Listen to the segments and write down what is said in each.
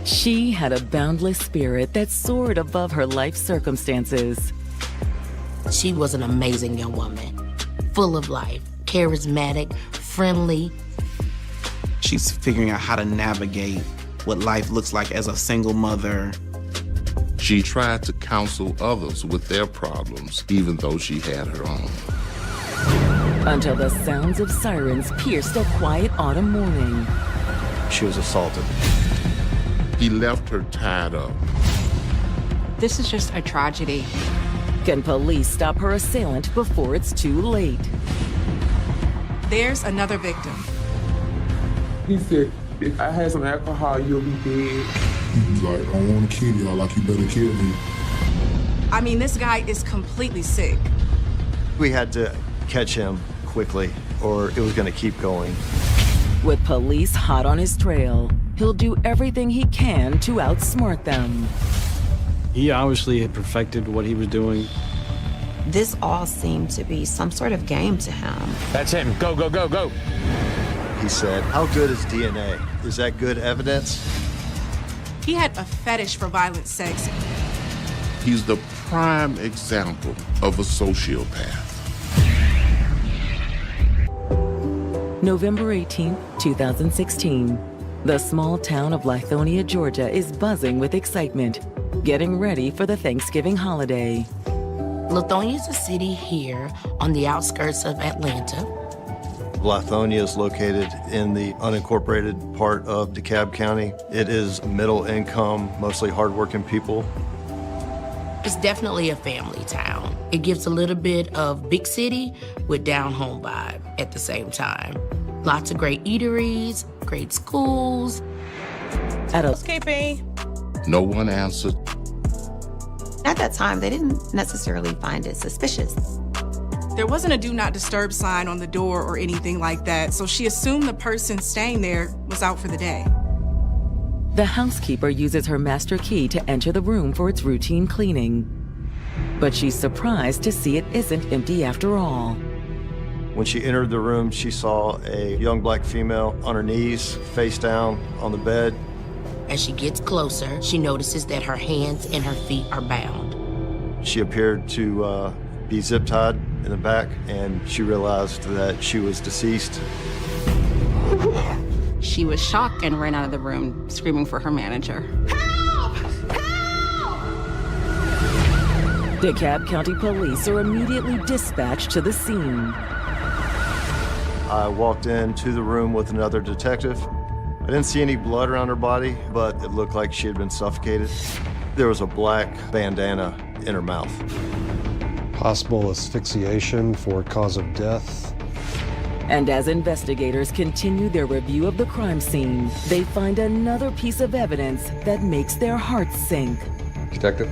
She had a boundless spirit that soared above her life circumstances. She was an amazing young woman, full of life, charismatic, friendly. She's figuring out how to navigate what life looks like as a single mother. She tried to counsel others with their problems, even though she had her own. Until the sounds of sirens pierced a quiet autumn morning. She was assaulted. He left her tied up. This is just a tragedy. Can police stop her assailant before it's too late? There's another victim. He said, if I had some alcohol, you'll be dead. He's like, I don't want to kill y'all, like you better kill me. I mean, this guy is completely sick. We had to catch him quickly, or it was going to keep going. With police hot on his trail, he'll do everything he can to outsmart them. He obviously had perfected what he was doing. This all seemed to be some sort of game to him. That's him. Go, go, go, go. He said, how good is DNA? Is that good evidence? He had a fetish for violent sex. He's the prime example of a sociopath. November 18, 2016. The small town of Lithonia, Georgia is buzzing with excitement, getting ready for the Thanksgiving holiday. Lithonia is a city here on the outskirts of Atlanta. Lithonia is located in the unincorporated part of DeKalb County. It is middle income, mostly hardworking people. It's definitely a family town. It gives a little bit of big city with down home vibe at the same time. Lots of great eateries, great schools. Housekeeping. No one answered. At that time, they didn't necessarily find it suspicious. There wasn't a do not disturb sign on the door or anything like that, so she assumed the person staying there was out for the day. The housekeeper uses her master key to enter the room for its routine cleaning. But she's surprised to see it isn't empty after all. When she entered the room, she saw a young black female on her knees, face down on the bed. As she gets closer, she notices that her hands and her feet are bound. She appeared to be zip-tied in the back, and she realized that she was deceased. She was shocked and ran out of the room, screaming for her manager. Help! Help! DeKalb County Police are immediately dispatched to the scene. I walked into the room with another detective. I didn't see any blood around her body, but it looked like she had been suffocated. There was a black bandana in her mouth. Possible asphyxiation for cause of death. And as investigators continue their review of the crime scene, they find another piece of evidence that makes their hearts sink. Detective,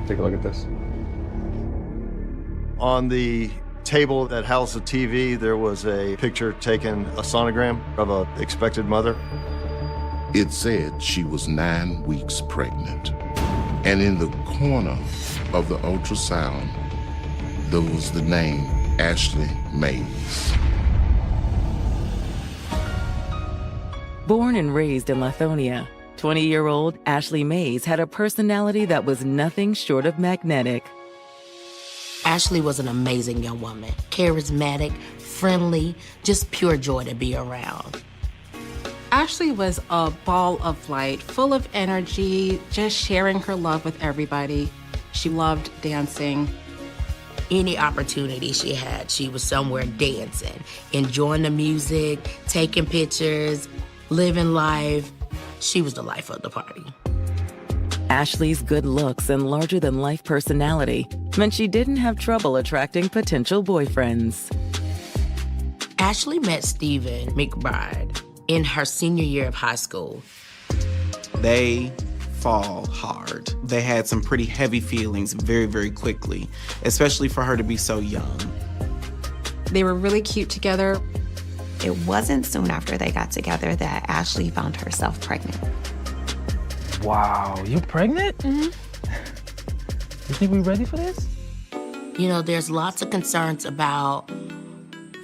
take a look at this. On the table that housed the TV, there was a picture taken, a sonogram of an expected mother. It said she was 9 weeks pregnant. And in the corner of the ultrasound, there was the name Ashley Mays. Born and raised in Lithonia, 20-year-old Ashley Mays had a personality that was nothing short of magnetic. Ashley was an amazing young woman, charismatic, friendly, just pure joy to be around. Ashley was a ball of light, full of energy, just sharing her love with everybody. She loved dancing. Any opportunity she had, she was somewhere dancing, enjoying the music, taking pictures, living life. She was the life of the party. Ashley's good looks and larger-than-life personality meant she didn't have trouble attracting potential boyfriends. Ashley met Stephen McBride in her senior year of high school. They fall hard. They had some pretty heavy feelings very, very quickly, especially for her to be so young. They were really cute together. It wasn't soon after they got together that Ashley found herself pregnant. Wow, you pregnant? Mm-hmm. You think we ready for this? You know, there's lots of concerns about,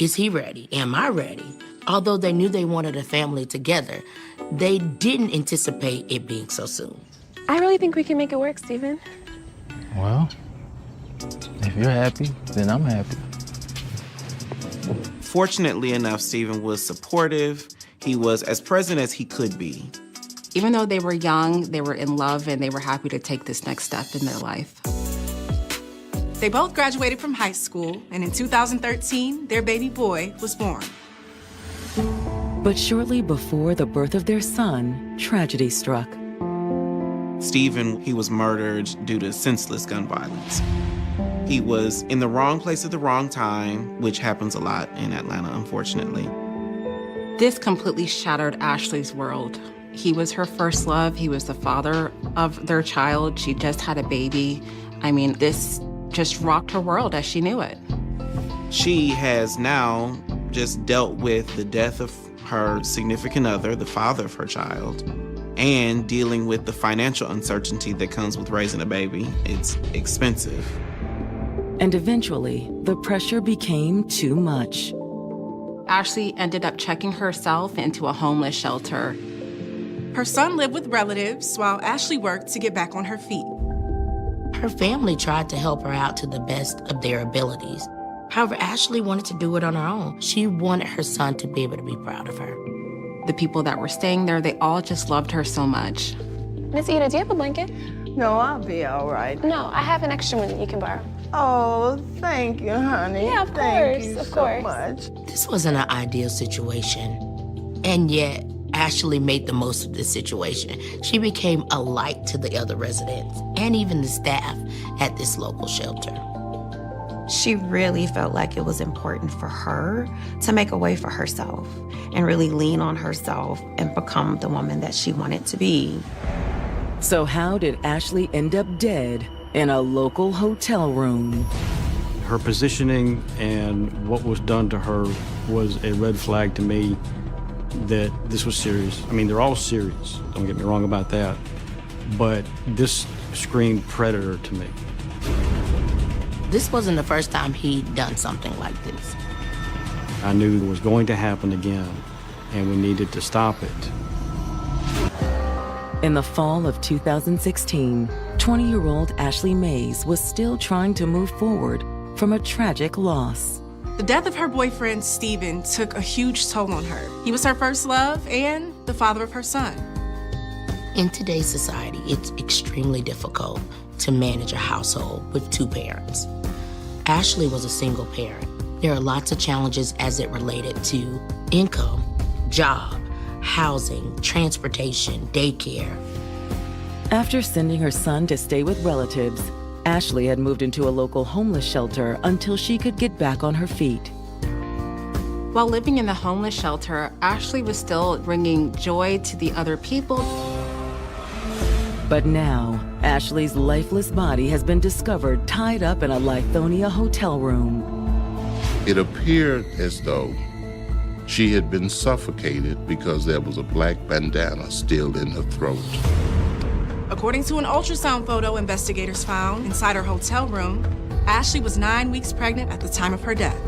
is he ready? Am I ready? Although they knew they wanted a family together, they didn't anticipate it being so soon. I really think we can make it work, Stephen. Well, if you're happy, then I'm happy. Fortunately enough, Stephen was supportive. He was as present as he could be. Even though they were young, they were in love, and they were happy to take this next step in their life. They both graduated from high school, and in 2013, their baby boy was born. But shortly before the birth of their son, tragedy struck. Stephen, he was murdered due to senseless gun violence. He was in the wrong place at the wrong time, which happens a lot in Atlanta, unfortunately. This completely shattered Ashley's world. He was her first love. He was the father of their child. She just had a baby. I mean, this just rocked her world as she knew it. She has now just dealt with the death of her significant other, the father of her child, and dealing with the financial uncertainty that comes with raising a baby. It's expensive. And eventually, the pressure became too much. Ashley ended up checking herself into a homeless shelter. Her son lived with relatives while Ashley worked to get back on her feet. Her family tried to help her out to the best of their abilities. However, Ashley wanted to do it on her own. She wanted her son to be able to be proud of her. The people that were staying there, they all just loved her so much. Miss Ida, do you have a blanket? No, I'll be all right. No, I have an extra one that you can borrow. Oh, thank you, honey. Yeah, of course, thank you of so course. much. This wasn't an ideal situation. And yet, Ashley made the most of this situation. She became a light to the other residents and even the staff at this local shelter. She really felt like it was important for her to make a way for herself and really lean on herself and become the woman that she wanted to be. So how did Ashley end up dead in a local hotel room? Her positioning and what was done to her was a red flag to me that this was serious. I mean, they're all serious, don't get me wrong about that, but this screamed predator to me. This wasn't the first time he'd done something like this. I knew it was going to happen again, and we needed to stop it. In the fall of 2016, 20-year-old Ashley Mays was still trying to move forward from a tragic loss. The death of her boyfriend, Stephen, took a huge toll on her. He was her first love and the father of her son. In today's society, it's extremely difficult to manage a household with two parents. Ashley was a single parent. There are lots of challenges as it related to income, job, housing, transportation, daycare. After sending her son to stay with relatives, Ashley had moved into a local homeless shelter until she could get back on her feet. While living in the homeless shelter, Ashley was still bringing joy to the other people. But now, Ashley's lifeless body has been discovered tied up in a Lithonia hotel room. It appeared as though she had been suffocated because there was a black bandana still in her throat. According to an ultrasound photo investigators found inside her hotel room, Ashley was 9 weeks pregnant at the time of her death.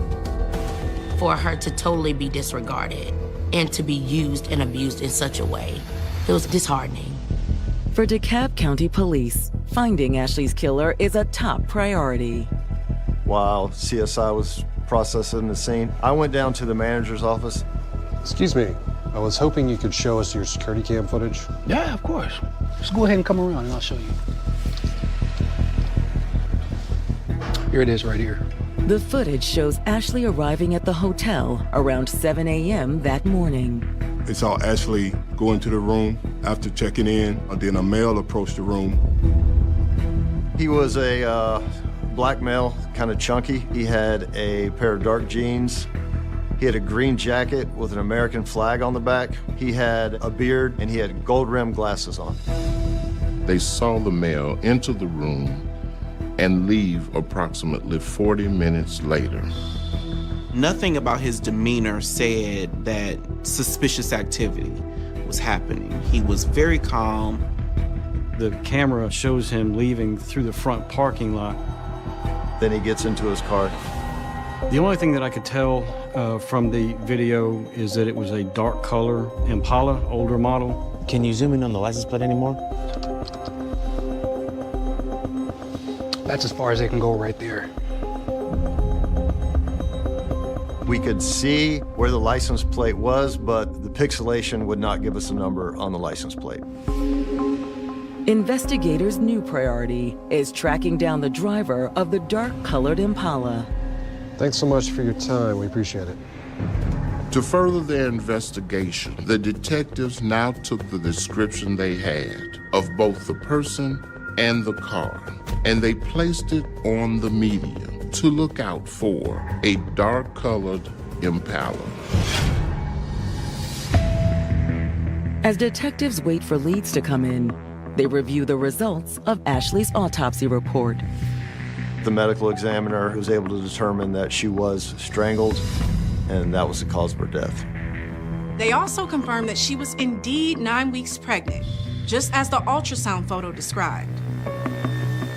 For her to totally be disregarded and to be used and abused in such a way, it was disheartening. For DeKalb County Police, finding Ashley's killer is a top priority. While CSI was processing the scene, I went down to the manager's office. Excuse me, I was hoping you could show us your security cam footage. Yeah, of course. Just go ahead and come around and I'll show you. Here it is right here. The footage shows Ashley arriving at the hotel around 7 a.m. that morning. They saw Ashley go into the room after checking in, and then a male approached the room. He was a black male, kind of chunky. He had a pair of dark jeans. He had a green jacket with an American flag on the back. He had a beard, and he had gold-rimmed glasses on. They saw the male enter the room and leave approximately 40 minutes later. Nothing about his demeanor said that suspicious activity was happening. He was very calm. The camera shows him leaving through the front parking lot. Then he gets into his car. The only thing that I could tell from the video is that it was a dark color Impala, older model. Can you zoom in on the license plate anymore? That's as far as it can go right there. We could see where the license plate was, but the pixelation would not give us a number on the license plate. Investigators' new priority is tracking down the driver of the dark-colored Impala. Thanks so much for your time. We appreciate it. To further their investigation, the detectives now took the description they had of both the person and the car, and they placed it on the media to look out for a dark-colored Impala. As detectives wait for leads to come in, they review the results of Ashley's autopsy report. The medical examiner was able to determine that she was strangled, and that was the cause of her death. They also confirmed that she was indeed 9 weeks pregnant, just as the ultrasound photo described.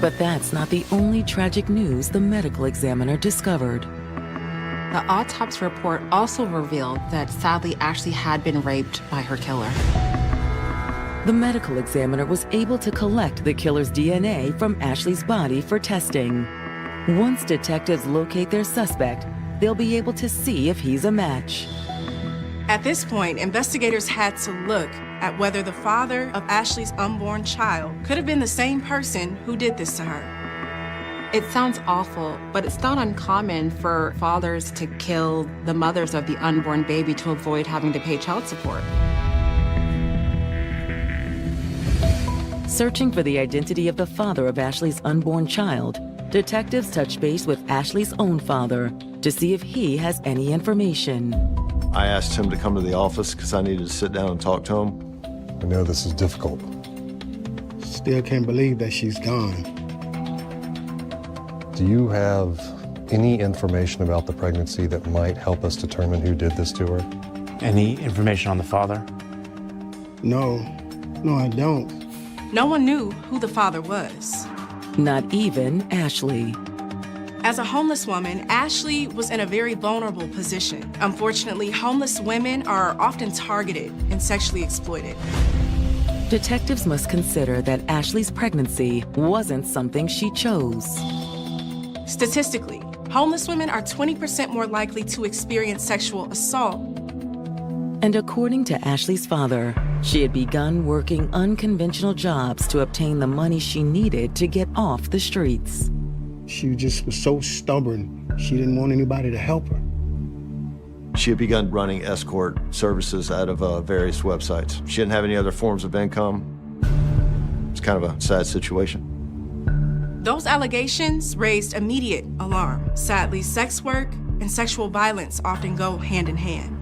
But that's not the only tragic news the medical examiner discovered. The autopsy report also revealed that sadly Ashley had been raped by her killer. The medical examiner was able to collect the killer's DNA from Ashley's body for testing. Once detectives locate their suspect, they'll be able to see if he's a match. At this point, investigators had to look at whether the father of Ashley's unborn child could have been the same person who did this to her. It sounds awful, but it's not uncommon for fathers to kill the mothers of the unborn baby to avoid having to pay child support. Searching for the identity of the father of Ashley's unborn child, detectives touch base with Ashley's own father to see if he has any information. I asked him to come to the office because I needed to sit down and talk to him. I know this is difficult. Still can't believe that she's gone. Do you have any information about the pregnancy that might help us determine who did this to her? Any information on the father? No, I don't. No one knew who the father was. Not even Ashley. As a homeless woman, Ashley was in a very vulnerable position. Unfortunately, homeless women are often targeted and sexually exploited. Detectives must consider that Ashley's pregnancy wasn't something she chose. Statistically, homeless women are 20% more likely to experience sexual assault. And according to Ashley's father, she had begun working unconventional jobs to obtain the money she needed to get off the streets. She just was so stubborn. She didn't want anybody to help her. She had begun running escort services out of various websites. She didn't have any other forms of income. It's kind of a sad situation. Those allegations raised immediate alarm. Sadly, sex work and sexual violence often go hand in hand.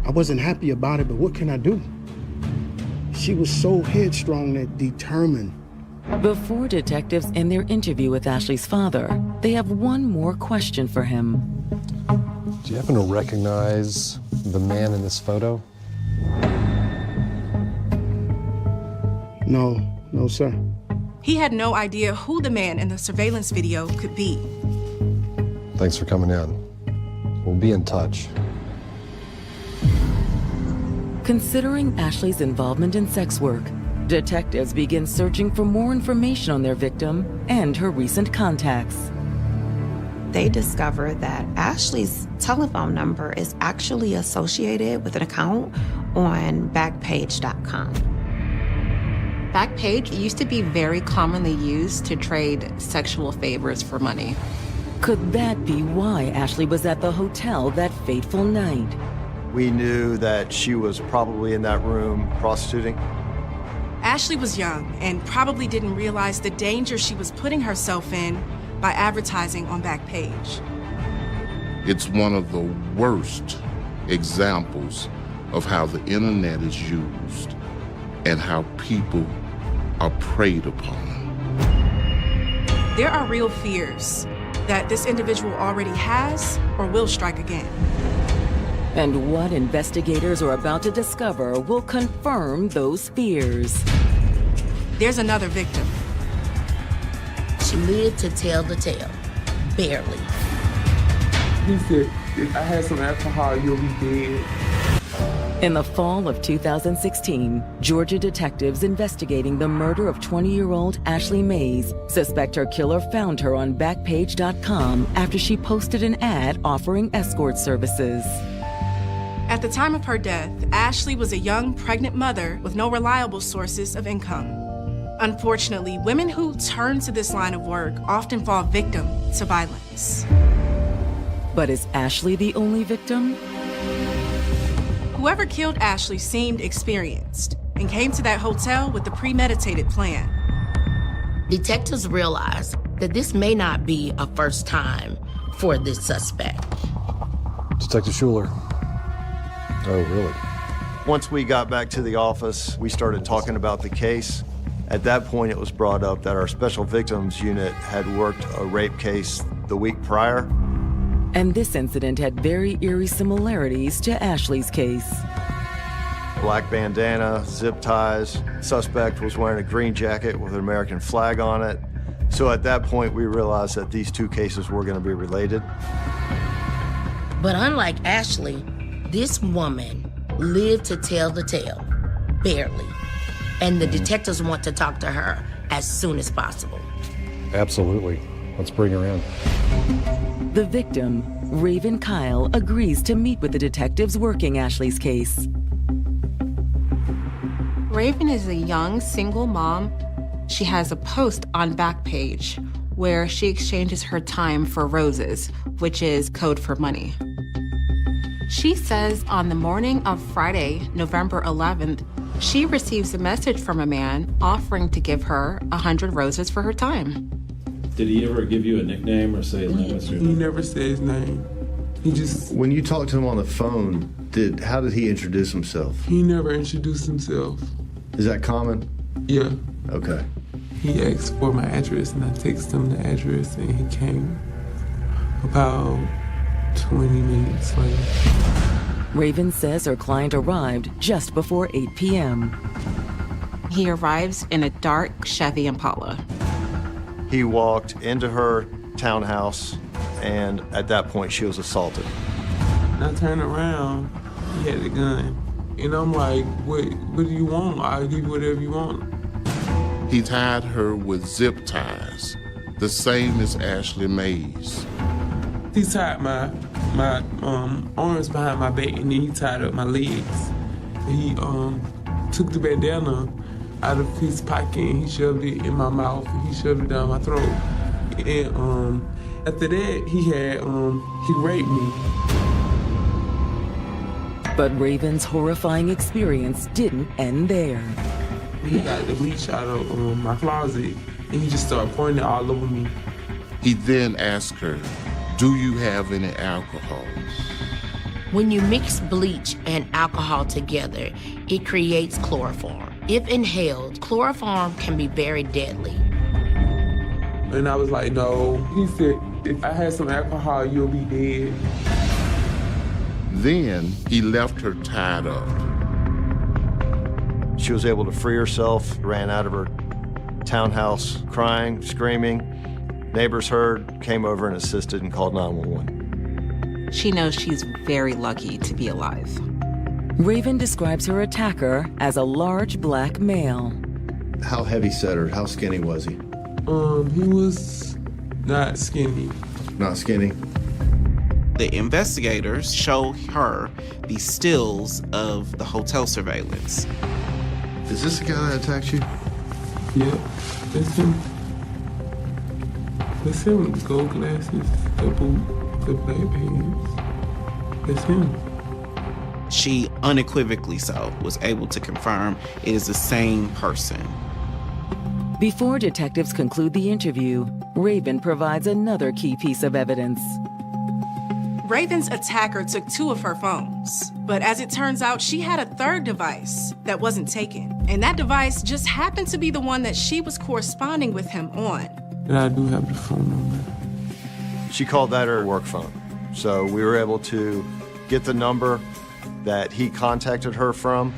I wasn't happy about it, but what can I do? She was so headstrong and determined. Before detectives end their interview with Ashley's father, they have one more question for him. Do you happen to recognize the man in this photo? No, sir. He had no idea who the man in the surveillance video could be. Thanks for coming in. We'll be in touch. Considering Ashley's involvement in sex work, detectives begin searching for more information on their victim and her recent contacts. They discover that Ashley's telephone number is actually associated with an account on Backpage.com. Backpage used to be very commonly used to trade sexual favors for money. Could that be why Ashley was at the hotel that fateful night? We knew that she was probably in that room prostituting. Ashley was young and probably didn't realize the danger she was putting herself in by advertising on Backpage. It's one of the worst examples of how the internet is used and how people are preyed upon. There are real fears that this individual already has or will strike again. And what investigators are about to discover will confirm those fears. There's another victim. She lived to tell the tale, barely. He said, if I had some alcohol, you'll be dead. In the fall of 2016, Georgia detectives investigating the murder of 20-year-old Ashley Mays suspect her killer found her on Backpage.com after she posted an ad offering escort services. At the time of her death, Ashley was a young, pregnant mother with no reliable sources of income. Unfortunately, women who turn to this line of work often fall victim to violence. But is Ashley the only victim? Whoever killed Ashley seemed experienced and came to that hotel with a premeditated plan. Detectives realized that this may not be a first time for this suspect. Detective Schuler. Oh, really? Once we got back to the office, we started talking about the case. At that point, it was brought up that our special victims unit had worked a rape case the week prior. And this incident had very eerie similarities to Ashley's case. Black bandana, zip ties. Suspect was wearing a green jacket with an American flag on it. So at that point, we realized that these two cases were going to be related. But unlike Ashley, this woman lived to tell the tale, barely. And the detectives want to talk to her as soon as possible. Absolutely. Let's bring her in. The victim, Raven Kyle, agrees to meet with the detectives working Ashley's case. Raven is a young, single mom. She has a post on Backpage where she exchanges her time for roses, which is code for money. She says on the morning of Friday, November 11th, she receives a message from a man offering to give her 100 roses for her time. Did he ever give you a nickname or say his name? He never said his name. He just... When you talked to him on the phone, how did he introduce himself? He never introduced himself. Is that common? Yeah. Okay. He asked for my address, and I texted him the address, and he came about 20 minutes later. Raven says her client arrived just before 8 p.m. He arrives in a dark Chevy Impala. He walked into her townhouse, and at that point, she was assaulted. And I turned around, he had the gun. And I'm like, what do you want? I'll give you whatever you want. He tied her with zip ties, the same as Ashley Mays. He tied my arms behind my back, and then he tied up my legs. He took the bandana out of his pocket, and he shoved it in my mouth, and he shoved it down my throat. And after that, he raped me. But Raven's horrifying experience didn't end there. He got the bleach out of my closet, and he just started pouring it all over me. He then asked her, "Do you have any alcohol?" When you mix bleach and alcohol together, it creates chloroform. If inhaled, chloroform can be very deadly. And I was like, no. He said, if I had some alcohol, you'll be dead. Then he left her tied up. She was able to free herself, ran out of her townhouse crying, screaming. Neighbors heard, came over and assisted and called 911. She knows she's very lucky to be alive. Raven describes her attacker as a large black male. How heavy-set or how skinny was he? He was not skinny. Not skinny? The investigators show her the stills of the hotel surveillance. Is this the guy that attacked you? Yep, that's him. That's him. The gold glasses, the boot, the black pants. That's him. She unequivocally so was able to confirm it is the same person. Before detectives conclude the interview, Raven provides another key piece of evidence. Raven's attacker took 2 of her phones, but as it turns out, she had a third device that wasn't taken. And that device just happened to be the one that she was corresponding with him on. And I do have the phone number. She called that her work phone. So we were able to get the number that he contacted her from.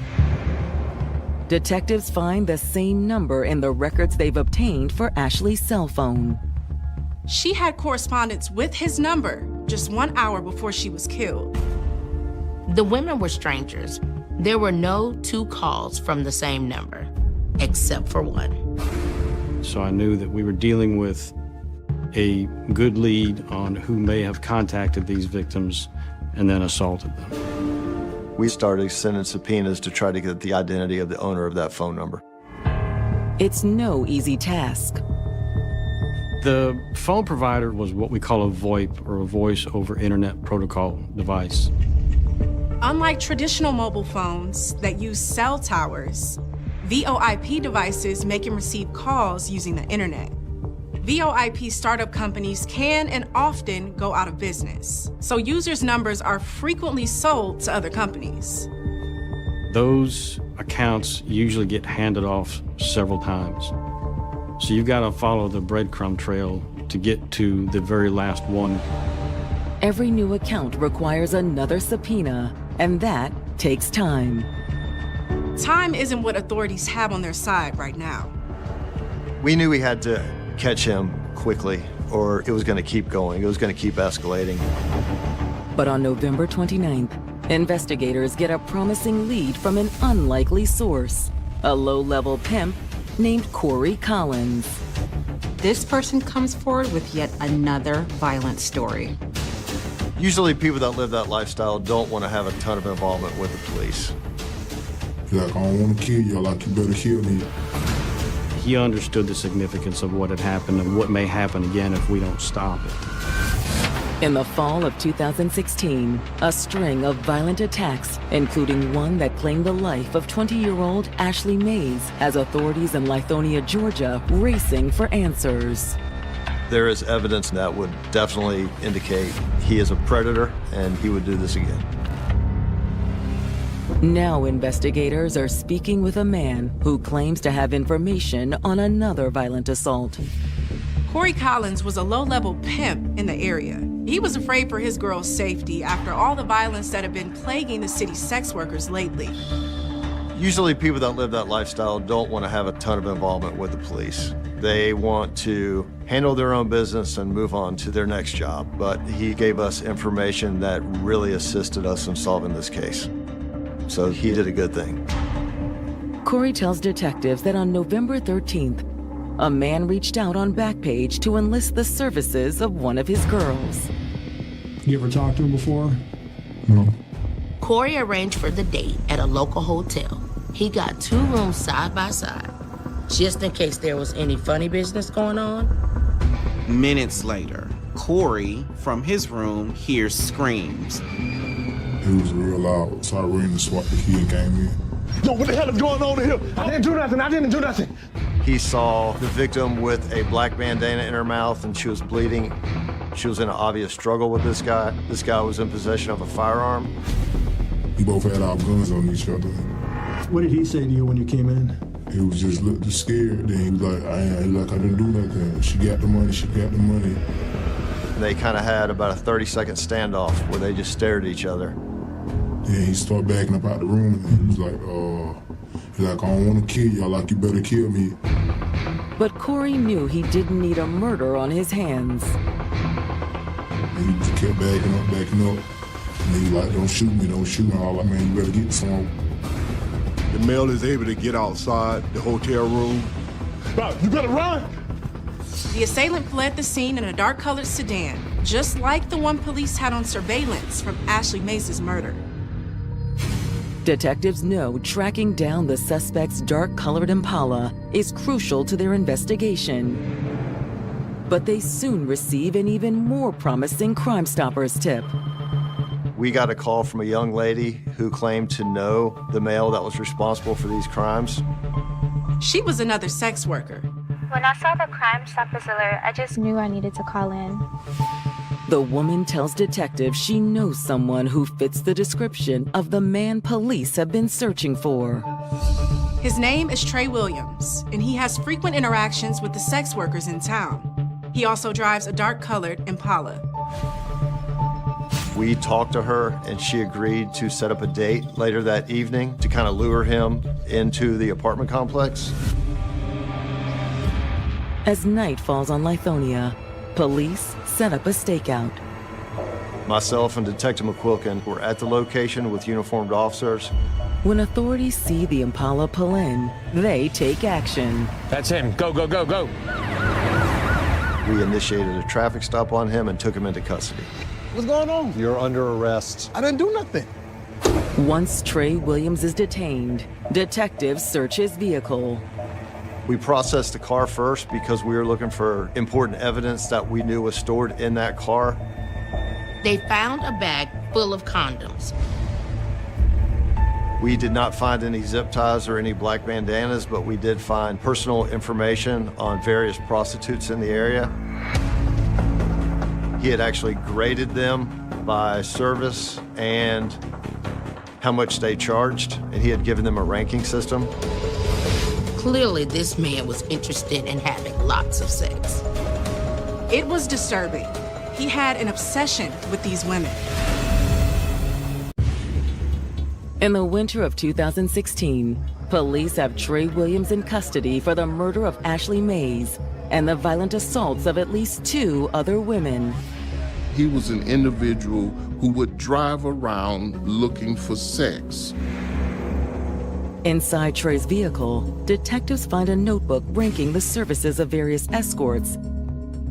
Detectives find the same number in the records they've obtained for Ashley's cell phone. She had correspondence with his number just 1 hour before she was killed. The women were strangers. There were no 2 calls from the same number, except for one. So I knew that we were dealing with a good lead on who may have contacted these victims and then assaulted them. We started sending subpoenas to try to get the identity of the owner of that phone number. It's no easy task. The phone provider was what we call a VoIP, or a voice over internet protocol device. Unlike traditional mobile phones that use cell towers, VoIP devices make and receive calls using the internet. VoIP startup companies can and often go out of business, so users' numbers are frequently sold to other companies. Those accounts usually get handed off several times. So you've got to follow the breadcrumb trail to get to the very last one. Every new account requires another subpoena, and that takes time. Time isn't what authorities have on their side right now. We knew we had to catch him quickly, or it was going to keep going. It was going to keep escalating. But on November 29th, investigators get a promising lead from an unlikely source, a low-level pimp named Corey Collins. This person comes forward with yet another violent story. Usually people that live that lifestyle don't want to have a ton of involvement with the police. He's like, I don't want to kill you, like, you better kill me. He understood the significance of what had happened and what may happen again if we don't stop it. In the fall of 2016, a string of violent attacks, including one that claimed the life of 20-year-old Ashley Mays, has authorities in Lithonia, Georgia, racing for answers. There is evidence that would definitely indicate he is a predator and he would do this again. Now investigators are speaking with a man who claims to have information on another violent assault. Corey Collins was a low-level pimp in the area. He was afraid for his girl's safety after all the violence that had been plaguing the city's sex workers lately. Usually people that live that lifestyle don't want to have a ton of involvement with the police. They want to handle their own business and move on to their next job. But he gave us information that really assisted us in solving this case. So he did a good thing. Corey tells detectives that on November 13th, a man reached out on Backpage to enlist the services of one of his girls. You ever talked to him before? No. Corey arranged for the date at a local hotel. He got 2 rooms side by side, just in case there was any funny business going on. Minutes later, Corey, from his room, hears screams. It was real loud, so I ran and swapped the key and came in. Yo, what the hell is going on here? I didn't do nothing. He saw the victim with a black bandana in her mouth and she was bleeding. She was in an obvious struggle with this guy. This guy was in possession of a firearm. We both had our guns on each other. What did he say to you when you came in? He was just looked scared. Then he was like, I didn't do nothing. She got the money. They kind of had about a 30-second standoff where they just stared at each other. Then he started backing up out the room and he was like, I don't want to kill you, like, you better kill me. But Corey knew he didn't need a murder on his hands. And he just kept backing up. And he was like, don't shoot me. And I was like, man, you better get some. The male is able to get outside the hotel room. You better run! The assailant fled the scene in a dark-colored sedan, just like the one police had on surveillance from Ashley Mace's murder. Detectives know tracking down the suspect's dark-colored Impala is crucial to their investigation. But they soon receive an even more promising Crime Stoppers tip. We got a call from a young lady who claimed to know the male that was responsible for these crimes. She was another sex worker. When I saw the Crime Stoppers alert, I just knew I needed to call in. The woman tells detectives she knows someone who fits the description of the man police have been searching for. His name is Trey Williams, and he has frequent interactions with the sex workers in town. He also drives a dark-colored Impala. We talked to her, and she agreed to set up a date later that evening to kind of lure him into the apartment complex. As night falls on Lithonia, police set up a stakeout. Myself and Detective McQuilkin were at the location with uniformed officers. When authorities see the Impala pull in, they take action. That's him. Go, go, go, go. We initiated a traffic stop on him and took him into custody. What's going on? You're under arrest. I didn't do nothing. Once Trey Williams is detained, detectives search his vehicle. We processed the car first because we were looking for important evidence that we knew was stored in that car. They found a bag full of condoms. We did not find any zip ties or any black bandanas, but we did find personal information on various prostitutes in the area. He had actually graded them by service and how much they charged, and he had given them a ranking system. Clearly, this man was interested in having lots of sex. It was disturbing. He had an obsession with these women. In the winter of 2016, police have Trey Williams in custody for the murder of Ashley Mays and the violent assaults of at least 2 other women. He was an individual who would drive around looking for sex. Inside Trey's vehicle, detectives find a notebook ranking the services of various escorts,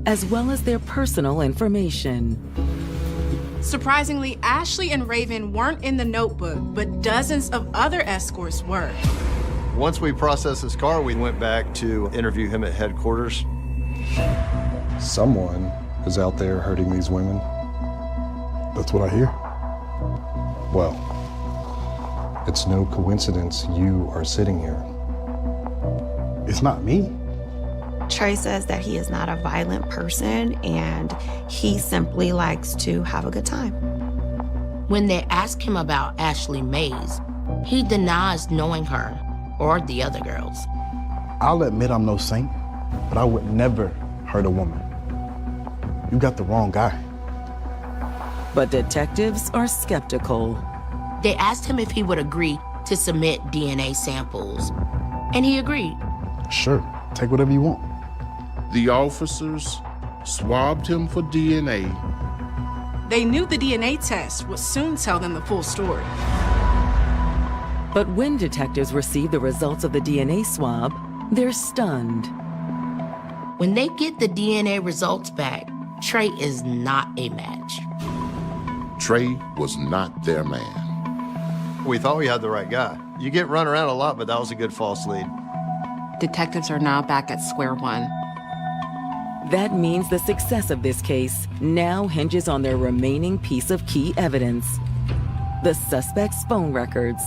as well as their personal information. Surprisingly, Ashley and Raven weren't in the notebook, but dozens of other escorts were. Once we processed his car, we went back to interview him at headquarters. Someone is out there hurting these women. That's what I hear. Well, it's no coincidence you are sitting here. It's not me. Trey says that he is not a violent person and he simply likes to have a good time. When they ask him about Ashley Mays, he denies knowing her or the other girls. I'll admit I'm no saint, but I would never hurt a woman. You got the wrong guy. But detectives are skeptical. They asked him if he would agree to submit DNA samples, and he agreed. Sure, take whatever you want. The officers swabbed him for DNA. They knew the DNA test would soon tell them the full story. But when detectives receive the results of the DNA swab, they're stunned. When they get the DNA results back, Trey is not a match. Trey was not their man. We thought we had the right guy. You get run around a lot, but that was a good false lead. Detectives are now back at square one. That means the success of this case now hinges on their remaining piece of key evidence: the suspect's phone records.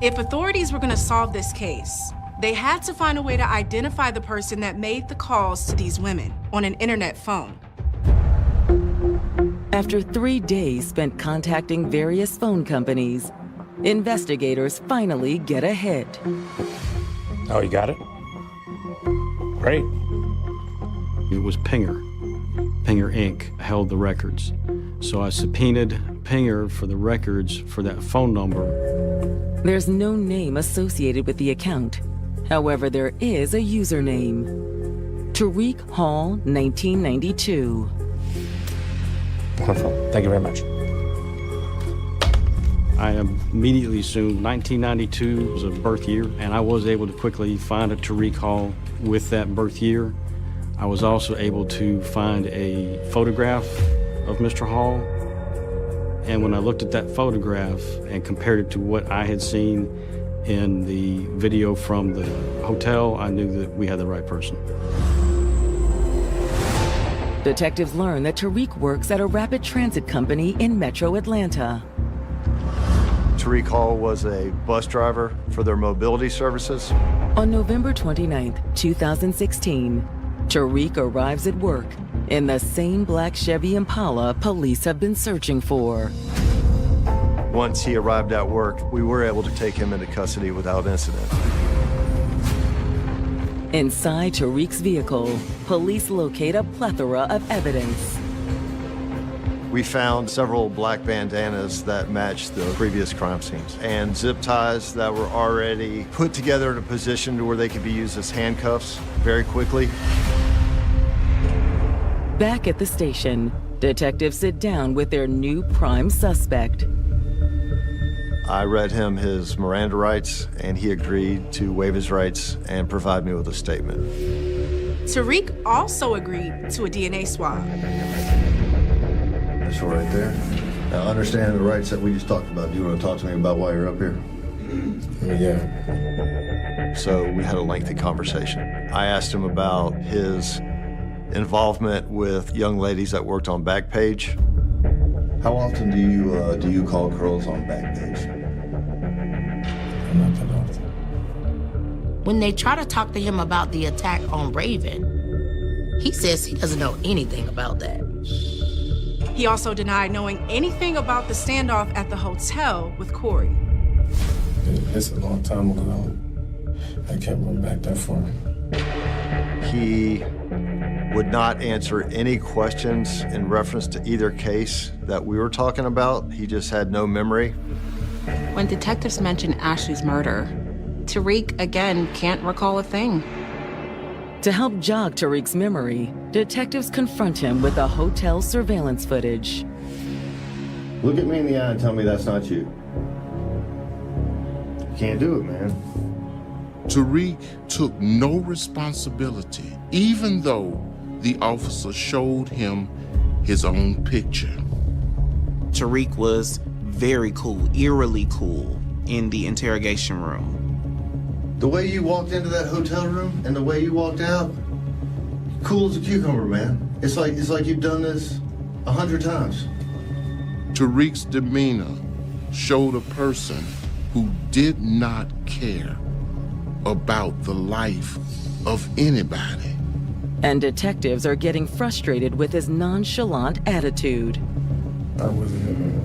If authorities were going to solve this case, they had to find a way to identify the person that made the calls to these women on an internet phone. After 3 days spent contacting various phone companies, investigators finally get a hit. Oh, you got it? Great. It was Pinger. Pinger Inc. held the records. So I subpoenaed Pinger for the records for that phone number. There's no name associated with the account. However, there is a username: Tariq Hall 1992. Wonderful. Thank you very much. I immediately assumed 1992 was a birth year, and I was able to quickly find a Tariq Hall with that birth year. I was also able to find a photograph of Mr. Hall, and when I looked at that photograph and compared it to what I had seen in the video from the hotel, I knew that we had the right person. Detectives learn that Tariq works at a rapid transit company in Metro Atlanta. Tariq Hall was a bus driver for their mobility services. On November 29, 2016, Tariq arrives at work in the same black Chevy Impala police have been searching for. Once he arrived at work, we were able to take him into custody without incident. Inside Tariq's vehicle, police locate a plethora of evidence. We found several black bandanas that matched the previous crime scenes and zip ties that were already put together in a position to where they could be used as handcuffs very quickly. Back at the station, Detectives sit down with their new prime suspect. I read him his Miranda rights, and he agreed to waive his rights and provide me with a statement. Tariq also agreed to a DNA swab. This one right there. Now, understanding the rights that we just talked about, do you want to talk to me about why you're up here? Yeah. So we had a lengthy conversation. I asked him about his involvement with young ladies that worked on Backpage. How often do you call girls on Backpage? Not that often. When they try to talk to him about the attack on Raven, he says he doesn't know anything about that. He also denied knowing anything about the standoff at the hotel with Corey. It's a long time ago. I can't run back that far. He would not answer any questions in reference to either case that we were talking about. He just had no memory. When detectives mentioned Ashley's murder, Tariq, again, can't recall a thing. To help jog Tariq's memory, detectives confront him with the hotel surveillance footage. Look at me in the eye and tell me that's not you. You can't do it, man. Tariq took no responsibility, even though the officer showed him his own picture. Tariq was very cool, eerily cool, in the interrogation room. The way you walked into that hotel room and the way you walked out, cool as a cucumber, man. It's like you've done this 100 times. Tariq's demeanor showed a person who did not care about the life of anybody. And detectives are getting frustrated with his nonchalant attitude. I wasn't in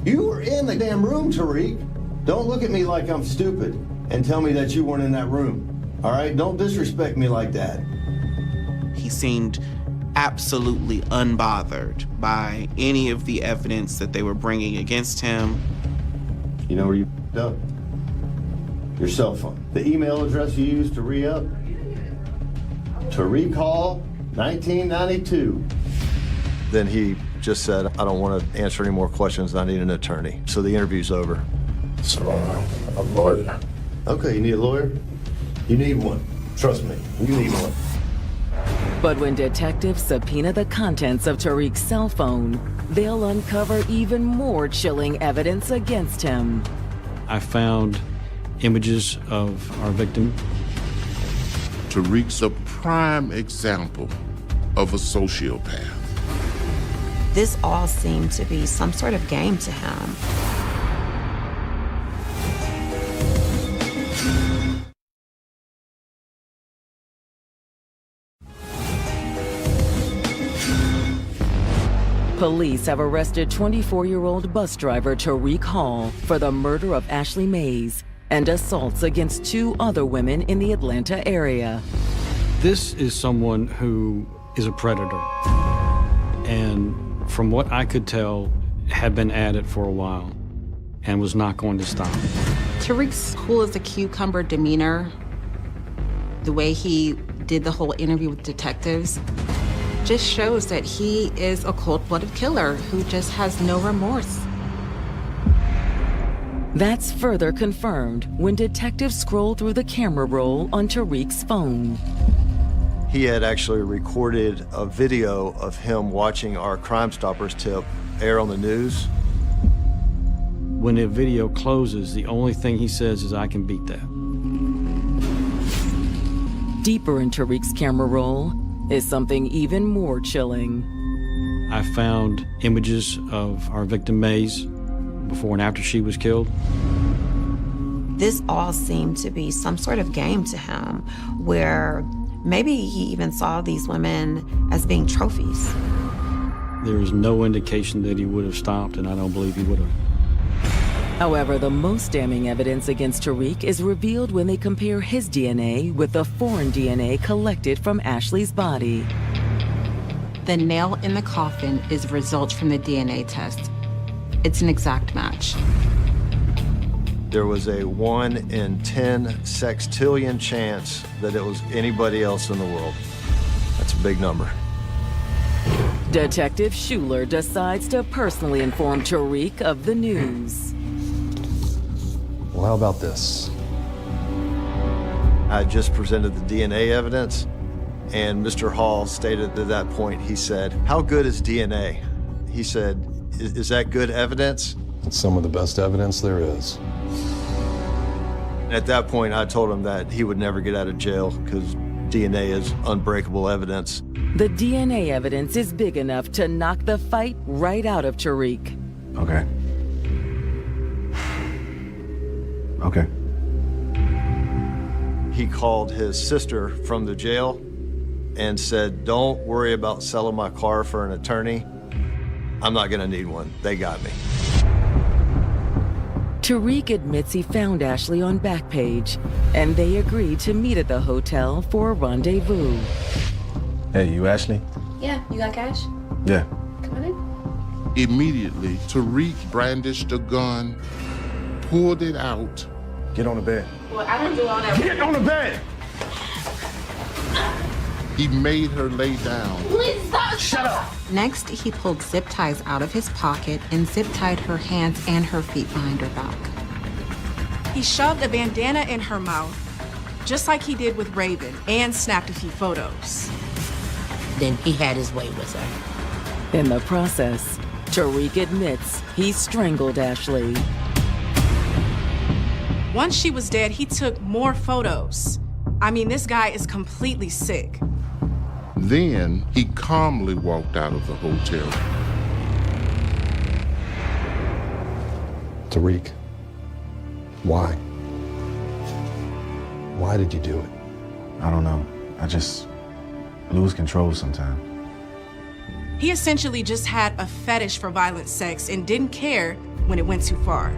there. You were in the damn room, Tariq. Don't look at me like I'm stupid and tell me that you weren't in that room. All right? Don't disrespect me like that. He seemed absolutely unbothered by any of the evidence that they were bringing against him. You know where you f***ed up? Your cell phone. The email address you used to re-up? To recall 1992. Then he just said, I don't want to answer any more questions. I need an attorney. So the interview's over. So I'm a lawyer. Okay, you need a lawyer? You need one. Trust me, you need one. But when detectives subpoena the contents of Tariq's cell phone, they'll uncover even more chilling evidence against him. I found images of our victim. Tariq's a prime example of a sociopath. This all seemed to be some sort of game to him. Police have arrested 24-year-old bus driver Tariq Hall for the murder of Ashley Mays and assaults against 2 other women in the Atlanta area. This is someone who is a predator, and from what I could tell, had been at it for a while and was not going to stop. Tariq's cool as a cucumber demeanor, the way he did the whole interview with detectives, just shows that he is a cold-blooded killer who just has no remorse. That's further confirmed when detectives scroll through the camera roll on Tariq's phone. He had actually recorded a video of him watching our Crime Stoppers tip air on the news. When the video closes, the only thing he says is, I can beat that. Deeper in Tariq's camera roll is something even more chilling. I found images of our victim Mays before and after she was killed. This all seemed to be some sort of game to him, where maybe he even saw these women as being trophies. There is no indication that he would have stopped, and I don't believe he would have. However, the most damning evidence against Tariq is revealed when they compare his DNA with the foreign DNA collected from Ashley's body. The nail in the coffin is results from the DNA test. It's an exact match. There was a 1 in 10 sextillion chance that it was anybody else in the world. That's a big number. Detective Schuler decides to personally inform Tariq of the news. Well, how about this? I just presented the DNA evidence, and Mr. Hall stated at that point, he said, "How good is DNA?" He said, is that good evidence? It's some of the best evidence there is. At that point, I told him that he would never get out of jail because DNA is unbreakable evidence. The DNA evidence is big enough to knock the fight right out of Tariq. Okay. Okay. He called his sister from the jail and said, "Don't worry about selling my car for an attorney. I'm not gonna need one. They got me." Tariq admits he found Ashley on Backpage, and they agreed to meet at the hotel for a rendezvous. Hey, you Ashley? Yeah, you got cash? Yeah. Come on in. Immediately, Tariq brandished a gun, pulled it out. Get on the bed. Well, I didn't do all that. Get on the bed! He made her lay down. Please stop! Shut up! Next, he pulled zip ties out of his pocket and zip tied her hands and her feet behind her back. He shoved a bandana in her mouth, just like he did with Raven, and snapped a few photos. Then he had his way with her. In the process, Tariq admits he strangled Ashley. Once she was dead, he took more photos. I mean, this guy is completely sick. Then he calmly walked out of the hotel. Tariq, why? Why did you do it? I don't know. I just lose control sometimes. He essentially just had a fetish for violent sex and didn't care when it went too far.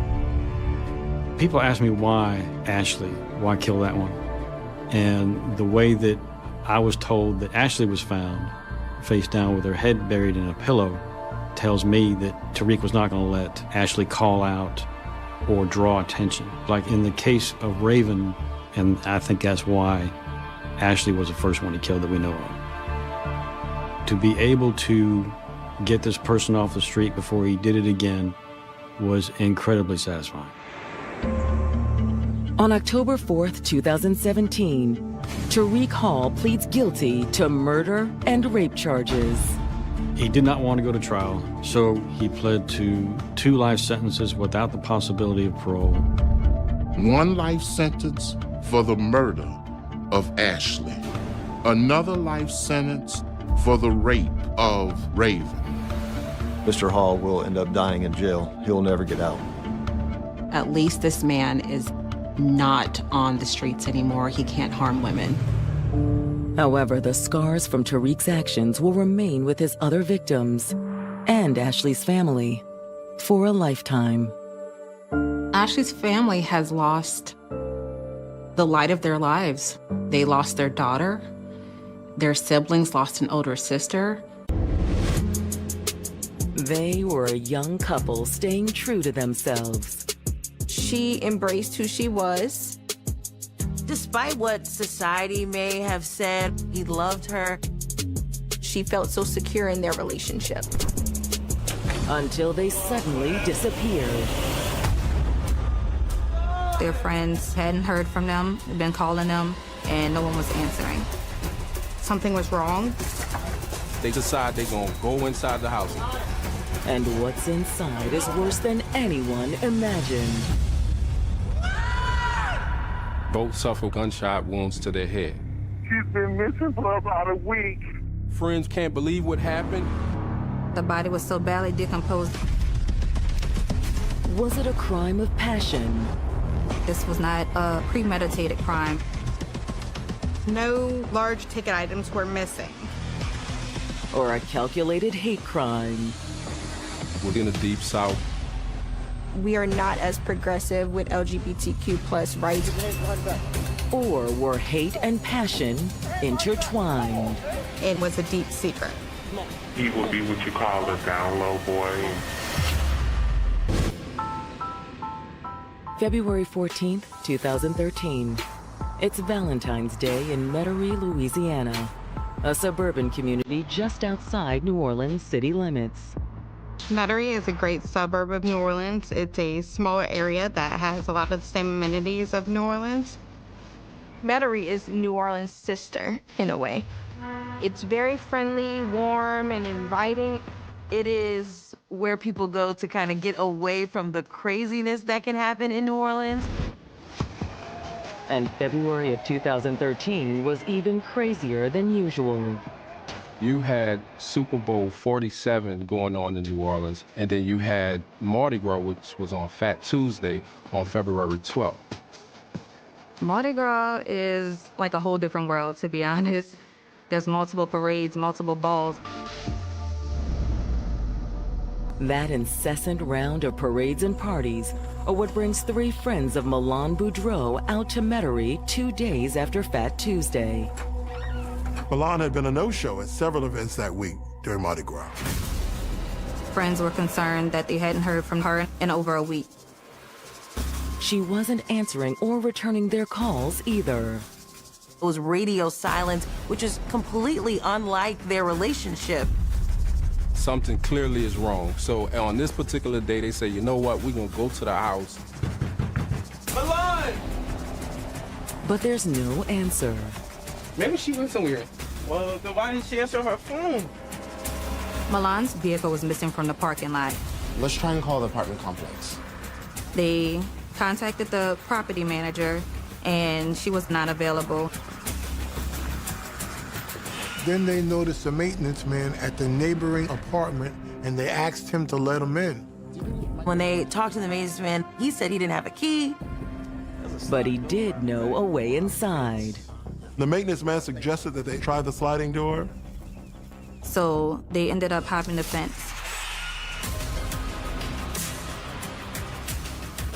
People ask me why Ashley, why kill that one? And the way that I was told that Ashley was found, face down with her head buried in a pillow, tells me that Tariq was not going to let Ashley call out or draw attention. Like in the case of Raven, and I think that's why Ashley was the first one he killed that we know of. To be able to get this person off the street before he did it again was incredibly satisfying. On October 4th, 2017, Tariq Hall pleads guilty to murder and rape charges. He did not want to go to trial, so he pled to 2 life sentences without the possibility of parole. 1 life sentence for the murder of Ashley. Another life sentence for the rape of Raven. Mr. Hall will end up dying in jail. He'll never get out. At least this man is not on the streets anymore. He can't harm women. However, the scars from Tariq's actions will remain with his other victims and Ashley's family for a lifetime. Ashley's family has lost the light of their lives. They lost their daughter. Their siblings lost an older sister. They were a young couple staying true to themselves. She embraced who she was. Despite what society may have said, he loved her. She felt so secure in their relationship. Until they suddenly disappeared. Their friends hadn't heard from them, had been calling them, and no one was answering. Something was wrong. They decide they're gonna go inside the house. And what's inside is worse than anyone imagined. Both suffer gunshot wounds to their head. She's been missing for about a week. Friends can't believe what happened. The body was so badly decomposed. Was it a crime of passion? This was not a premeditated crime. No large ticket items were missing. Or a calculated hate crime? Within the Deep South, we are not as progressive with LGBTQ plus rights. Or were hate and passion intertwined? It was a deep secret. He will be what you call a down low boy. February 14th, 2013. It's Valentine's Day in Metairie, Louisiana. a suburban community just outside New Orleans city limits. Metairie is a great suburb of New Orleans. It's a smaller area that has a lot of the same amenities of New Orleans. Metairie is New Orleans' sister, in a way. It's very friendly, warm, and inviting. It is where people go to kind of get away from the craziness that can happen in New Orleans. And February of 2013 was even crazier than usual. You had Super Bowl 47 going on in New Orleans, and then you had Mardi Gras, which was on Fat Tuesday on February 12th. Mardi Gras is like a whole different world, to be honest. There's multiple parades, multiple balls. That incessant round of parades and parties are what brings three friends of Milan Boudreaux out to Metairie 2 days after Fat Tuesday. Milan had been a no-show at several events that week during Mardi Gras. Friends were concerned that they hadn't heard from her in over a week. She wasn't answering or returning their calls either. It was radio silence, which is completely unlike their relationship. Something clearly is wrong. So on this particular day, they say, you know what, we're gonna go to the house. Milan! But there's no answer. Maybe she went somewhere. Well, then why didn't she answer her phone? Milan's vehicle was missing from the parking lot. Let's try and call the apartment complex. They contacted the property manager, and she was not available. Then they noticed a maintenance man at the neighboring apartment, and they asked him to let them in. When they talked to the maintenance man, he said he didn't have a key. But he did know a way inside. The maintenance man suggested that they try the sliding door. So they ended up hopping the fence.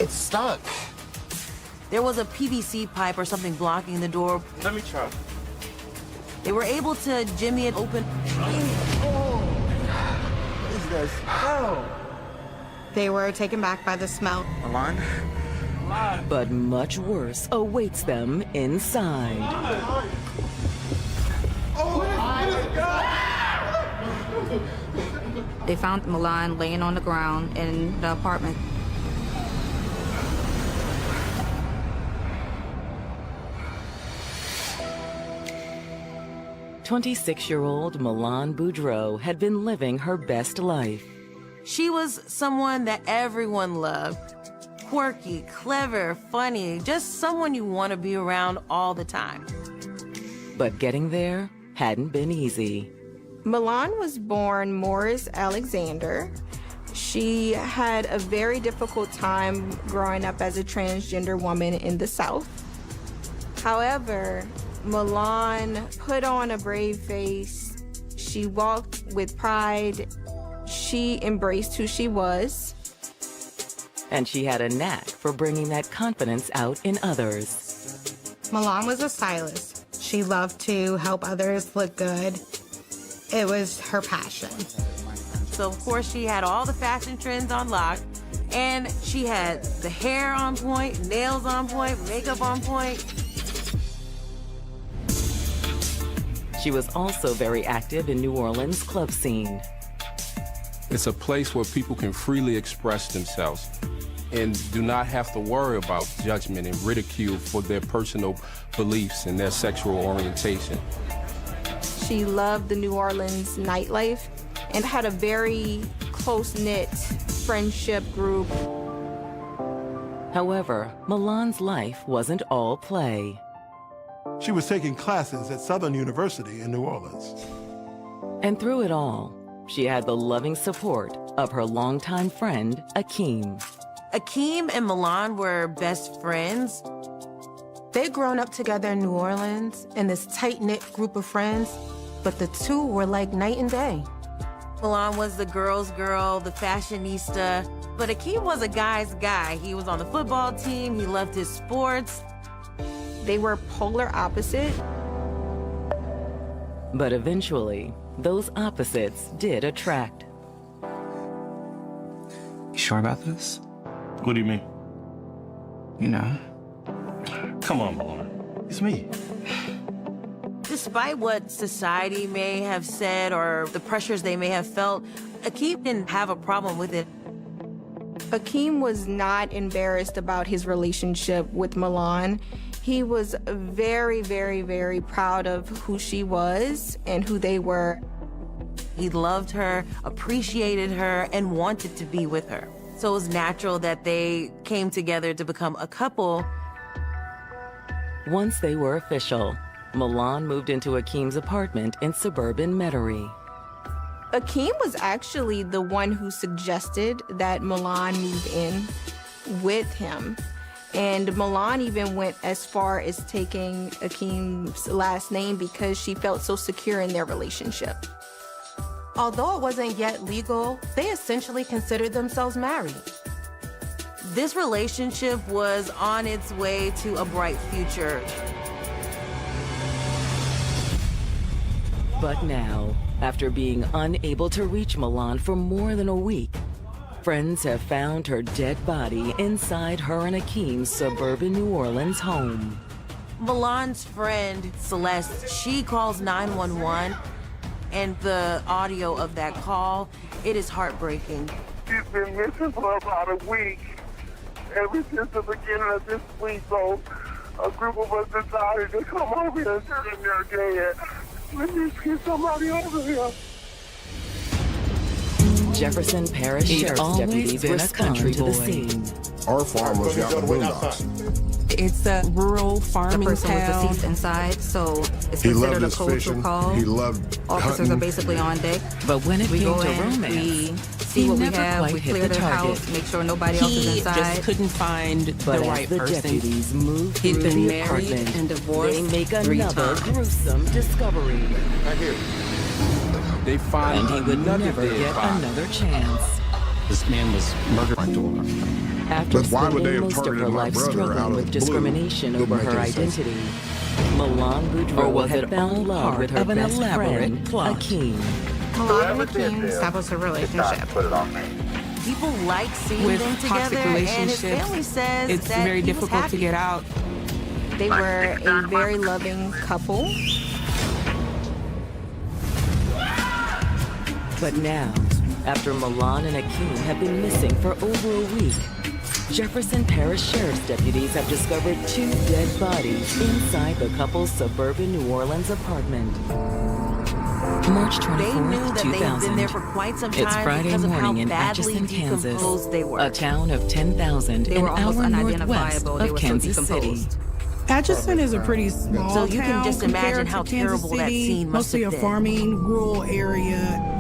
It's stuck. There was a PVC pipe or something blocking the door. Let me try. They were able to jimmy it open. What is this? Oh. They were taken back by the smell. Milan? But much worse awaits them inside. They found Milan laying on the ground in the apartment. "26-year-old Milan Boudreaux had been living her best life. She was someone that everyone loved. Quirky, clever, funny, just someone you want to be around all the time. But getting there hadn't been easy. Milan was born Morris Alexander. She had a very difficult time growing up as a transgender woman in the South. However, Milan put on a brave face. She walked with pride. She embraced who she was. And she had a knack for bringing that confidence out in others. Milan was a stylist. She loved to help others look good. It was her passion. So of course she had all the fashion trends on lock, and she had the hair on point, nails on point, makeup on point. She was also very active in New Orleans' club scene. It's a place where people can freely express themselves and do not have to worry about judgment and ridicule for their personal beliefs and their sexual orientation. She loved the New Orleans nightlife and had a very close-knit friendship group. However, Milan's life wasn't all play. She was taking classes at Southern University in New Orleans. And through it all, she had the loving support of her longtime friend, Akeem. Akeem and Milan were best friends. They'd grown up together in New Orleans in this tight-knit group of friends, but the two were like night and day. Milan was the girl's girl, the fashionista, but Akeem was a guy's guy. He was on the football team, he loved his sports. They were polar opposite. But eventually, those opposites did attract. You sure about this? What do you mean? You know. Come on, Milan. It's me. Despite what society may have said or the pressures they may have felt, Akeem didn't have a problem with it. Akeem was not embarrassed about his relationship with Milan. He was very, very, very proud of who she was and who they were. He loved her, appreciated her, and wanted to be with her. So it was natural that they came together to become a couple. Once they were official, Milan moved into Akeem's apartment in suburban Metairie. Akeem was actually the one who suggested that Milan move in with him. And Milan even went as far as taking Akeem's last name because she felt so secure in their relationship. Although it wasn't yet legal, they essentially considered themselves married. This relationship was on its way to a bright future. But now, after being unable to reach Milan for more than a week, friends have found her dead body inside her and Akeem's suburban New Orleans home. Milan's friend, Celeste, she calls 911, and the audio of that call, it is heartbreaking. She's been missing for about a week. Ever since the beginning of this week, though, a group of us decided to come over here and turn their dead. Let me get somebody over here. Jefferson Parish Sheriff's deputies respond to the scene. Our farm was out in the boondocks. It's a rural farming The person was town. deceased inside, so it's He loved considered a his coastal fishing. call. He loved Officers hunting. are basically on deck. But when it We came go to in, romance, we see he what we never have, quite we hit clear the the target. house, make sure nobody else is He inside. just couldn't find But the as right the person. deputies move He's through been the married apartment, and divorced they make 3 another times. gruesome discovery. Right here. They find And he would another never dead get body. another chance. This man was murdered. After But why would they spending have most of targeted her my life brother out struggling of with the blue? discrimination Doesn't over make her any sense. identity, Milan Boudreaux Or was had it found all love part with her of an best elaborate friend, plot? Akeem. Milan and Akeem established a relationship. Put it on me. People like seeing With them toxic together, and his relationships, family says it's that very he was difficult to happy. get out. They were a very loving couple. But now, after Milan and Akeem have been missing for over a week, Jefferson Parish Sheriff's deputies have discovered 2 dead bodies inside the couple's suburban New Orleans apartment. March 24th, They knew that they had 2000. been there for quite some time It's Friday because of how morning in badly Atchison, Kansas, decomposed they were. a town of 10,000 They an were almost hour northwest unidentifiable. They of were so Kansas City. decomposed. Atchison is a pretty small So you can town just imagine compared how to Kansas terrible that City. scene must Mostly have a been. farming, rural area.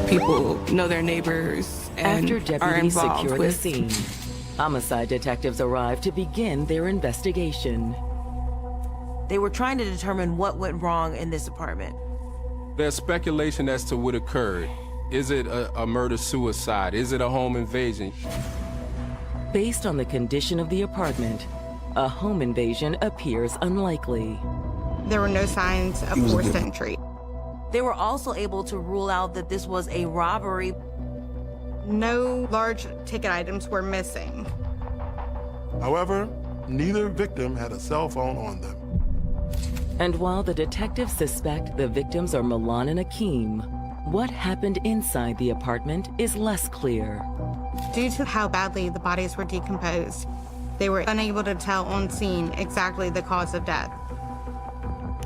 People know their neighbors and After are deputies involved secure the with scene, homicide detectives arrive to begin their investigation. They were trying to determine what went wrong in this apartment. There's speculation as to what occurred. Is it a murder-suicide? Is it a home invasion? Based on the condition of the apartment, a home invasion appears unlikely. There were no signs of forced entry. They were also able to rule out that this was a robbery. No large ticket items were missing. However, neither victim had a cell phone on them. And while the detectives suspect the victims are Milan and Akeem, what happened inside the apartment is less clear. Due to how badly the bodies were decomposed, they were unable to tell on scene exactly the cause of death.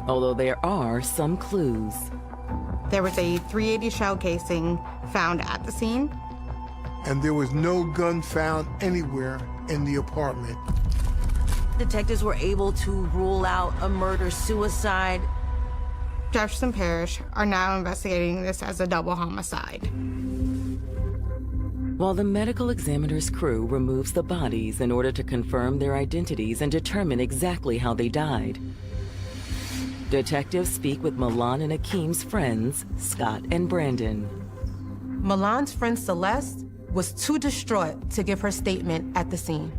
Although there are some clues. There was a .380 shell casing found at the scene. And there was no gun found anywhere in the apartment. Detectives were able to rule out a murder-suicide. Jefferson Parish are now investigating this as a double homicide. While the medical examiner's crew removes the bodies in order to confirm their identities and determine exactly how they died, detectives speak with Milan and Akeem's friends, Scott and Brandon. Milan's friend Celeste was too distraught to give her statement at the scene.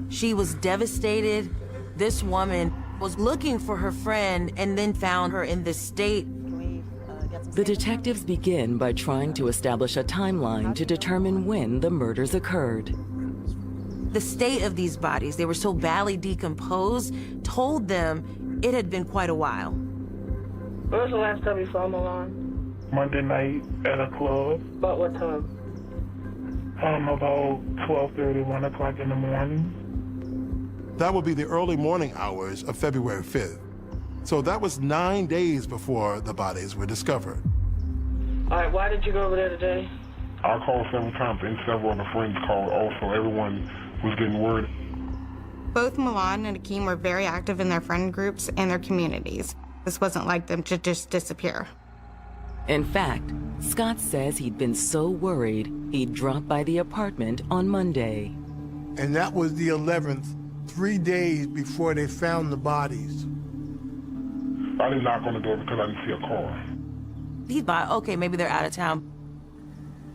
She was devastated. This woman was looking for her friend and then found her in this state. The detectives begin by trying to establish a timeline to determine when the murders occurred. The state of these bodies, they were so badly decomposed, told them it had been quite a while. When was the last time you saw Milan? Monday night at a club. About what time? About 12:30, 1 o'clock in the morning. That would be the early morning hours of February 5th. So that was 9 days before the bodies were discovered. All right, why did you go over there today? I called several times and several of the friends called also. Everyone was getting word. Both Milan and Akeem were very active in their friend groups and their communities. This wasn't like them to just disappear. In fact, Scott says he'd been so worried he'd dropped by the apartment on Monday. And that was the 11th, 3 days before they found the bodies. I didn't knock on the door because I didn't see a car. He thought, okay, maybe they're out of town.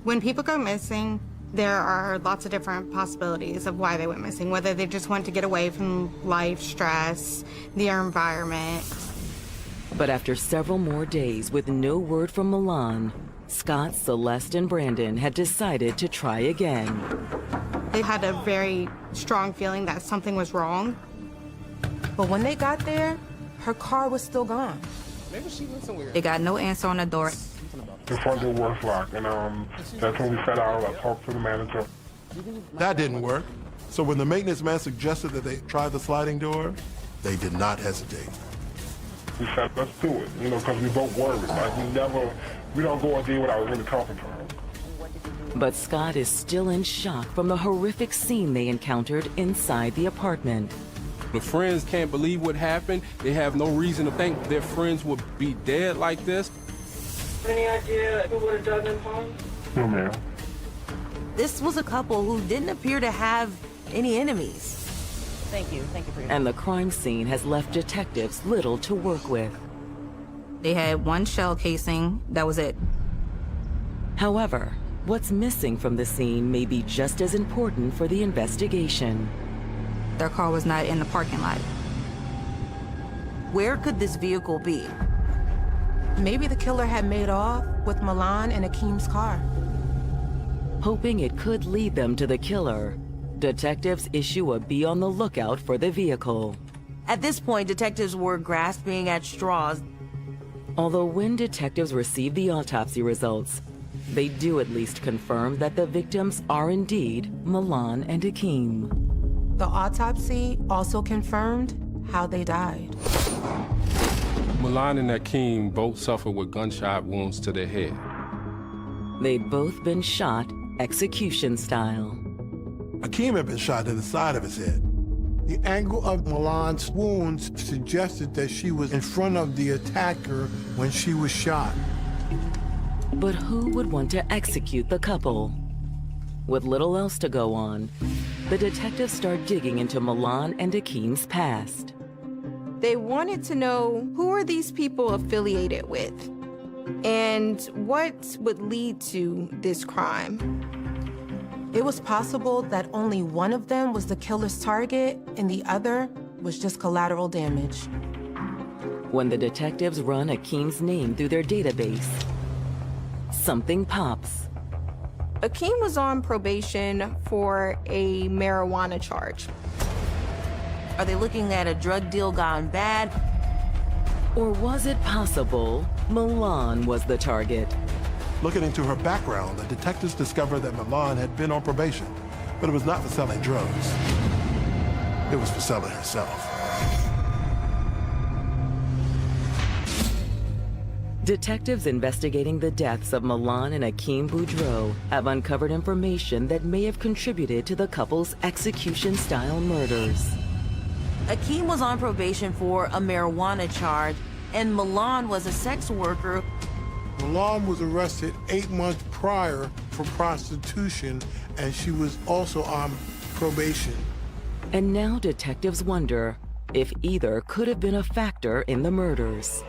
When people go missing, there are lots of different possibilities of why they went missing, whether they just want to get away from life stress, their environment. But after several more days with no word from Milan, Scott, Celeste, and Brandon had decided to try again. They had a very strong feeling that something was wrong. But when they got there, her car was still gone. Maybe she went somewhere. They got no answer on the door. The front door was locked, and that's when we set out. I talked to the manager. That didn't work. So when the maintenance man suggested that they try the sliding door, they did not hesitate. We said, let's do it, because we both worried. Like, we don't go a day without really talking to her. But Scott is still in shock from the horrific scene they encountered inside the apartment. The friends can't believe what happened. They have no reason to think their friends would be dead like this. Any idea who would have dug them home? No, ma'am. This was a couple who didn't appear to have any enemies. Thank you for your And the crime scene has left detectives little to work with. They had one shell casing, that was it. However, what's missing from the scene may be just as important for the investigation. Their car was not in the parking lot. Where could this vehicle be? Maybe the killer had made off with Milan and Akeem's car. Hoping it could lead them to the killer, detectives issue a be on the lookout for the vehicle. At this point, detectives were grasping at straws. Although when detectives receive the autopsy results, they do at least confirm that the victims are indeed Milan and Akeem. The autopsy also confirmed how they died. Milan and Akeem both suffered with gunshot wounds to their head. They'd both been shot execution style. Akeem had been shot in the side of his head. The angle of Milan's wounds suggested that she was in front of the attacker when she was shot. But who would want to execute the couple? With little else to go on, the detectives start digging into Milan and Akeem's past. They wanted to know who are these people affiliated with and what would lead to this crime. It was possible that only one of them was the killer's target and the other was just collateral damage. When the detectives run Akeem's name through their database, something pops. Akeem was on probation for a marijuana charge. Are they looking at a drug deal gone bad? Or was it possible Milan was the target? Looking into her background, the detectives discovered that Milan had been on probation, but it was not for selling drugs. It was for selling herself. Detectives investigating the deaths of Milan and Akeem Boudreaux have uncovered information that may have contributed to the couple's execution-style murders. Akeem was on probation for a marijuana charge, and Milan was a sex worker. Milan was arrested 8 months prior for prostitution, and she was also on probation. And now detectives wonder if either could have been a factor in the murders.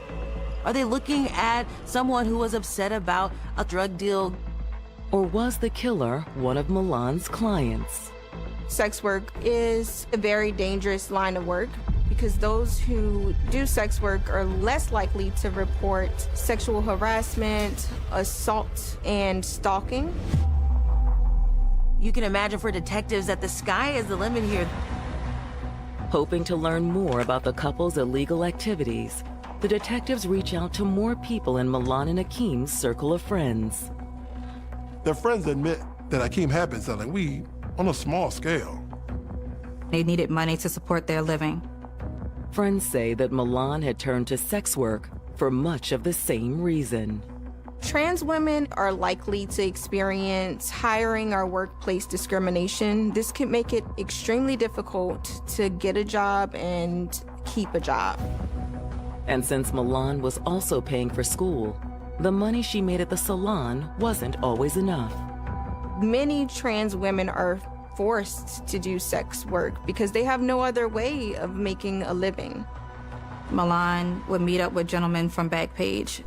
Are they looking at someone who was upset about a drug deal? Or was the killer one of Milan's clients? Sex work is a very dangerous line of work because those who do sex work are less likely to report sexual harassment, assault, and stalking. You can imagine for detectives that the sky is the limit here. Hoping to learn more about the couple's illegal activities, the detectives reach out to more people in Milan and Akeem's circle of friends. Their friends admit that Akeem had been selling weed on a small scale. They needed money to support their living. Friends say that Milan had turned to sex work for much of the same reason. Trans women are likely to experience hiring or workplace discrimination. This could make it extremely difficult to get a job and keep a job. And since Milan was also paying for school, the money she made at the salon wasn't always enough. Many trans women are forced to do sex work because they have no other way of making a living. Milan would meet up with gentlemen from Backpage.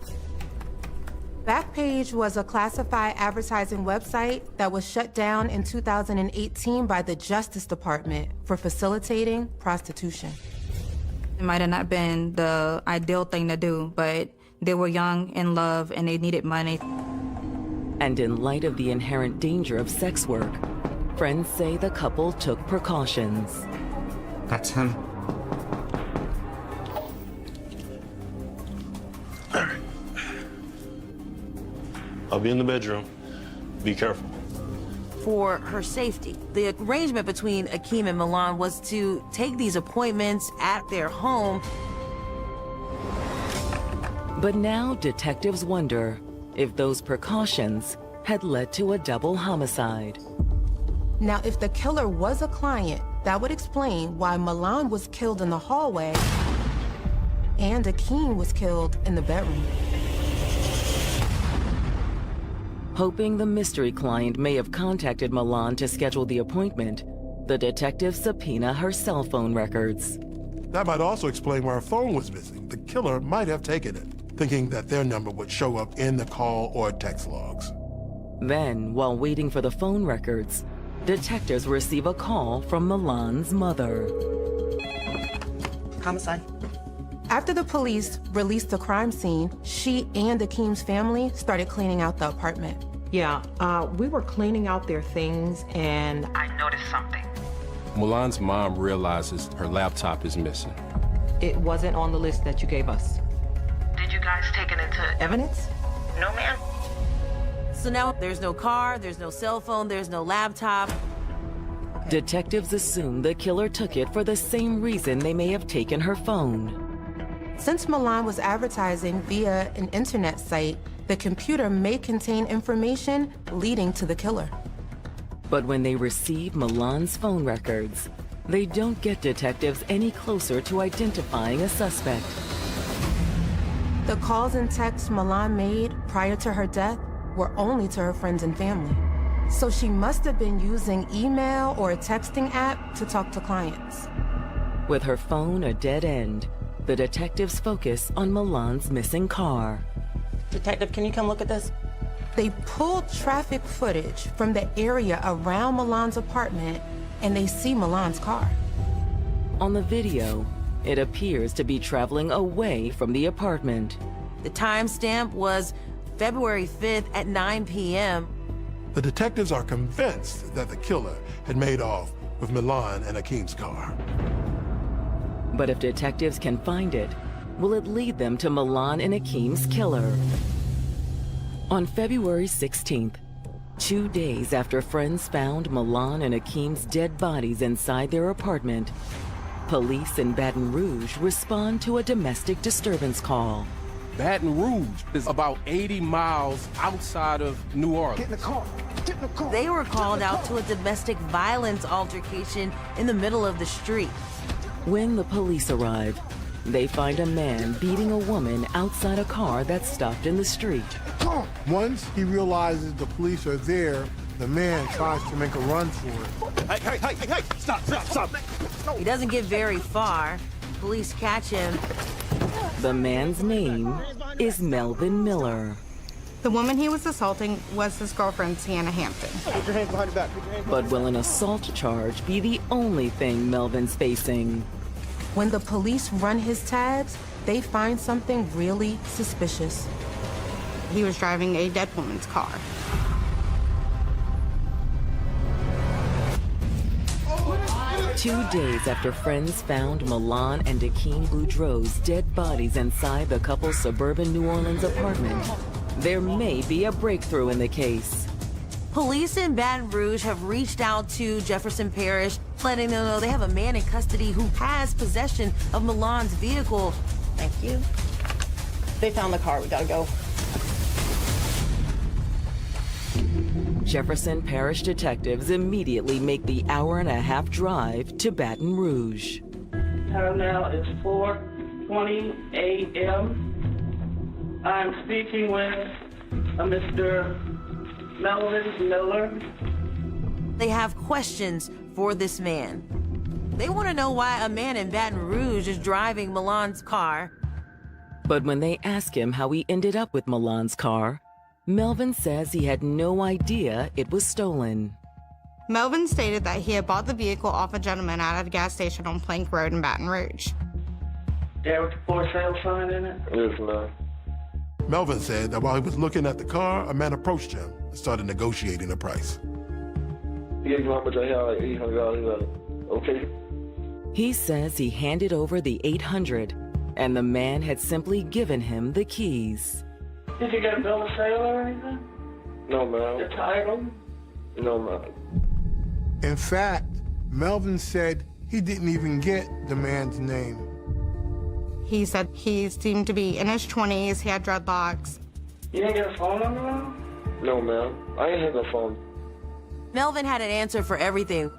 Backpage was a classified advertising website that was shut down in 2018 by the Justice Department for facilitating prostitution. It might have not been the ideal thing to do, but they were young, in love, and they needed money. And in light of the inherent danger of sex work, friends say the couple took precautions. That's him. I'll be in the bedroom. Be careful. For her safety, the arrangement between Akeem and Milan was to take these appointments at their home. But now detectives wonder if those precautions had led to a double homicide. Now, if the killer was a client, that would explain why Milan was killed in the hallway and Akeem was killed in the bedroom. Hoping the mystery client may have contacted Milan to schedule the appointment, the detectives subpoena her cell phone records. That might also explain why her phone was missing. The killer might have taken it, thinking that their number would show up in the call or text logs. Then, while waiting for the phone records, detectives receive a call from Milan's mother. Homicide. After the police released the crime scene, she and Akeem's family started cleaning out the apartment. Yeah, we were cleaning out their things and I noticed something. Milan's mom realizes her laptop is missing. It wasn't on the list that you gave us. Did you guys take it into evidence? No, ma'am. So now there's no car, there's no cell phone, there's no laptop. Detectives assume the killer took it for the same reason they may have taken her phone. Since Milan was advertising via an internet site, the computer may contain information leading to the killer. But when they receive Milan's phone records, they don't get detectives any closer to identifying a suspect. The calls and texts Milan made prior to her death were only to her friends and family. So she must have been using email or a texting app to talk to clients. With her phone a dead end, the detectives focus on Milan's missing car. Detective, can you come look at this? They pulled traffic footage from the area around Milan's apartment, and they see Milan's car. On the video, it appears to be traveling away from the apartment. The timestamp was February 5th at 9 p.m. The detectives are convinced that the killer had made off with Milan and Akeem's car. But if detectives can find it, will it lead them to Milan and Akeem's killer? On February 16th, 2 days after friends found Milan and Akeem's dead bodies inside their apartment, police in Baton Rouge respond to a domestic disturbance call. Baton Rouge is about 80 miles outside of New Orleans. Get in the car. Get in the car. They were called out to a domestic violence altercation in the middle of the street. When the police arrive, they find a man beating a woman outside a car that's stopped in the street. Once he realizes the police are there, the man tries to make a run for it. Hey, stop. He doesn't get very far. Police catch him. The man's name is Melvin Miller. The woman he was assaulting was his girlfriend, Sienna Hampton. Put your hands behind your back. But will an assault charge be the only thing Melvin's facing? When the police run his tags, they find something really suspicious. He was driving a dead woman's car. 2 days after friends found Milan and Akeem Boudreaux's dead bodies inside the couple's suburban New Orleans apartment, there may be a breakthrough in the case. Police in Baton Rouge have reached out to Jefferson Parish, letting them know they have a man in custody who has possession of Milan's vehicle. Thank you. They found the car. We gotta go. Jefferson Parish detectives immediately make the hour-and-a-half drive to Baton Rouge. Time now is 4:20 a.m. I'm speaking with Mr. Melvin Miller. They have questions for this man. They want to know why a man in Baton Rouge is driving Milan's car. But when they ask him how he ended up with Milan's car, Melvin says he had no idea it was stolen. Melvin stated that he had bought the vehicle off a gentleman at a gas station on Plank Road in Baton Rouge. There was a for sale sign in it? Yes, ma'am. Melvin said that while he was looking at the car, a man approached him and started negotiating a price. He gave me how much I had, like $800. Okay. He says he handed over the $800, and the man had simply given him the keys. Did you get a bill of sale or anything? No, ma'am. The title? No, ma'am. In fact, Melvin said he didn't even get the man's name. He said he seemed to be in his 20s, he had dreadlocks. You didn't get a phone number? No, ma'am. I ain't have no phone. Melvin had an answer for everything.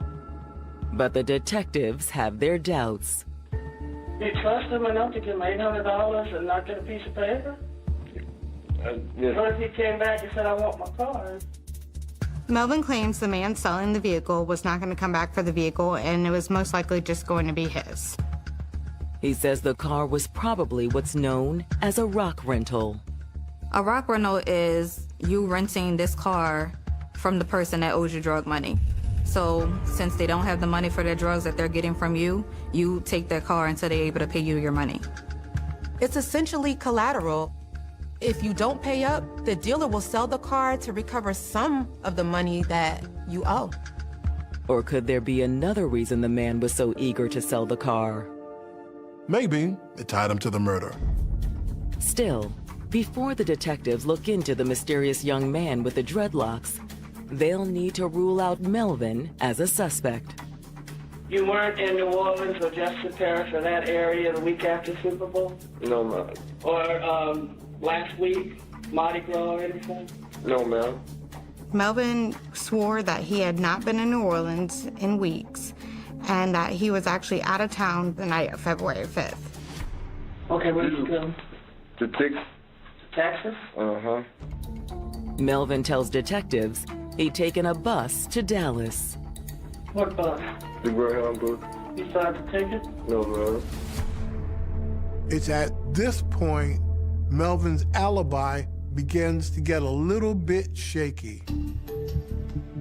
But the detectives have their doubts. You trust him enough to give him $800 and not get a piece of paper? Yes. What if he came back and said, I want my car? Melvin claims the man selling the vehicle was not going to come back for the vehicle, and it was most likely just going to be his. He says the car was probably what's known as a rock rental. A rock rental is you renting this car from the person that owes you drug money. So since they don't have the money for their drugs that they're getting from you, you take their car until they're able to pay you your money. It's essentially collateral. If you don't pay up, the dealer will sell the car to recover some of the money that you owe. Or could there be another reason the man was so eager to sell the car? Maybe it tied him to the murder. Still, before the detectives look into the mysterious young man with the dreadlocks, they'll need to rule out Melvin as a suspect. You weren't in New Orleans or Jefferson Parish or that area the week after Super Bowl? No, ma'am. Or last week, Mardi Gras or anything? No, ma'am. Melvin swore that he had not been in New Orleans in weeks and that he was actually out of town the night of February 5th. Okay, where did you go? To Texas. Texas? Uh-huh. Melvin tells detectives he'd taken a bus to Dallas. What bus? The Greyhound bus. You saw the ticket? No, ma'am. It's at this point Melvin's alibi begins to get a little bit shaky.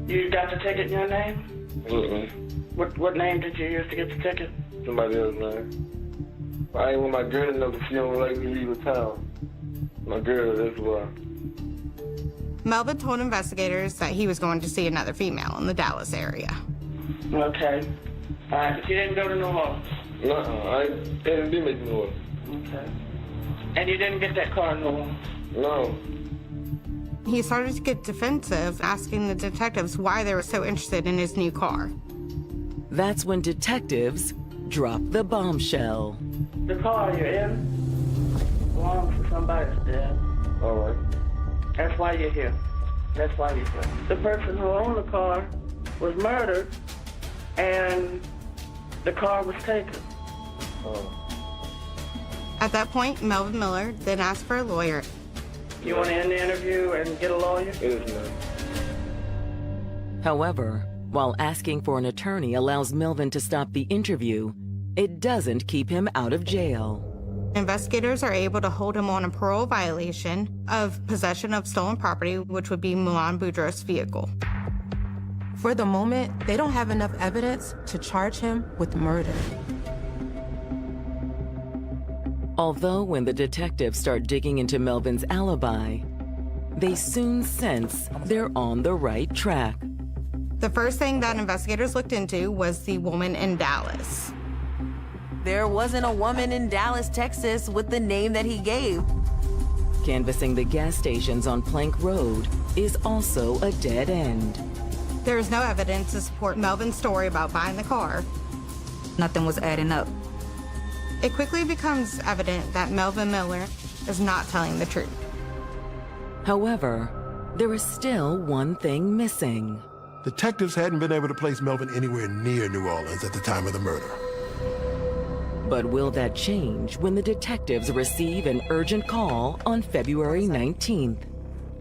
You got the ticket in your name? Mm-mm. What name did you use to get the ticket? Somebody else's name. I ain't want my girl to know that she don't like me leaving town. My girl, that's why. Melvin told investigators that he was going to see another female in the Dallas area. Okay. All right, but you didn't go to New Orleans? Nuh-uh, I ain't been to New Orleans. Okay. And you didn't get that car in New Orleans? No. He started to get defensive, asking the detectives why they were so interested in his new car. That's when detectives drop the bombshell. The car you're in belongs to somebody that's dead. All right. That's why you're here. That's why you're here. The person who owned the car was murdered, and the car was taken. Oh. At that point, Melvin Miller then asked for a lawyer. You want to end the interview and get a lawyer? It is not. However, while asking for an attorney allows Melvin to stop the interview, it doesn't keep him out of jail. Investigators are able to hold him on a parole violation of possession of stolen property, which would be Milan Boudreaux's vehicle. For the moment, they don't have enough evidence to charge him with murder. Although when the detectives start digging into Melvin's alibi, they soon sense they're on the right track. The first thing that investigators looked into was the woman in Dallas. There wasn't a woman in Dallas, Texas with the name that he gave. Canvassing the gas stations on Plank Road is also a dead end. There is no evidence to support Melvin's story about buying the car. Nothing was adding up. It quickly becomes evident that Melvin Miller is not telling the truth. However, there is still one thing missing. Detectives hadn't been able to place Melvin anywhere near New Orleans at the time of the murder. But will that change when the detectives receive an urgent call on February 19th?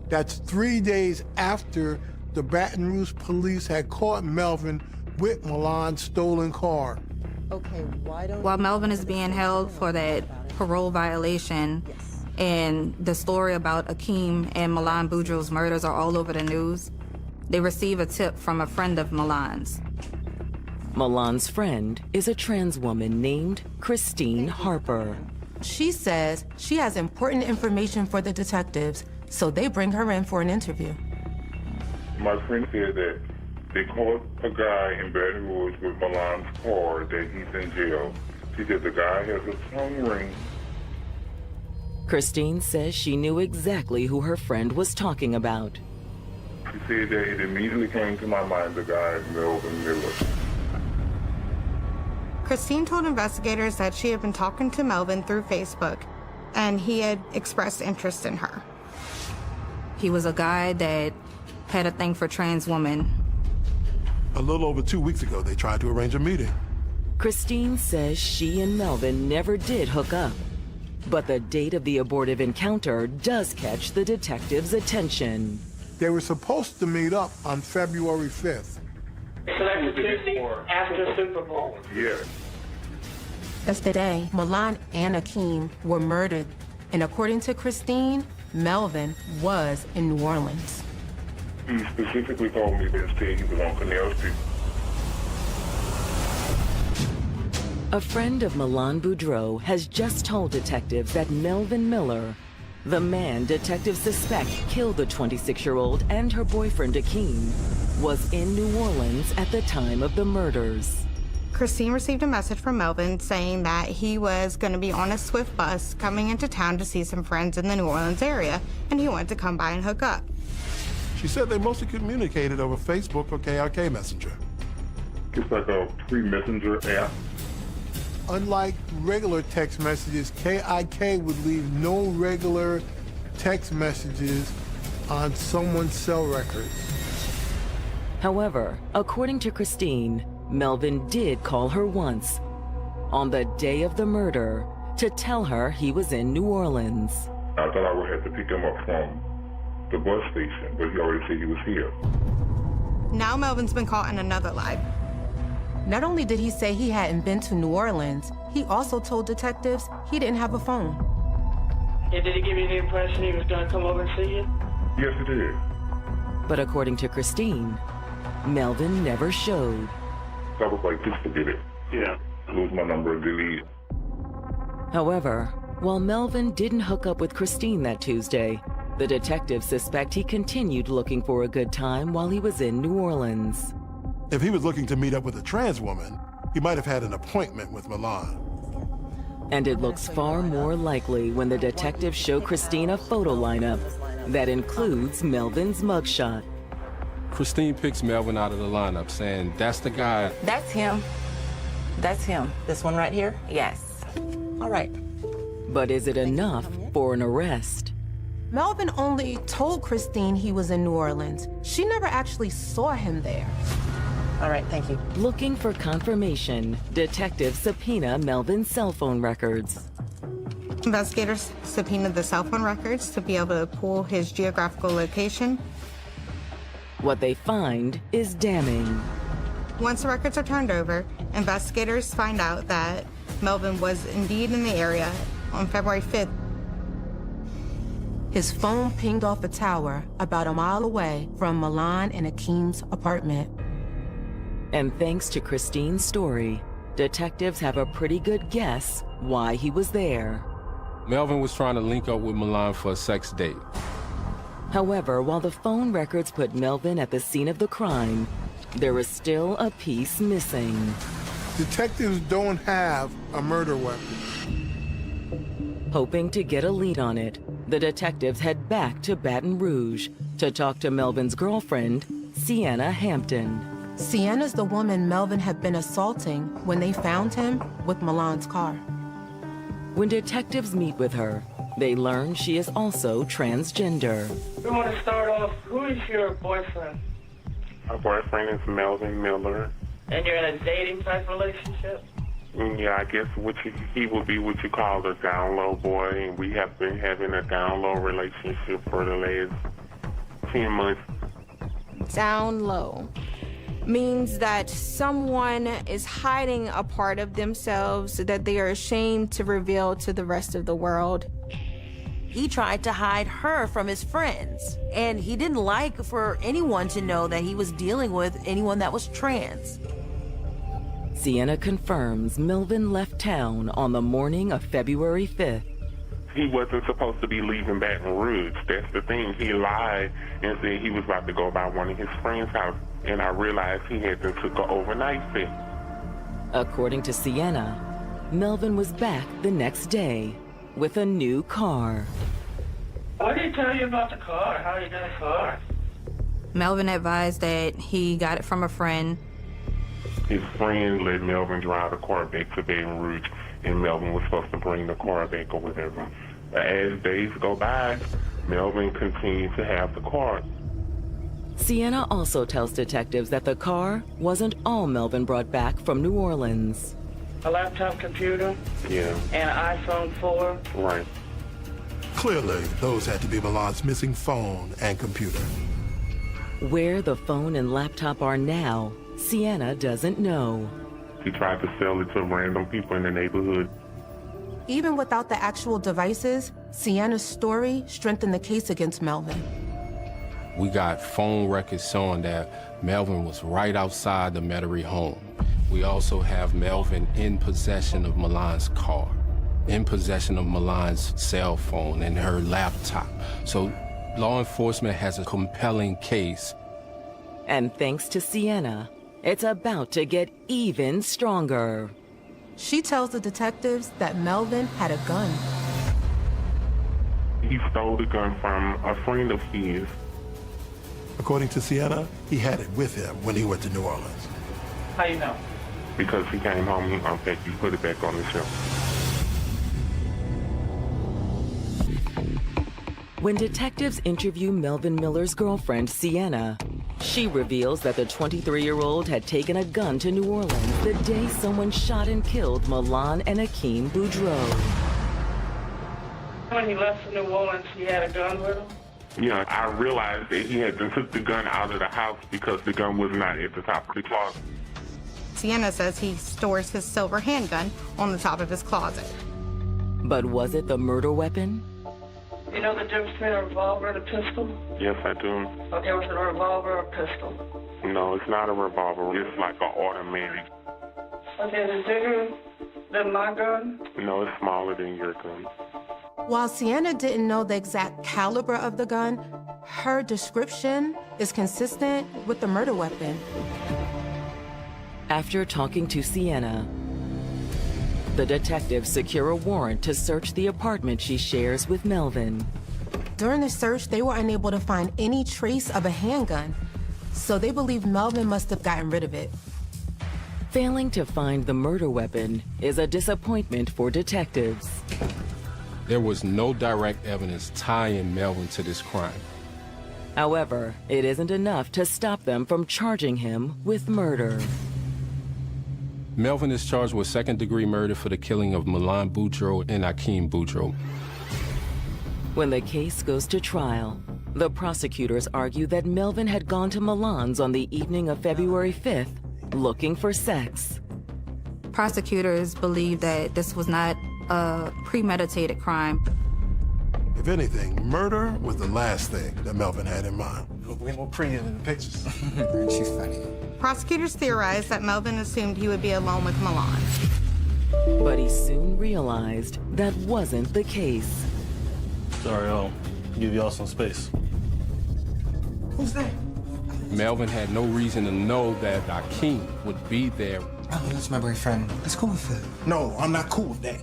That's 3 days after the Baton Rouge police had caught Melvin with Milan's stolen car. Okay, why don't... While Melvin is being held for that parole violation, and the story about Akeem and Milan Boudreaux's murders are all over the news, they receive a tip from a friend of Milan's. Milan's friend is a trans woman named Christine Harper. She says she has important information for the detectives, so they bring her in for an interview. My friend said that they caught a guy in Baton Rouge with Milan's car, that he's in jail. She said the guy has a tongue ring. Christine says she knew exactly who her friend was talking about. She said that it immediately came to my mind, the guy, Melvin Miller. Christine told investigators that she had been talking to Melvin through Facebook, and he had expressed interest in her. He was a guy that had a thing for trans women. A little over 2 weeks ago, they tried to arrange a meeting. Christine says she and Melvin never did hook up. But the date of the abortive encounter does catch the detectives' attention. They were supposed to meet up on February 5th. So that's Tuesday after Super Bowl. Yeah. That's the day Milan and Akeem were murdered. And according to Christine, Melvin was in New Orleans. He specifically called me and said he was on Canal Street. A friend of Milan Boudreaux has just told detectives that Melvin Miller, the man detectives suspect killed the 26-year-old and her boyfriend Akeem, was in New Orleans at the time of the murders. Christine received a message from Melvin saying that he was going to be on a Swift bus coming into town to see some friends in the New Orleans area, and he wanted to come by and hook up. She said they mostly communicated over Facebook or KIK Messenger. It's like a free messenger app. Unlike regular text messages, KIK would leave no regular text messages on someone's cell records. However, according to Christine, Melvin did call her once, on the day of the murder, to tell her he was in New Orleans. I thought I would have to pick him up from the bus station, but he already said he was here. Now Melvin's been caught in another lie. Not only did he say he hadn't been to New Orleans, he also told detectives he didn't have a phone. And did he give you the impression he was going to come over and see you? Yes, he did. But according to Christine, Melvin never showed. I was like, just forget it. Yeah. Lose my number and delete it. However, while Melvin didn't hook up with Christine that Tuesday, the detectives suspect he continued looking for a good time while he was in New Orleans. If he was looking to meet up with a trans woman, he might have had an appointment with Milan. And it looks far more likely when the detectives show Christine a photo lineup that includes Melvin's mugshot. Christine picks Melvin out of the lineup, saying, that's the guy. That's him. That's him. This one right here? Yes. All right. But is it enough for an arrest? Melvin only told Christine he was in New Orleans. She never actually saw him there. All right, thank you. Looking for confirmation, detectives subpoena Melvin's cell phone records. Investigators subpoenaed the cell phone records to be able to pull his geographical location. What they find is damning. Once the records are turned over, investigators find out that Melvin was indeed in the area on February 5th. His phone pinged off a tower about a mile away from Milan and Akeem's apartment. And thanks to Christine's story, detectives have a pretty good guess why he was there. Melvin was trying to link up with Milan for a sex date. However, while the phone records put Melvin at the scene of the crime, there is still a piece missing. Detectives don't have a murder weapon. Hoping to get a lead on it, the detectives head back to Baton Rouge to talk to Melvin's girlfriend, Sienna Hampton. Sienna's the woman Melvin had been assaulting when they found him with Milan's car. When detectives meet with her, they learn she is also transgender. We want to start off, who is your boyfriend? My boyfriend is Melvin Miller. And you're in a dating type relationship? Yeah, I guess he would be what you call a down low boy, and we have been having a down low relationship for the last 10 months. Down low means that someone is hiding a part of themselves that they are ashamed to reveal to the rest of the world. He tried to hide her from his friends, and he didn't like for anyone to know that he was dealing with anyone that was trans. Sienna confirms Melvin left town on the morning of February 5th. He wasn't supposed to be leaving Baton Rouge. That's the thing. He lied and said he was about to go by one of his friends' house, and I realized he had to took an overnight stay. According to Sienna, Melvin was back the next day with a new car. What did he tell you about the car? How you got a car? Melvin advised that he got it from a friend. His friend let Melvin drive the car back to Baton Rouge, and Melvin was supposed to bring the car back or whatever. As days go by, Melvin continued to have the car. Sienna also tells detectives that the car wasn't all Melvin brought back from New Orleans. A laptop computer? Yeah. And an iPhone 4? Right. Clearly, those had to be Milan's missing phone and computer. Where the phone and laptop are now, Sienna doesn't know. He tried to sell it to random people in the neighborhood. Even without the actual devices, Sienna's story strengthened the case against Melvin. We got phone records showing that Melvin was right outside the Metairie home. We also have Melvin in possession of Milan's car, in possession of Milan's cell phone and her laptop. So law enforcement has a compelling case. And thanks to Sienna, it's about to get even stronger. She tells the detectives that Melvin had a gun. He stole the gun from a friend of his. According to Sienna, he had it with him when he went to New Orleans. How you know? Because he came home, he unpacked, he put it back on the shelf. When detectives interview Melvin Miller's girlfriend, Sienna, she reveals that the 23-year-old had taken a gun to New Orleans the day someone shot and killed Milan and Akeem Boudreaux. When he left for New Orleans, he had a gun with him? Yeah, I realized that he had took the gun out of the house because the gun was not at the top of the closet. Sienna says he stores his silver handgun on the top of his closet. But was it the murder weapon? You know the difference between a revolver and a pistol? Yes, I do. Okay, was it a revolver or a pistol? No, it's not a revolver. It's like an automatic. Okay, is it bigger than my gun? No, it's smaller than your gun. While Sienna didn't know the exact caliber of the gun, her description is consistent with the murder weapon. After talking to Sienna, the detectives secure a warrant to search the apartment she shares with Melvin. During the search, they were unable to find any trace of a handgun, so they believe Melvin must have gotten rid of it. Failing to find the murder weapon is a disappointment for detectives. There was no direct evidence tying Melvin to this crime. However, it isn't enough to stop them from charging him with murder. Melvin is charged with second-degree murder for the killing of Milan Boudreaux and Akeem Boudreaux. When the case goes to trial, the prosecutors argue that Melvin had gone to Milan's on the evening of February 5th looking for sex. Prosecutors believe that this was not a premeditated crime. If anything, murder was the last thing that Melvin had in mind. Way more prettier than the pictures. She's funny. Prosecutors theorized that Melvin assumed he would be alone with Milan. But he soon realized that wasn't the case. Sorry, I'll give y'all some space. Who's that? Melvin had no reason to know that Akeem would be there. Oh, that's my boyfriend. That's cool with it. No, I'm not cool with that.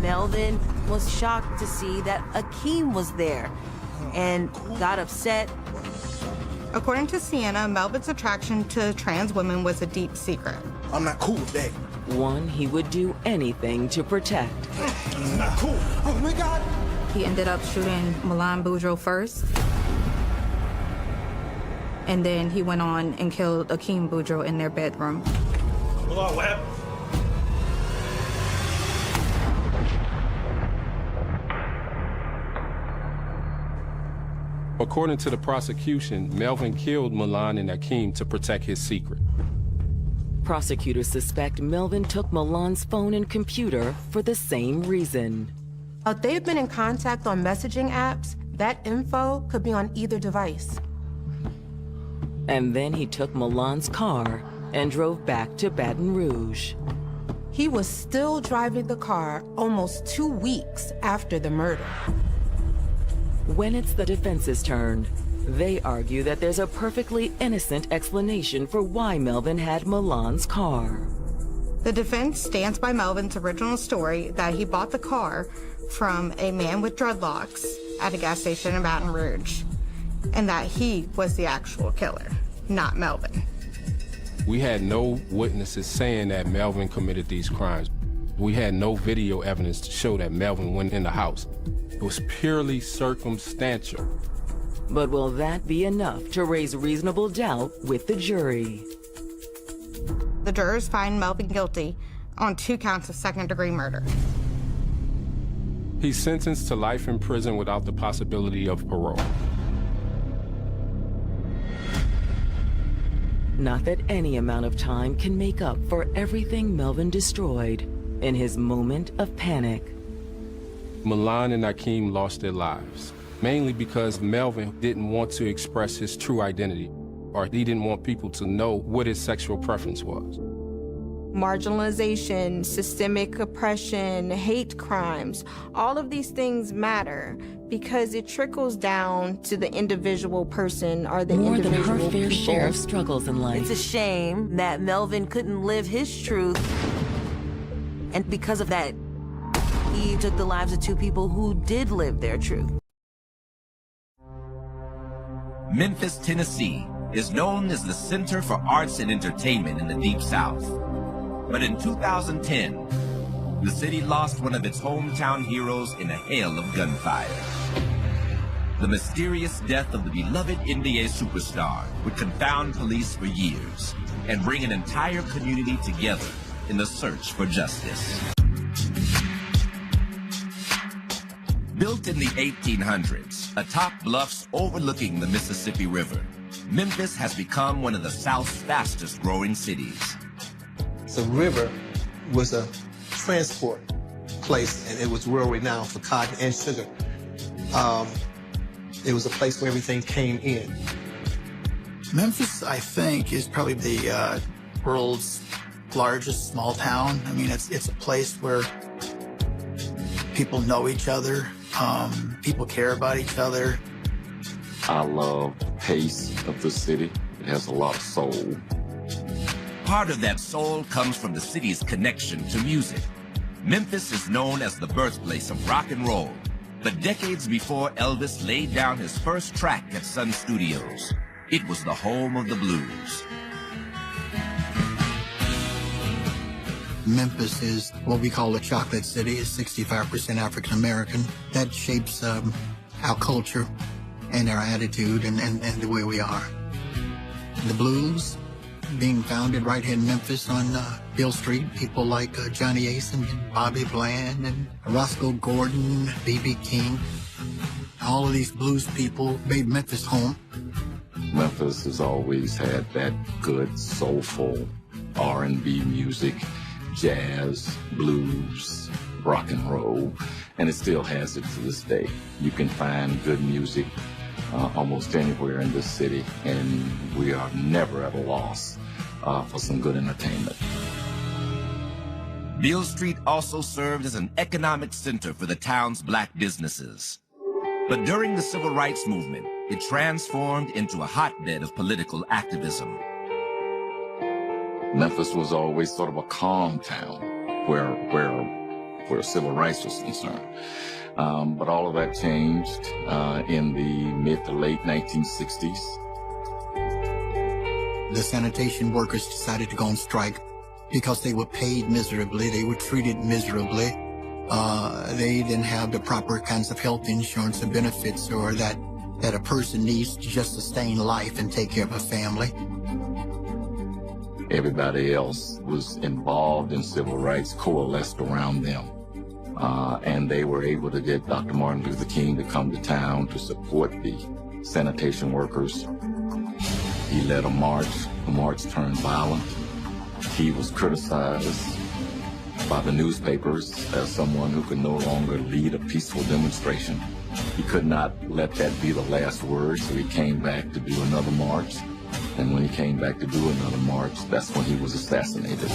Melvin was shocked to see that Akeem was there and got upset. According to Sienna, Melvin's attraction to trans women was a deep secret. I'm not cool with that. One he would do anything to protect. I'm not cool. Oh my God. He ended up shooting Milan Boudreaux first. And then he went on and killed Akeem Boudreaux in their bedroom. Hold on, what happened? According to the prosecution, Melvin killed Milan and Akeem to protect his secret. Prosecutors suspect Melvin took Milan's phone and computer for the same reason. If they've been in contact on messaging apps, that info could be on either device. And then he took Milan's car and drove back to Baton Rouge. He was still driving the car almost 2 weeks after the murder. When it's the defense's turn, they argue that there's a perfectly innocent explanation for why Melvin had Milan's car. The defense stands by Melvin's original story that he bought the car from a man with dreadlocks at a gas station in Baton Rouge, and that he was the actual killer, not Melvin. We had no witnesses saying that Melvin committed these crimes. We had no video evidence to show that Melvin went in the house. It was purely circumstantial. But will that be enough to raise reasonable doubt with the jury? The jurors find Melvin guilty on 2 counts of second-degree murder. He's sentenced to life in prison without the possibility of parole. Not that any amount of time can make up for everything Melvin destroyed in his moment of panic. Milan and Akeem lost their lives, mainly because Melvin didn't want to express his true identity, or he didn't want people to know what his sexual preference was. Marginalization, systemic oppression, hate crimes, all of these things matter because it trickles down to the individual person or the More than individual her fair people. share of struggles in life. It's a shame that Melvin couldn't live his truth. And because of that, he took the lives of 2 people who did live their truth. Memphis, Tennessee is known as the Center for Arts and Entertainment in the Deep South. But in 2010, the city lost one of its hometown heroes in a hail of gunfire. The mysterious death of the beloved NBA superstar would confound police for years and bring an entire community together in the search for justice. Built in the 1800s, atop bluffs overlooking the Mississippi River, Memphis has become one of the South's fastest growing cities. The river was a transport place, and it was world renowned for cotton and sugar. It was a place where everything came in. Memphis, I think, is probably the world's largest small town. I mean, it's a place where people know each other, people care about each other. I love the pace of the city. It has a lot of soul. Part of that soul comes from the city's connection to music. Memphis is known as the birthplace of rock and roll. But decades before Elvis laid down his first track at Sun Studios, it was the home of the blues. Memphis is what we call a chocolate city. It's 65% African American. That shapes our culture and our attitude and the way we are. The blues, being founded right here in Memphis on Beale Street, people like Johnny Asen, Bobby Bland, and Roscoe Gordon, B.B. King. All of these blues people made Memphis home. Memphis has always had that good, soulful R&B music, jazz, blues, rock and roll, and it still has it to this day. You can find good music almost anywhere in this city, and we are never at a loss for some good entertainment. Beale Street also served as an economic center for the town's black businesses. But during the Civil Rights Movement, it transformed into a hotbed of political activism. Memphis was always sort of a calm town where civil rights was concerned. But all of that changed in the mid to late 1960s. The sanitation workers decided to go on strike because they were paid miserably, they were treated miserably. They didn't have the proper kinds of health insurance and benefits or that a person needs to just sustain life and take care of a family. Everybody else was involved in civil rights, coalesced around them. And they were able to get Dr. Martin Luther King to come to town to support the sanitation workers. He led a march. The march turned violent. He was criticized by the newspapers as someone who could no longer lead a peaceful demonstration. He could not let that be the last word, so he came back to do another march. And when he came back to do another march, that's when he was assassinated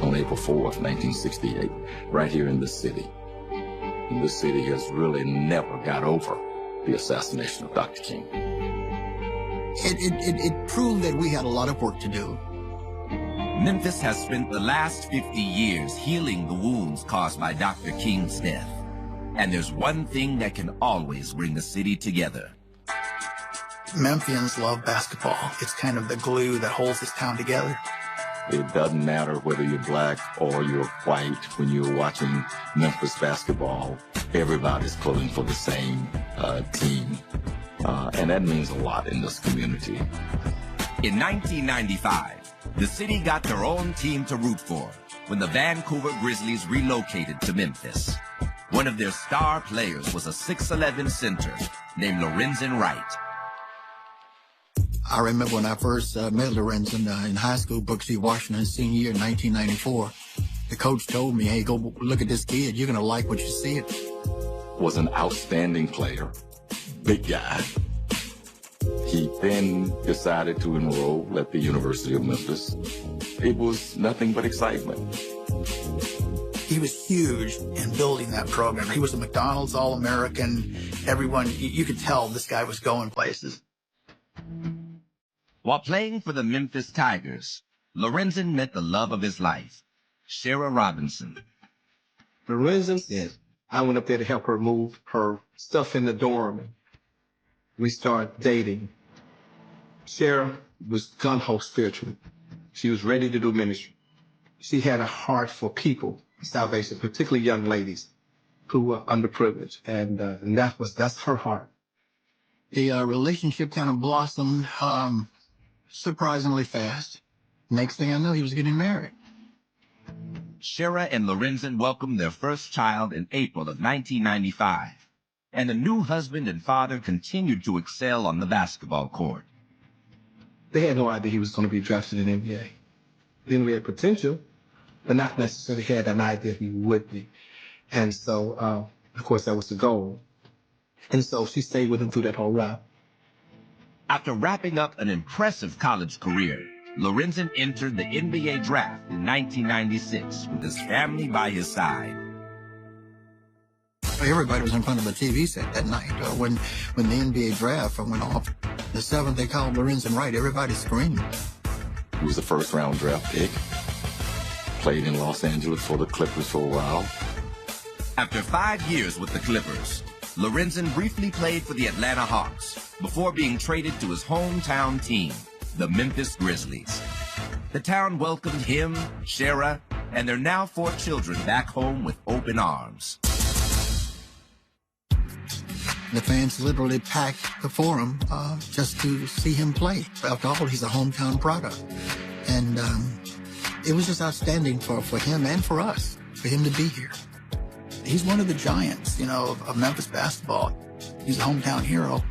on April 4th, 1968, right here in this city. And this city has really never got over the assassination of Dr. King. It proved that we had a lot of work to do. Memphis has spent the last 50 years healing the wounds caused by Dr. King's death. And there's one thing that can always bring the city together. Memphians love basketball. It's kind of the glue that holds this town together. It doesn't matter whether you're black or you're white. When you're watching Memphis basketball, everybody's pulling for the same team. And that means a lot in this community. In 1995, the city got their own team to root for when the Vancouver Grizzlies relocated to Memphis. One of their star players was a 6'11" center named Lorenzen Wright. I remember when I first met Lorenzen in high school, Booker T. Washington, senior year in 1994. The coach told me, hey, go look at this kid. You're going to like what you see. Was an outstanding player, big guy. He then decided to enroll at the University of Memphis. It was nothing but excitement. He was huge in building that program. He was a McDonald's All-American. Everyone, you could tell this guy was going places. While playing for the Memphis Tigers, Lorenzen met the love of his life, Shara Robinson. Lorenzen, yes, I went up there to help her move her stuff in the dorm. We started dating. Shara was gung-ho spiritually. She was ready to do ministry. She had a heart for people, salvation, particularly young ladies who were underprivileged, and that's her heart. The relationship kind of blossomed surprisingly fast. Next thing I know, he was getting married. Shara and Lorenzen welcomed their first child in April of 1995, and the new husband and father continued to excel on the basketball court. They had no idea he was going to be drafted in the NBA. Then we had potential, but not necessarily had an idea he would be. And so, of course, that was the goal. And so she stayed with him through that whole ride. After wrapping up an impressive college career, Lorenzen entered the NBA draft in 1996 with his family by his side. Everybody was in front of a TV set that night. When the NBA draft went off, the seventh they called Lorenzen Wright, everybody screaming. He was the first-round draft pick. Played in Los Angeles for the Clippers for a while. After 5 years with the Clippers, Lorenzen briefly played for the Atlanta Hawks before being traded to his hometown team, the Memphis Grizzlies. The town welcomed him, Shara, and their now 4 children back home with open arms. The fans literally packed the Forum just to see him play. After all, he's a hometown product. And it was just outstanding for him and for us, for him to be here. He's one of the giants, of Memphis basketball. He's a hometown hero.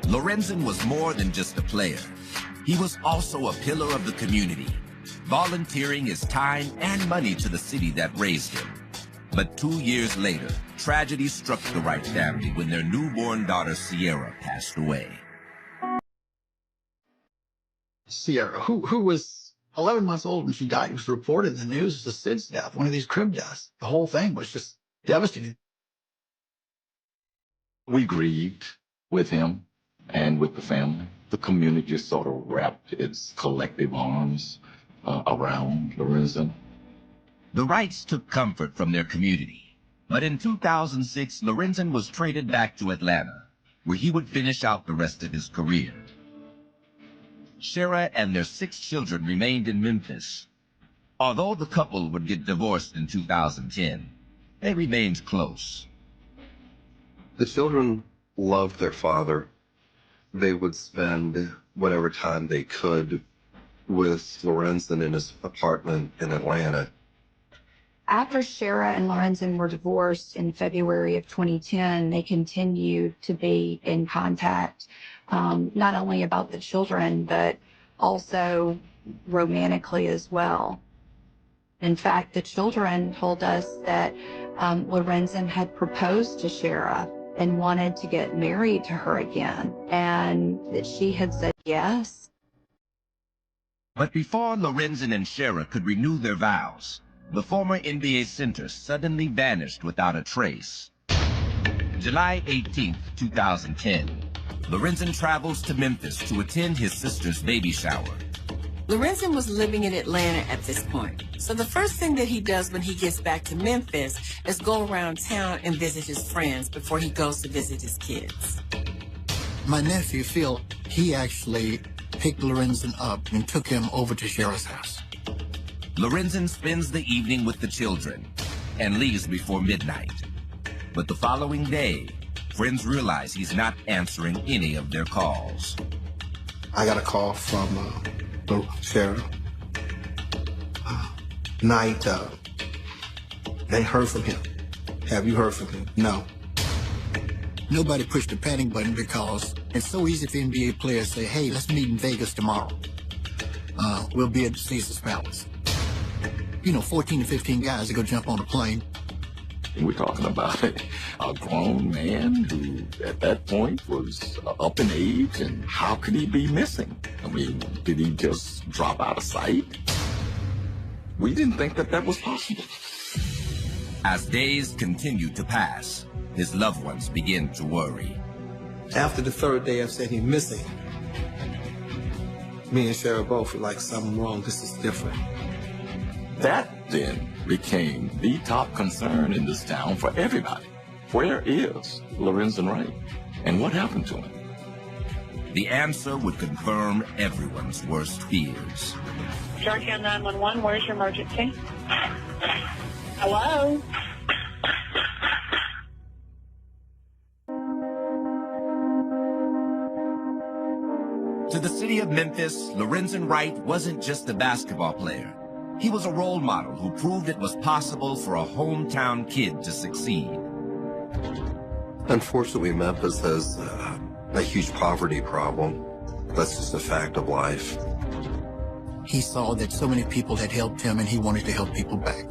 Lorenzen was more than just a player. He was also a pillar of the community, volunteering his time and money to the city that raised him. But 2 years later, tragedy struck the Wright family when their newborn daughter, Sierra, passed away. Sierra, who was 11 months old when she died, was reported in the news as a SIDS death, one of these crib deaths. The whole thing was just devastating. We grieved. with him and with the family. The community just sort of wrapped its collective arms around Lorenzen. The Wrights took comfort from their community, but in 2006, Lorenzen was traded back to Atlanta, where he would finish out the rest of his career. Shara and their 6 children remained in Memphis. Although the couple would get divorced in 2010, they remained close. The children loved their father. They would spend whatever time they could with Lorenzen in his apartment in Atlanta. After Shara and Lorenzen were divorced in February of 2010, they continued to be in contact, not only about the children, but also romantically as well. In fact, the children told us that Lorenzen had proposed to Shara and wanted to get married to her again, and that she had said yes. But before Lorenzen and Shara could renew their vows, the former NBA center suddenly vanished without a trace. July 18, 2010, Lorenzen travels to Memphis to attend his sister's baby shower. Lorenzen was living in Atlanta at this point, so the first thing that he does when he gets back to Memphis is go around town and visit his friends before he goes to visit his kids. My nephew, Phil, he actually picked Lorenzen up and took him over to Shara's house. Lorenzen spends the evening with the children and leaves before midnight. But the following day, friends realize he's not answering any of their calls. I got a call from Shara. Night, they heard from him. Have you heard from him? No. Nobody pushed the panic button because it's so easy for NBA players to say, hey, let's meet in Vegas tomorrow. We'll be at Caesar's Palace. 14 to 15 guys to go jump on a plane. We're talking about a grown man who, at that point, was up in age, and how could he be missing? I mean, did he just drop out of sight? We didn't think that that was possible. As days continue to pass, his loved ones begin to worry. After the third day of saying he's missing, me and Shara both were like, something wrong, this is different. That then became the top concern in this town for everybody. Where is Lorenzen Wright? And what happened to him? The answer would confirm everyone's worst fears. Georgia 911, where's your emergency? Hello? To the city of Memphis, Lorenzen Wright wasn't just a basketball player. He was a role model who proved it was possible for a hometown kid to succeed. Unfortunately, Memphis has a huge poverty problem. That's just a fact of life. He saw that so many people had helped him and he wanted to help people back.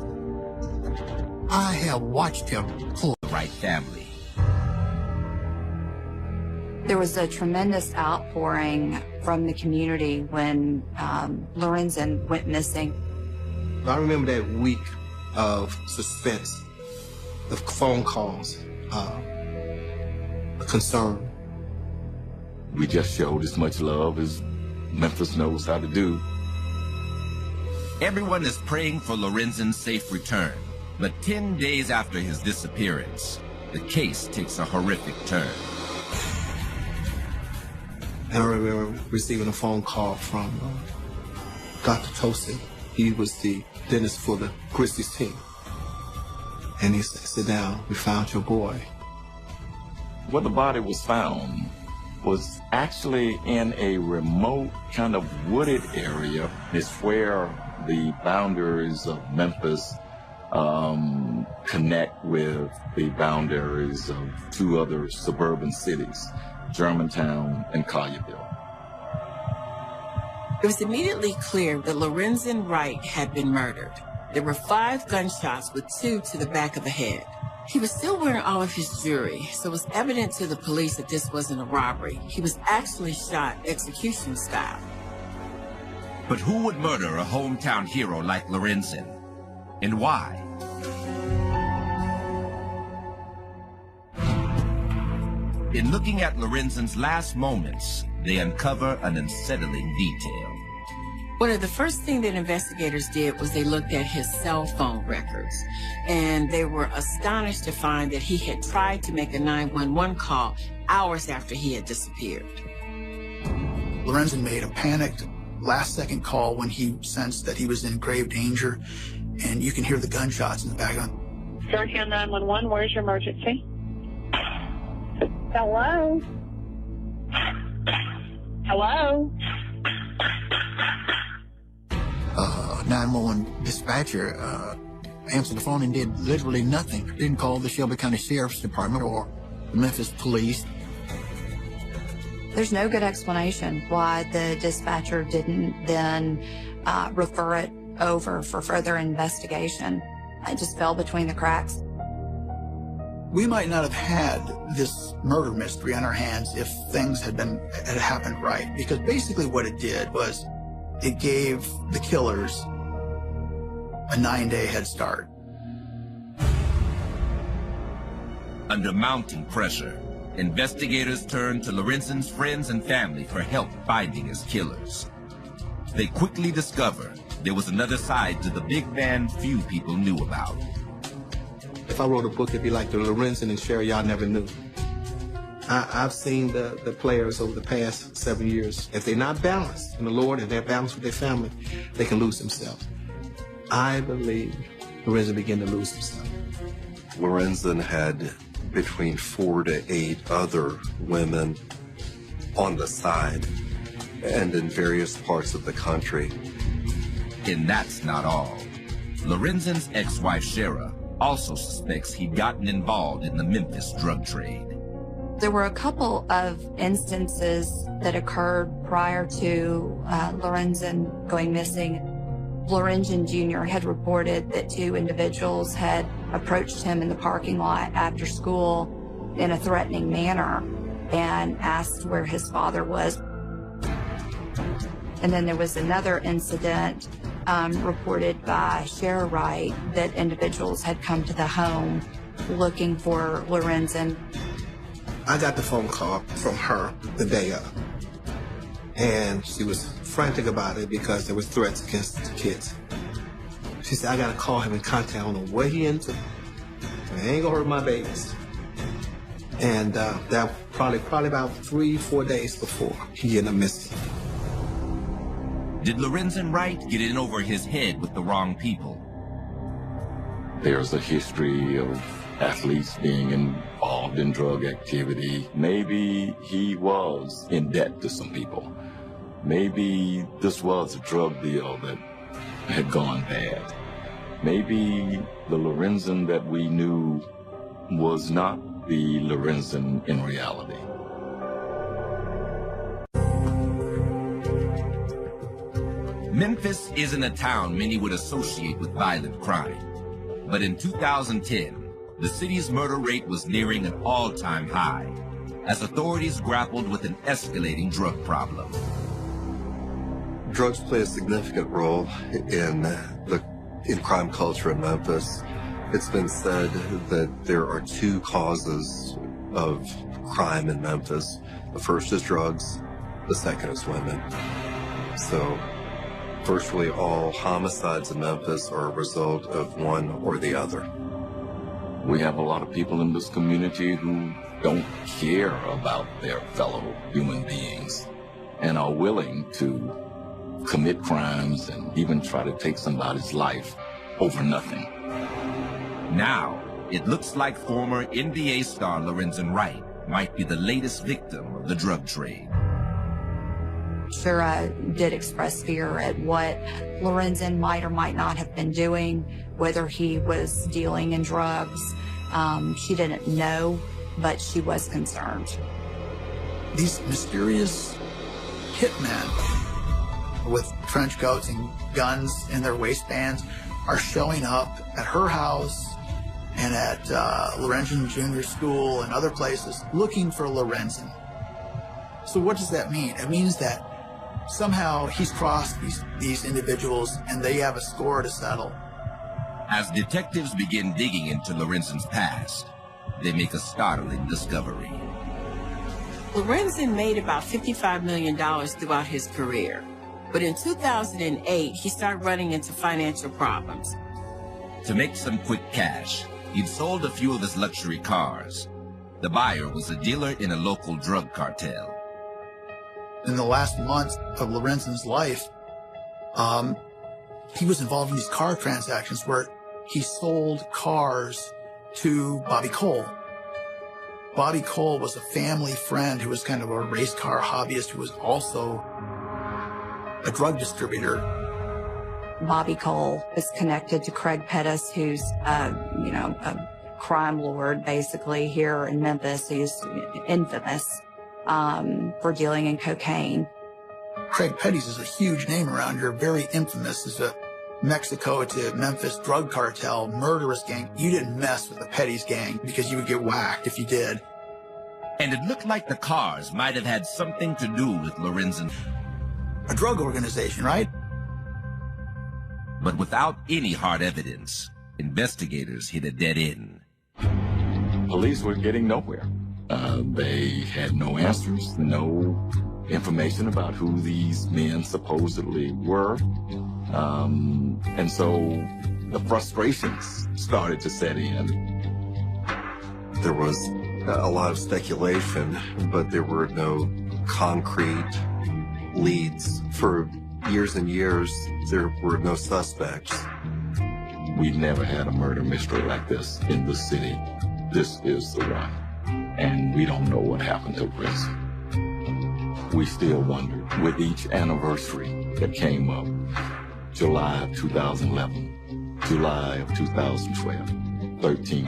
I have watched him pull the Wright family. There was a tremendous outpouring from the community when Lorenzen went missing. I remember that week of suspense, the phone calls, the concern. We just showed as much love as Memphis knows how to do. Everyone is praying for Lorenzen's safe return, but 10 days after his disappearance, the case takes a horrific turn. And I remember receiving a phone call from Dr. Tosin. He was the dentist for the Christie's team. And he said, sit down, we found your boy. Where the body was found was actually in a remote kind of wooded area. It's where the boundaries of Memphis connect with the boundaries of 2 other suburban cities, Germantown and Collierville. It was immediately clear that Lorenzen Wright had been murdered. There were 5 gunshots with 2 to the back of the head. He was still wearing all of his jewelry, so it was evident to the police that this wasn't a robbery. He was actually shot execution style. But who would murder a hometown hero like Lorenzen? And why? In looking at Lorenzen's last moments, they uncover an unsettling detail. One of the first things that investigators did was they looked at his cell phone records, and they were astonished to find that he had tried to make a 911 call hours after he had disappeared. Lorenzen made a panicked last-second call when he sensed that he was in grave danger, and you can hear the gunshots in the background. Georgia 911, where's your emergency? Hello? Hello? 911 dispatcher answered the phone and did literally nothing. Didn't call the Shelby County Sheriff's Department or the Memphis Police. There's no good explanation why the dispatcher didn't then refer it over for further investigation. It just fell between the cracks. We might not have had this murder mystery on our hands if things had happened right, because basically what it did was it gave the killers a 9-day head start. Under mounting pressure, investigators turned to Lorenzen's friends and family for help finding his killers. They quickly discovered there was another side to the big man few people knew about. If I wrote a book, it'd be like the Lorenzen and Sherry y'all never knew. I've seen the players over the past 7 years. If they're not balanced in the Lord and they're balanced with their family, they can lose themselves. I believe Lorenzen began to lose himself. Lorenzen had between 4 to 8 other women on the side and in various parts of the country. And that's not all. Lorenzen's ex-wife, Shara, also suspects he'd gotten involved in the Memphis drug trade. There were a couple of instances that occurred prior to Lorenzen going missing. Lorenzen Jr. had reported that 2 individuals had approached him in the parking lot after school in a threatening manner and asked where his father was. And then there was another incident reported by Shara Wright that individuals had come to the home looking for Lorenzen. I got the phone call from her the day of, and she was frantic about it because there were threats against the kids. She said, I gotta call him and contact him. I don't know what he into. I ain't gonna hurt my babies. And that probably about 3-4 days before he ended up missing. Did Lorenzen Wright get in over his head with the wrong people? There's a history of athletes being involved in drug activity. Maybe he was in debt to some people. Maybe this was a drug deal that had gone bad. Maybe the Lorenzen that we knew was not the Lorenzen in reality. Memphis isn't a town many would associate with violent crime. But in 2010, the city's murder rate was nearing an all-time high as authorities grappled with an escalating drug problem. Drugs play a significant role in crime culture in Memphis. It's been said that there are 2 causes of crime in Memphis. The first is drugs, the second is women. So virtually all homicides in Memphis are a result of one or the other. We have a lot of people in this community who don't care about their fellow human beings and are willing to commit crimes and even try to take somebody's life over nothing. Now, it looks like former NBA star Lorenzen Wright might be the latest victim of the drug trade. Shara did express fear at what Lorenzen might or might not have been doing, whether he was dealing in drugs. She didn't know, but she was concerned. These mysterious hitmen with trench coats and guns in their waistbands are showing up at her house and at Lorenzen Jr. School and other places looking for Lorenzen. So what does that mean? It means that somehow he's crossed these individuals and they have a score to settle. As detectives begin digging into Lorenzen's past, they make a startling discovery. Lorenzen made about $55 million throughout his career. But in 2008, he started running into financial problems. To make some quick cash, he'd sold a few of his luxury cars. The buyer was a dealer in a local drug cartel. In the last month of Lorenzen's life, he was involved in these car transactions where he sold cars to Bobby Cole. Bobby Cole was a family friend who was kind of a race car hobbyist who was also a drug distributor. Bobby Cole is connected to Craig Pettis, who's, a crime lord, basically, here in Memphis. He's infamous for dealing in cocaine. Craig Pettis is a huge name around here, very infamous as a Mexico to Memphis drug cartel, murderous gang. You didn't mess with the Pettis gang because you would get whacked if you did. And it looked like the cars might have had something to do with Lorenzen. A drug organization, right? But without any hard evidence, investigators hit a dead end. Police were getting nowhere. They had no answers, no information about who these men supposedly were. And so the frustrations started to set in. There was a lot of speculation, but there were no concrete leads. For years and years, there were no suspects. We've never had a murder mystery like this in the city. This is the one. And we don't know what happened to the rest. We still wonder, with each anniversary that came up, July of 2011, July of 2012, 13.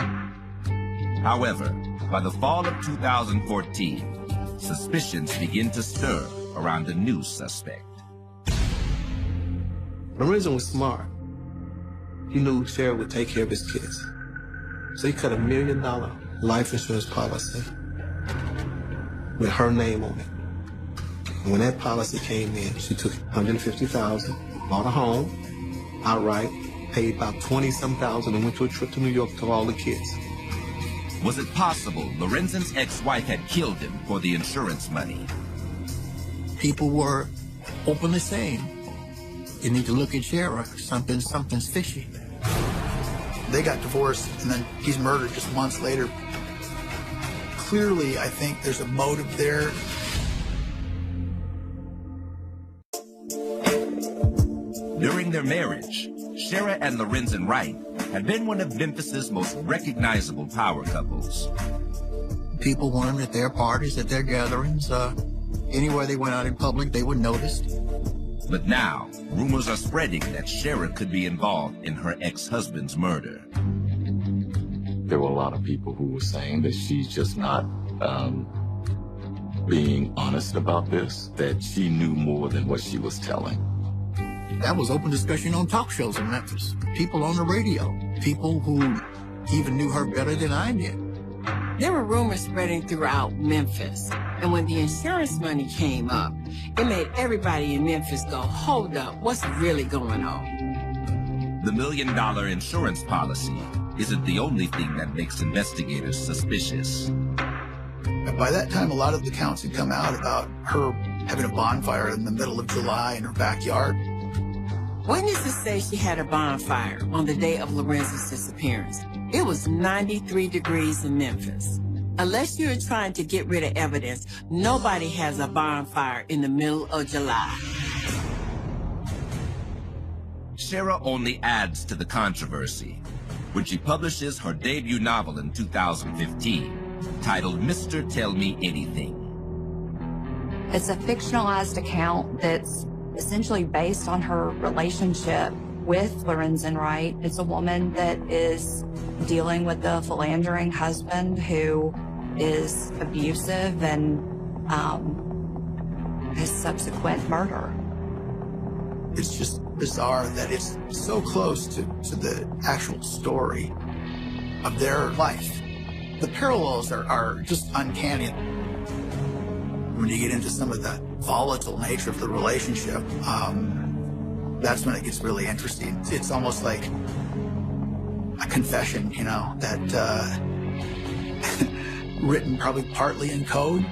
However, by the fall of 2014, suspicions begin to stir around a new suspect. Lorenzen was smart. He knew Sheriff would take care of his kids. So he cut $1 million life insurance policy with her name on it. And when that policy came in, she took $150,000, bought a home outright, paid about 20-some thousand, and went to a trip to New York to all the kids. Was it possible Lorenzen's ex-wife had killed him for the insurance money? People were openly saying, you need to look at Sheriff, something's fishy. They got divorced, and then he's murdered just months later. Clearly, I think there's a motive there. During their marriage, Shara and Lorenzen Wright had been one of Memphis's most recognizable power couples. People weren't at their parties, at their gatherings. Anywhere they went out in public, they were noticed. But now, rumors are spreading that Shara could be involved in her ex-husband's murder. There were a lot of people who were saying that she's just not being honest about this, that she knew more than what she was telling. That was open discussion on talk shows in Memphis. People on the radio. People who even knew her better than I did. There were rumors spreading throughout Memphis. And when the insurance money came up, it made everybody in Memphis go, hold up, what's really going on? The $1 million insurance policy isn't the only thing that makes investigators suspicious. By that time, a lot of the accounts had come out about her having a bonfire in the middle of July in her backyard. Witnesses say she had a bonfire on the day of Lorenzen's disappearance. It was 93 degrees in Memphis. Unless you're trying to get rid of evidence, nobody has a bonfire in the middle of July. Shara only adds to the controversy when she publishes her debut novel in 2015, titled Mr. Tell Me Anything. It's a fictionalized account that's essentially based on her relationship with Lorenzen Wright. It's a woman that is dealing with a philandering husband who is abusive and his subsequent murder. It's just bizarre that it's so close to the actual story of their life. The parallels are just uncanny. When you get into some of the volatile nature of the relationship, that's when it gets really interesting. It's almost like a confession, you know, that written probably partly in code,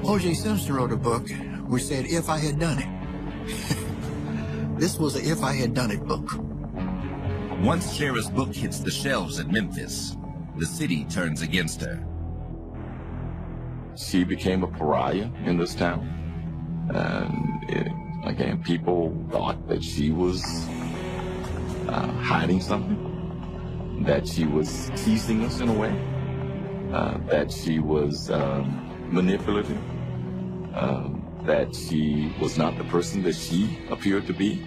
O.J. Simpson wrote a book which said, "If I had done it." This was a "if I had done it" book. Once Shera's book hits the shelves at Memphis, the city turns against her. She became a pariah in this town. And again, people thought that she was hiding something, that she was teasing us in a way, that she was manipulative, that she was not the person that she appeared to be.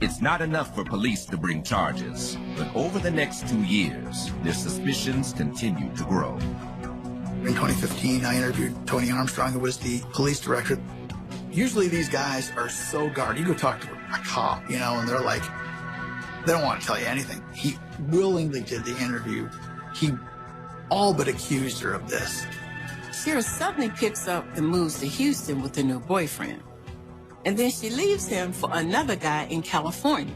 It's not enough for police to bring charges, but over the next 2 years, their suspicions continue to grow. In 2015, I interviewed Tony Armstrong, who was the police director. Usually these guys are so guarded. You go talk to a cop, you know, and they're like, they don't want to tell you anything. He willingly did the interview. He all but accused her of this. Shera suddenly picks up and moves to Houston with a new boyfriend. And then she leaves him for another guy in California.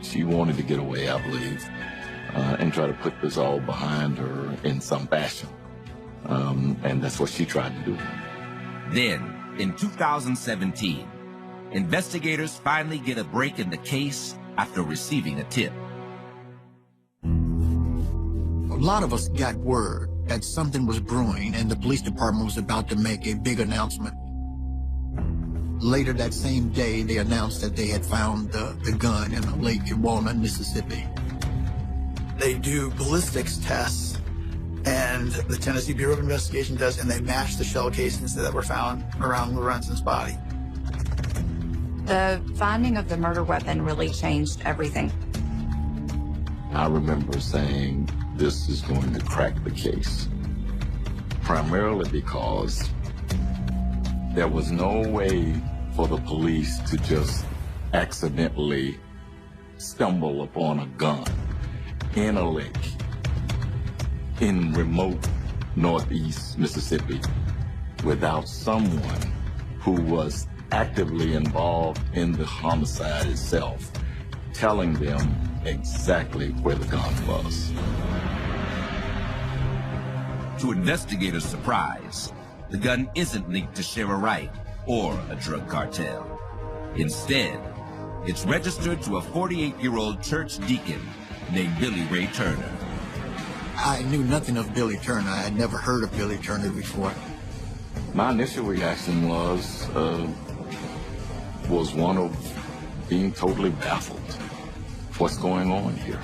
She wanted to get away, I believe, and try to put this all behind her in some fashion. And that's what she tried to do. Then, in 2017, investigators finally get a break in the case after receiving a tip. A lot of us got word that something was brewing and the police department was about to make a big announcement. Later that same day, they announced that they had found the gun in a lake in Walnut, Mississippi. They do ballistics tests, and the Tennessee Bureau of Investigation does, and they match the shell casings that were found around Lorenzen's body. The finding of the murder weapon really changed everything. I remember saying, this is going to crack the case, primarily because there was no way for the police to just accidentally stumble upon a gun in a lake in remote northeast Mississippi without someone who was actively involved in the homicide itself telling them exactly where the gun was. To investigators' surprise, the gun isn't linked to Shera Wright or a drug cartel. Instead, it's registered to a 48-year-old church deacon named Billy Ray Turner. I knew nothing of Billy Turner. I had never heard of Billy Turner before. My initial reaction was one of being totally baffled. What's going on here?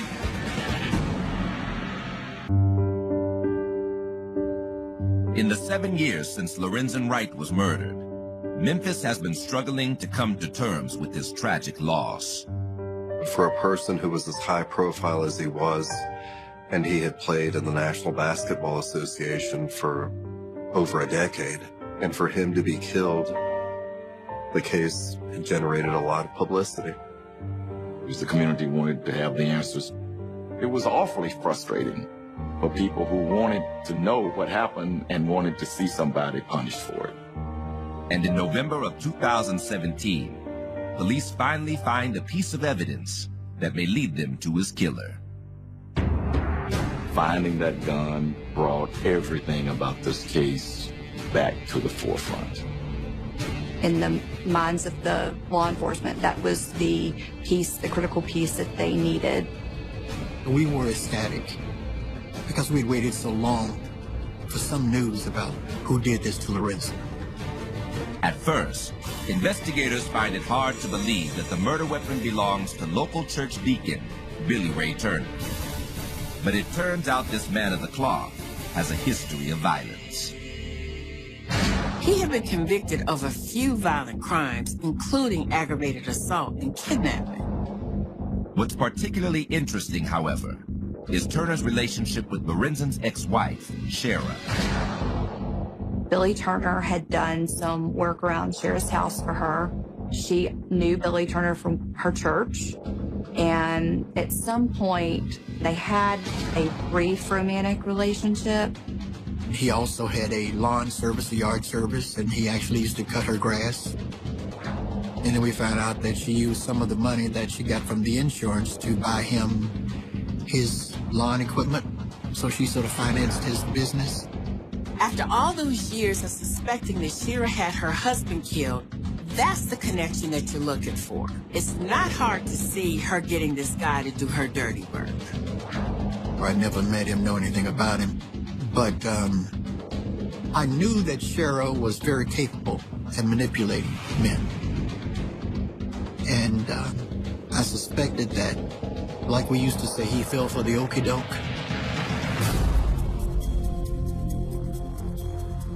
In the 7 years since Lorenzen Wright was murdered, Memphis has been struggling to come to terms with this tragic loss. For a person who was as high profile as he was, and he had played in the National Basketball Association for over a decade, and for him to be killed, the case generated a lot of publicity. Because the community wanted to have the answers. It was awfully frustrating for people who wanted to know what happened and wanted to see somebody punished for it. And in November of 2017, police finally find a piece of evidence that may lead them to his killer. Finding that gun brought everything about this case back to the forefront. In the minds of the law enforcement, that was the piece, the critical piece that they needed. We were ecstatic because we'd waited so long for some news about who did this to Lorenzen. At first, investigators find it hard to believe that the murder weapon belongs to local church deacon Billy Ray Turner. But it turns out this man of the cloth has a history of violence. He had been convicted of a few violent crimes, including aggravated assault and kidnapping. What's particularly interesting, however, is Turner's relationship with Lorenzen's ex-wife, Shera. Billy Turner had done some work around Shera's house for her. She knew Billy Turner from her church, and at some point, they had a brief romantic relationship. He also had a lawn service, a yard service, and he actually used to cut her grass. And then we found out that she used some of the money that she got from the insurance to buy him his lawn equipment. So she sort of financed his business. After all those years of suspecting that Shira had her husband killed, that's the connection that you're looking for. It's not hard to see her getting this guy to do her dirty work. I never met him, know anything about him, but I knew that Shira was very capable at manipulating men. And I suspected that, like we used to say, he fell for the okie doke.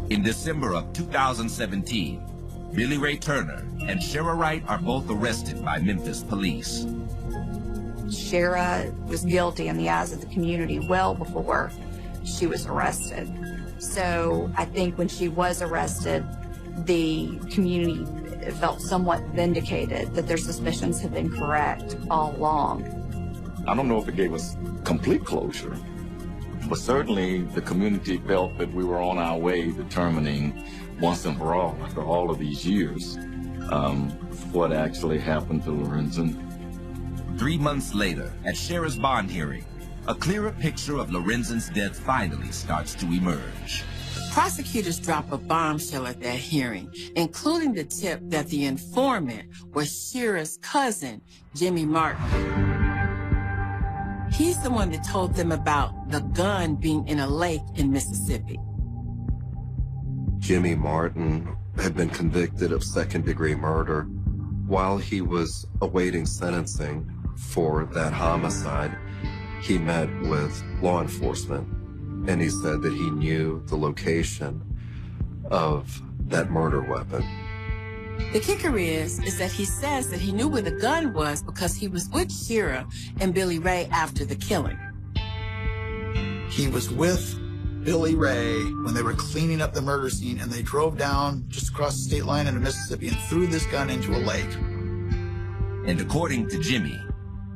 In December of 2017, Billy Ray Turner and Shira Wright are both arrested by Memphis police. Shira was guilty in the eyes of the community well before she was arrested. So I think when she was arrested, the community felt somewhat vindicated that their suspicions had been correct all along. I don't know if it gave us complete closure, but certainly the community felt that we were on our way determining once and for all, after all of these years, what actually happened to Lorenzen. 3 months later, at Shira's bond hearing, a clearer picture of Lorenzen's death finally starts to emerge. Prosecutors drop a bombshell at that hearing, including the tip that the informant was Shira's cousin, Jimmy Martin. He's the one that told them about the gun being in a lake in Mississippi. Jimmy Martin had been convicted of second-degree murder. While he was awaiting sentencing for that homicide, he met with law enforcement, and he said that he knew the location of that murder weapon. The kicker is that he says that he knew where the gun was because he was with Shira and Billy Ray after the killing. He was with Billy Ray when they were cleaning up the murder scene, and they drove down just across the state line into Mississippi and threw this gun into a lake. And according to Jimmy,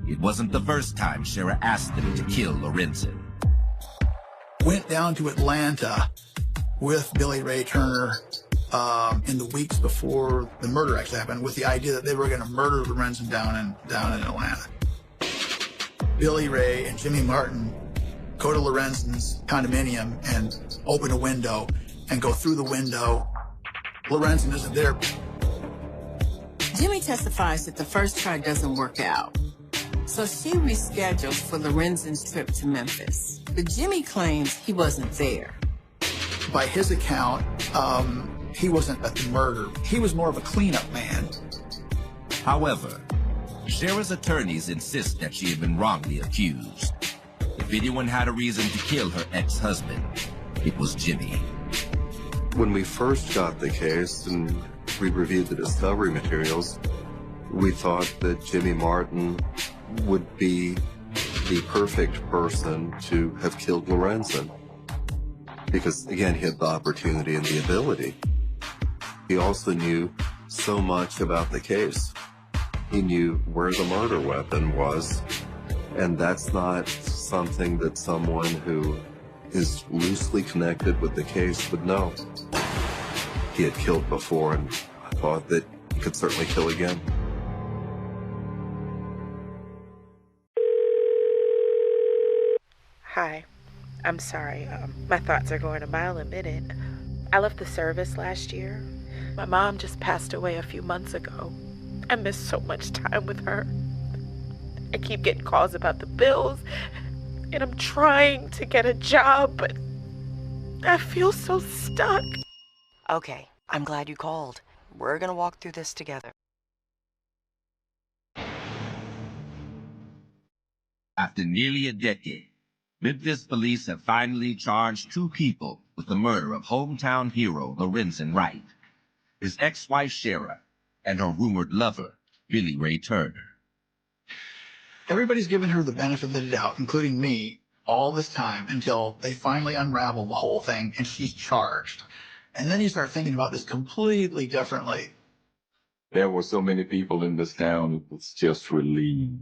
it wasn't the first time Shira asked him to kill Lorenzen. Went down to Atlanta with Billy Ray Turner in the weeks before the murder actually happened, with the idea that they were going to murder Lorenzen down in Atlanta. Billy Ray and Jimmy Martin go to Lorenzen's condominium and open a window and go through the window. Lorenzen isn't there. Jimmy testifies that the first try doesn't work out, so she reschedules for Lorenzen's trip to Memphis. But Jimmy claims he wasn't there. By his account, he wasn't at the murder. He was more of a cleanup man. However, Shira's attorneys insist that she had been wrongly accused. If anyone had a reason to kill her ex-husband, it was Jimmy. When we first got the case and we reviewed the discovery materials, we thought that Jimmy Martin would be the perfect person to have killed Lorenzen. Because, again, he had the opportunity and the ability. He also knew so much about the case. He knew where the murder weapon was, and that's not something that someone who is loosely connected with the case would know. He had killed before, and I thought that he could certainly kill again. Hi, I'm sorry. My thoughts are going a mile a minute. I left the service last year. My mom just passed away a few months ago. I missed so much time with her. I keep getting calls about the bills, and I'm trying to get a job, but I feel so stuck. Okay, I'm glad you called. We're gonna walk through this together. After nearly a decade, Memphis police have finally charged 2 people with the murder of hometown hero Lorenzen Wright, his ex-wife Shira, and her rumored lover, Billy Ray Turner. Everybody's given her the benefit of the doubt, including me, all this time until they finally unravel the whole thing and she's charged. And then you start thinking about this completely differently. There were so many people in this town who was just relieved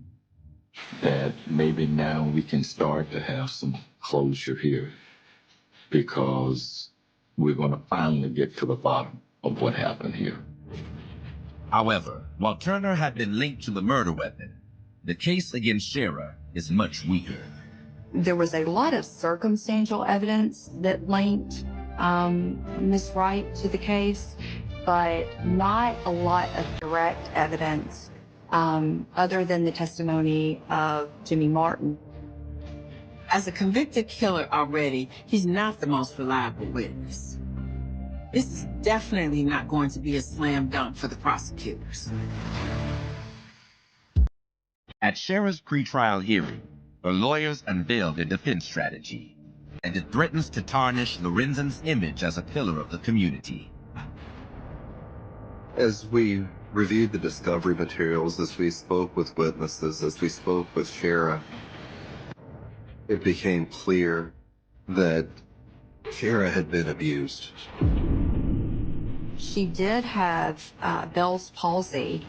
that maybe now we can start to have some closure here, because we're going to finally get to the bottom of what happened here. However, while Turner had been linked to the murder weapon, the case against Shira is much weaker. There was a lot of circumstantial evidence that linked Ms. Wright to the case, but not a lot of direct evidence other than the testimony of Jimmy Martin. As a convicted killer already, he's not the most reliable witness. This is definitely not going to be a slam dunk for the prosecutors. At Shara's pretrial hearing, her lawyers unveiled a defense strategy, and it threatens to tarnish Lorenzen's image as a pillar of the community. As we reviewed the discovery materials, as we spoke with witnesses, as we spoke with Shara, it became clear that Shara had been abused. She did have Bell's palsy,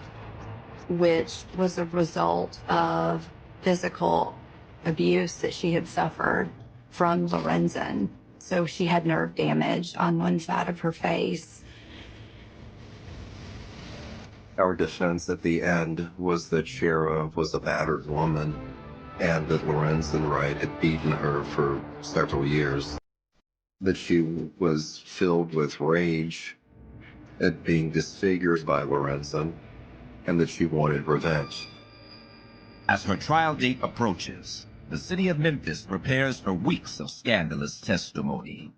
which was a result of physical abuse that she had suffered from Lorenzen. So she had nerve damage on one side of her face. Our defense at the end was that Shara was a battered woman and that Lorenzen Wright had beaten her for several years. That she was filled with rage at being disfigured by Lorenzen, and that she wanted revenge. As her trial date approaches, the city of Memphis prepares for weeks of scandalous testimony.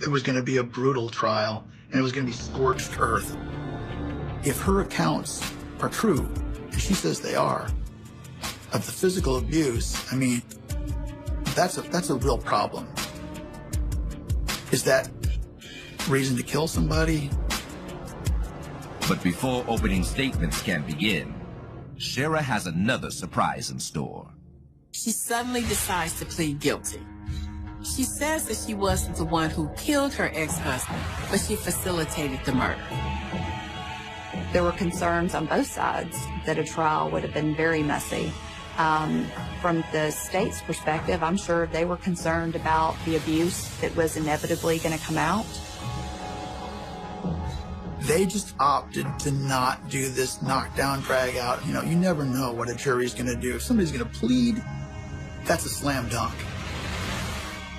It was going to be a brutal trial, and it was going to be scorched earth. If her accounts are true, and she says they are, of the physical abuse, I mean, that's a real problem. Is that reason to kill somebody? But before opening statements can begin, Shara has another surprise in store. She suddenly decides to plead guilty. She says that she wasn't the one who killed her ex-husband, but she facilitated the murder. There were concerns on both sides that a trial would have been very messy. From the state's perspective, I'm sure they were concerned about the abuse that was inevitably going to come out. They just opted to not do this knockdown, drag out. You know, you never know what a jury's going to do. If somebody's going to plead, that's a slam dunk.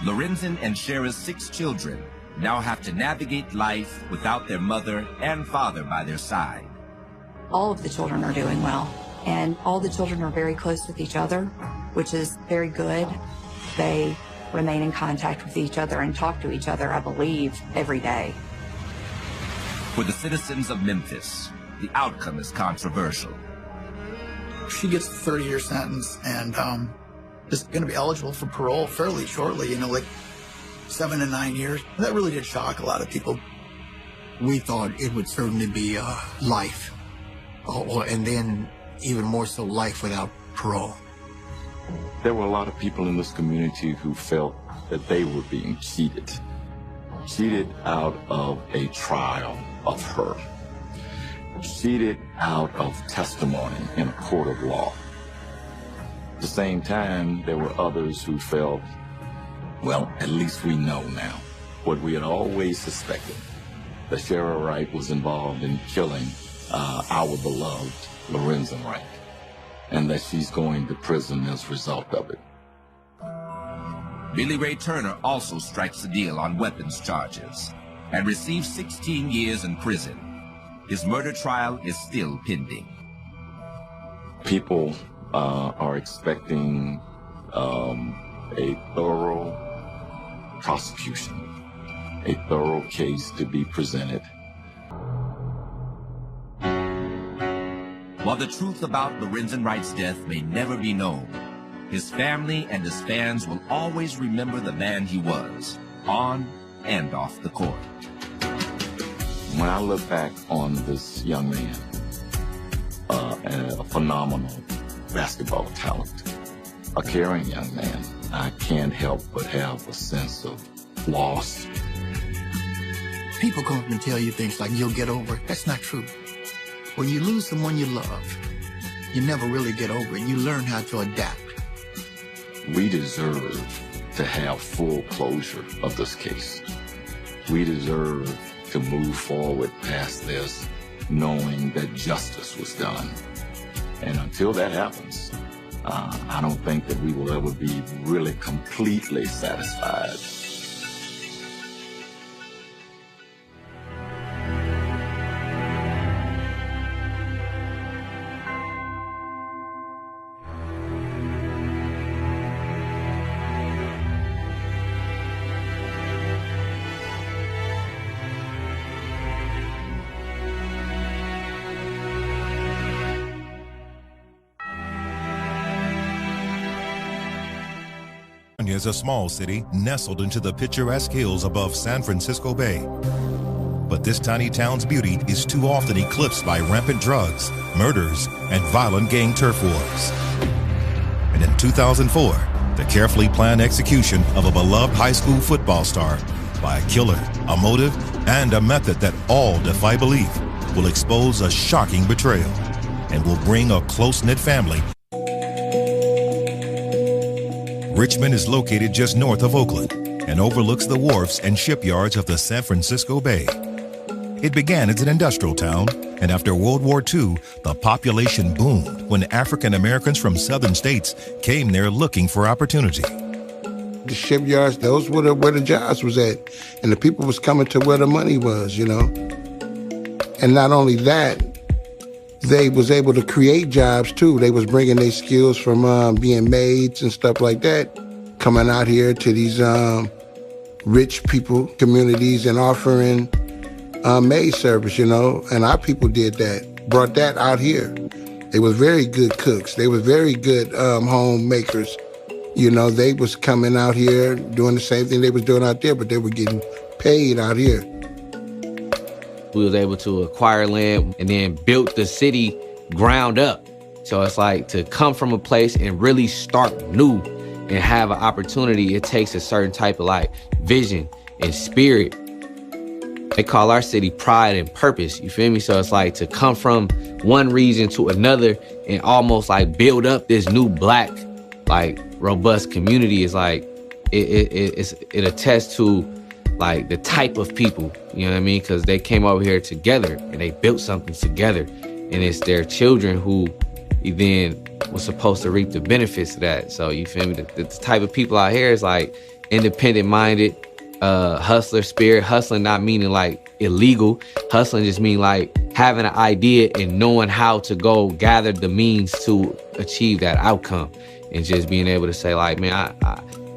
Lorenzen and Shara's 6 children now have to navigate life without their mother and father by their side. All of the children are doing well, and all the children are very close with each other, which is very good. They remain in contact with each other and talk to each other, I believe, every day. For the citizens of Memphis, the outcome is controversial. She gets a 30-year sentence and is going to be eligible for parole fairly shortly, you know, like 7 to 9 years. That really did shock a lot of people. We thought it would certainly be life, and then even more so life without parole. There were a lot of people in this community who felt that they were being cheated out of a trial of her, cheated out of testimony in a court of law. At the same time, there were others who felt, well, at least we know now what we had always suspected, that Shara Wright was involved in killing our beloved Lorenzen Wright, and that she's going to prison as a result of it. Billy Ray Turner also strikes a deal on weapons charges and receives 16 years in prison. His murder trial is still pending. People are expecting a thorough prosecution, a thorough case to be presented. While the truth about Lorenzen Wright's death may never be known, his family and his fans will always remember the man he was, on and off the court. When I look back on this young man, a phenomenal basketball talent, a caring young man, I can't help but have a sense of loss. People come up and tell you things like, you'll get over it. That's not true. When you lose someone you love, you never really get over it. You learn how to adapt. We deserve to have full closure of this case. We deserve to move forward past this, knowing that justice was done. And until that happens, I don't think that we will ever be really completely satisfied. is a small city nestled into the picturesque hills above San Francisco Bay. But this tiny town's beauty is too often eclipsed by rampant drugs, murders, and violent gang turf wars. And in 2004, the carefully planned execution of a beloved high school football star by a killer, a motive, and a method that all defy belief will expose a shocking betrayal and will bring a close-knit family. Richmond is located just north of Oakland and overlooks the wharfs and shipyards of the San Francisco Bay. It began as an industrial town, and after World War II, the population boomed when African Americans from southern states came there looking for opportunity. The shipyards, those were where the jobs was at, and the people was coming to where the money was, you know. And not only that, they was able to create jobs too. They was bringing their skills from being maids and stuff like that, coming out here to these rich people communities and offering maid service, you know. And our people did that, brought that out here. They was very good cooks. They was very good homemakers. You know, they was coming out here doing the same thing they was doing out there, but they were getting paid out here. We was able to acquire land and then built the city ground up. So it's like to come from a place and really start new and have an opportunity, it takes a certain type of like vision and spirit. They call our city pride and purpose, you feel me? So it's like to come from one region to another and almost like build up this new black, like robust community is like, it attests to like the type of people, you know what I mean? Because they came over here together and they built something together. And it's their children who then was supposed to reap the benefits of that. So you feel me? The type of people out here is like independent-minded, hustler spirit. Hustling not meaning like illegal. Hustling just mean like having an idea and knowing how to go gather the means to achieve that outcome. And just being able to say like, man,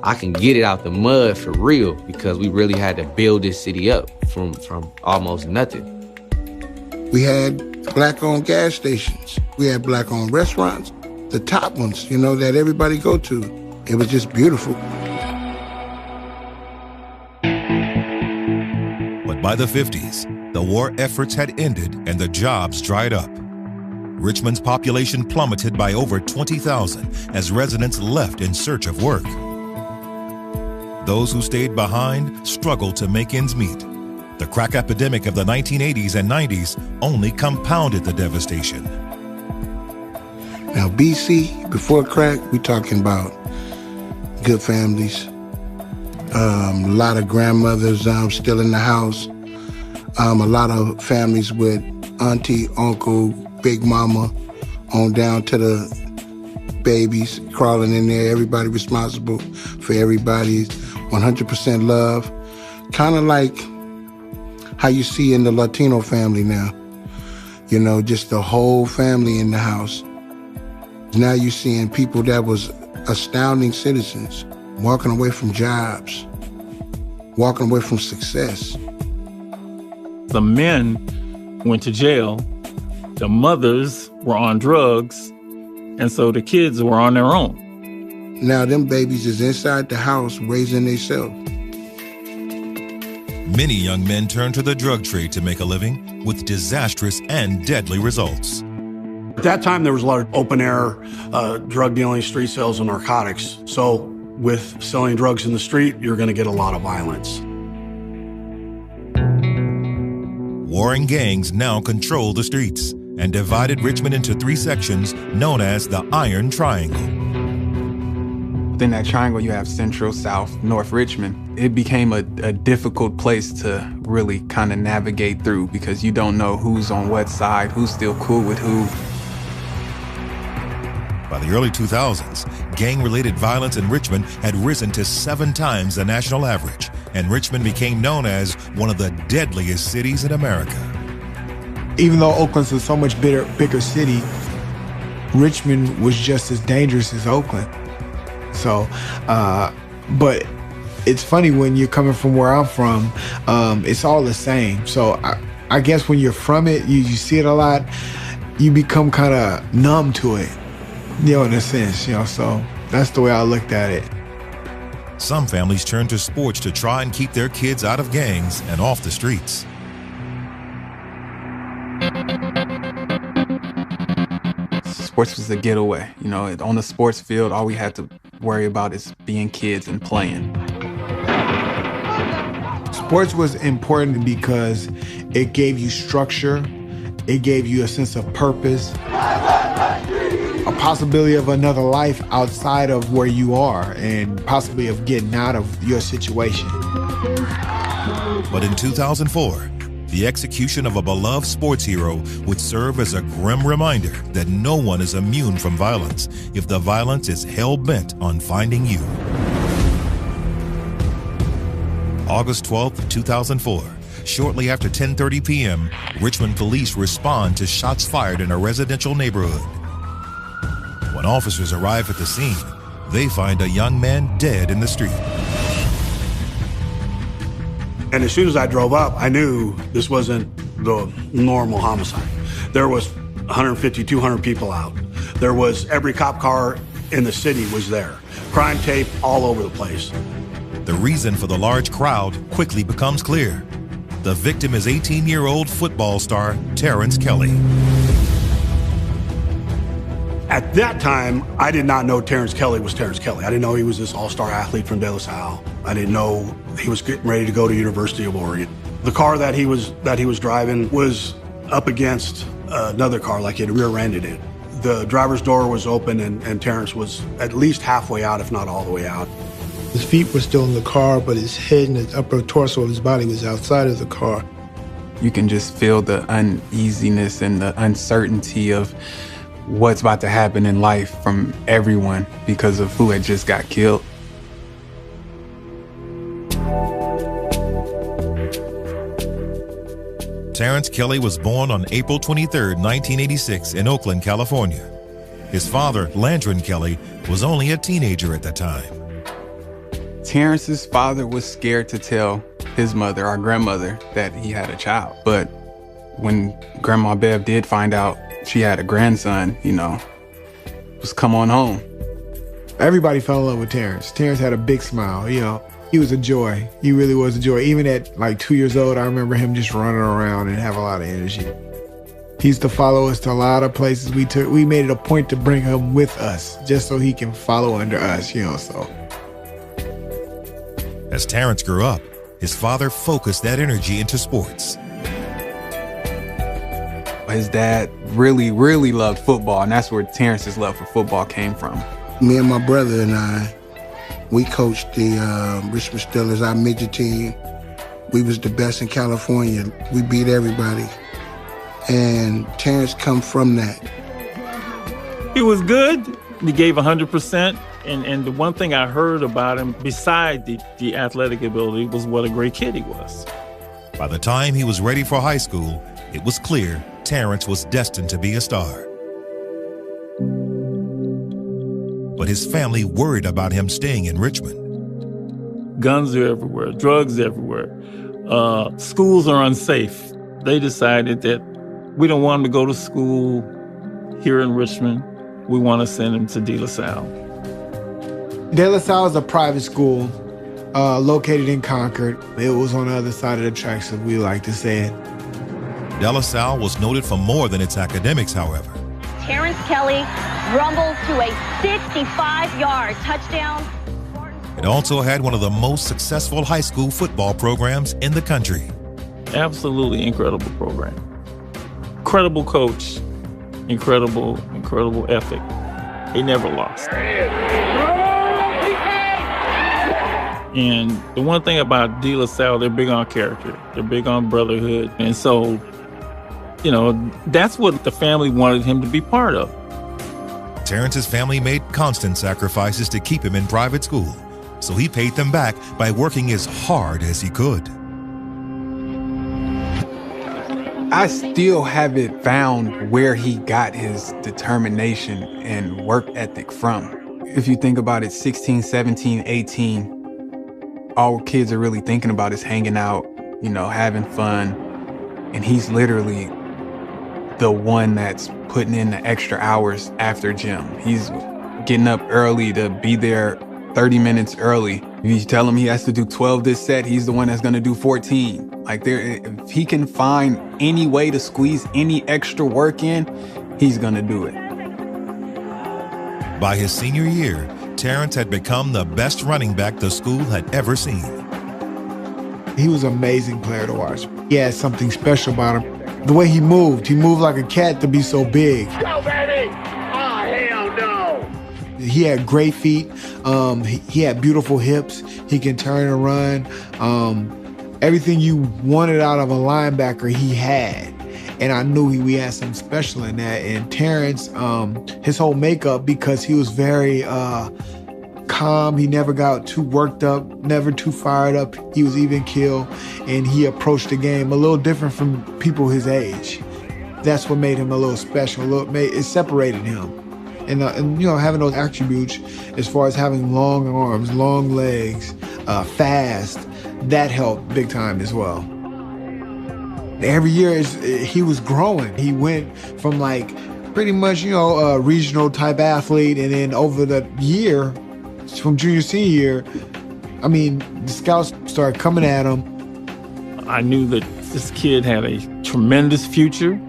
I can get it out the mud for real, because we really had to build this city up from almost nothing. We had black-owned gas stations. We had black-owned restaurants, the top ones, you know, that everybody go to. It was just beautiful. But by the 50s, the war efforts had ended and the jobs dried up. Richmond's population plummeted by over 20,000 as residents left in search of work. Those who stayed behind struggled to make ends meet. The crack epidemic of the 1980s and 90s only compounded the devastation. Now, BC, before crack, we talking about good families. A lot of grandmothers still in the house. A lot of families with auntie, uncle, big mama, on down to the babies crawling in there. Everybody responsible for everybody's 100% love. Kind of like how you see in the Latino family now. You know, just the whole family in the house. Now you're seeing people that was astounding citizens, walking away from jobs, walking away from success. The men went to jail, the mothers were on drugs, and so the kids were on their own. Now them babies is inside the house raising themselves. Many young men turn to the drug trade to make a living with disastrous and deadly results. At that time, there was a lot of open-air drug dealing, street sales, and narcotics. So with selling drugs in the street, you're going to get a lot of violence. Warring gangs now control the streets and divided Richmond into 3 sections known as the Iron Triangle. Within that triangle, you have Central, South, North Richmond. It became a difficult place to really kind of navigate through because you don't know who's on what side, who's still cool with who. By the early 2000s, gang-related violence in Richmond had risen to 7 times the national average, and Richmond became known as one of the deadliest cities in America. Even though Oakland's a so much bigger city, Richmond was just as dangerous as Oakland. So, but it's funny when you're coming from where I'm from, it's all the same. So I guess when you're from it, you see it a lot, you become kind of numb to it, you know, in a sense, you know, so that's the way I looked at it. Some families turn to sports to try and keep their kids out of gangs and off the streets. Sports was a getaway. You know, on the sports field, all we had to worry about is being kids and playing. Sports was important because it gave you structure, it gave you a sense of purpose, a possibility of another life outside of where you are, and possibly of getting out of your situation. But in 2004, the execution of a beloved sports hero would serve as a grim reminder that no one is immune from violence if the violence is hell-bent on finding you. August 12, 2004, shortly after 10:30 p.m., Richmond police respond to shots fired in a residential neighborhood. When officers arrive at the scene, they find a young man dead in the street. And as soon as I drove up, I knew this wasn't the normal homicide. There was 150, 200 people out. There was every cop car in the city was there. Crime tape all over the place. The reason for the large crowd quickly becomes clear. The victim is 18-year-old football star Terrence Kelly. At that time, I did not know Terrence Kelly was Terrence Kelly. I didn't know he was this all-star athlete from De La Salle. I didn't know he was getting ready to go to University of Oregon. The car that he was driving was up against another car, like it rear-ended it. The driver's door was open and Terrence was at least halfway out, if not all the way out. His feet were still in the car, but his head and his upper torso of his body was outside of the car. You can just feel the uneasiness and the uncertainty of what's about to happen in life from everyone because of who had just got killed. Terrence Kelly was born on April 23, 1986 in Oakland, California. His father, Landron Kelly, was only a teenager at the time. Terrence's father was scared to tell his mother, our grandmother, that he had a child. But when Grandma Bev did find out she had a grandson, you know, it was come on home. Everybody fell in love with Terrence. Terrence had a big smile, you know. He was a joy. He really was a joy. Even at like 2 years old, I remember him just running around and have a lot of energy. He used to follow us to a lot of places we made it a point to bring him with us just so he can follow under us, you know, so. As Terrence grew up, his father focused that energy into sports. His dad really, really loved football, and that's where Terrence's love for football came from. Me and my brother and I, we coached the Richmond Steelers, our midget team. We was the best in California. We beat everybody. And Terrence come from that. He was good. He gave 100%. And the one thing I heard about him, beside the athletic ability, was what a great kid he was. By the time he was ready for high school, it was clear Terrence was destined to be a star. But his family worried about him staying in Richmond. Guns are everywhere, drugs everywhere. Schools are unsafe. They decided that we don't want him to go to school here in Richmond. We want to send him to De La Salle. De La Salle is a private school located in Concord. It was on the other side of the tracks, as we like to say it. De La Salle was noted for more than its academics, however. Terrence Kelly rumbles to a 65-yard touchdown. It also had one of the most successful high school football programs in the country. Absolutely incredible program. Incredible coach. Incredible ethic. He never lost. And the one thing about De La Salle, they're big on character. They're big on brotherhood. And so, you know, that's what the family wanted him to be part of. Terrence's family made constant sacrifices to keep him in private school, so he paid them back by working as hard as he could. I still haven't found where he got his determination and work ethic from. If you think about it, 16, 17, 18, all kids are really thinking about is hanging out, you know, having fun. And he's literally the one that's putting in the extra hours after gym. He's getting up early to be there 30 minutes early If you tell him he has to do 12 this set, he's the one that's gonna do 14. Like, if he can find any way to squeeze any extra work in, he's gonna do it. By his senior year, Terrence had become the best running back the school had ever seen. He was an amazing player to watch. He had something special about him. The way he moved like a cat to be so big. Go, baby! Oh, hell no! He had great feet. He had beautiful hips. He can turn and run. Everything you wanted out of a linebacker, he had. And I knew we had something special in that. And Terrence, his whole makeup, because he was very calm, he never got too worked up, never too fired up. He was even keel, and he approached the game a little different from people his age. That's what made him a little special. It separated him. And you know, having those attributes as far as having long arms, long legs, fast, that helped big time as well. Every year he was growing. He went from like pretty much, you know, a regional type athlete, and then over the year, from junior, senior year, I mean, the scouts started coming at him. I knew that this kid had a tremendous future.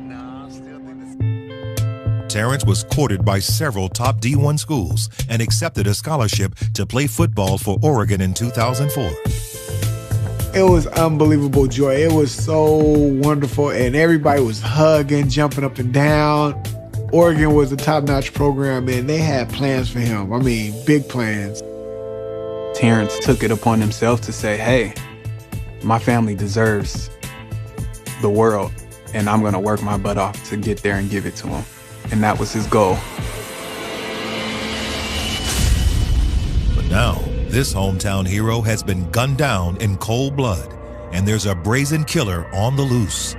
Terrence was courted by several top D1 schools and accepted a scholarship to play football for Oregon in 2004. It was unbelievable joy. It was so wonderful, and everybody was hugging, jumping up and down. Oregon was a top-notch program, and they had plans for him. I mean, big plans. Terrence took it upon himself to say, hey, my family deserves the world, and I'm gonna work my butt off to get there and give it to them. And that was his goal. But now, this hometown hero has been gunned down in cold blood, and there's a brazen killer on the loose.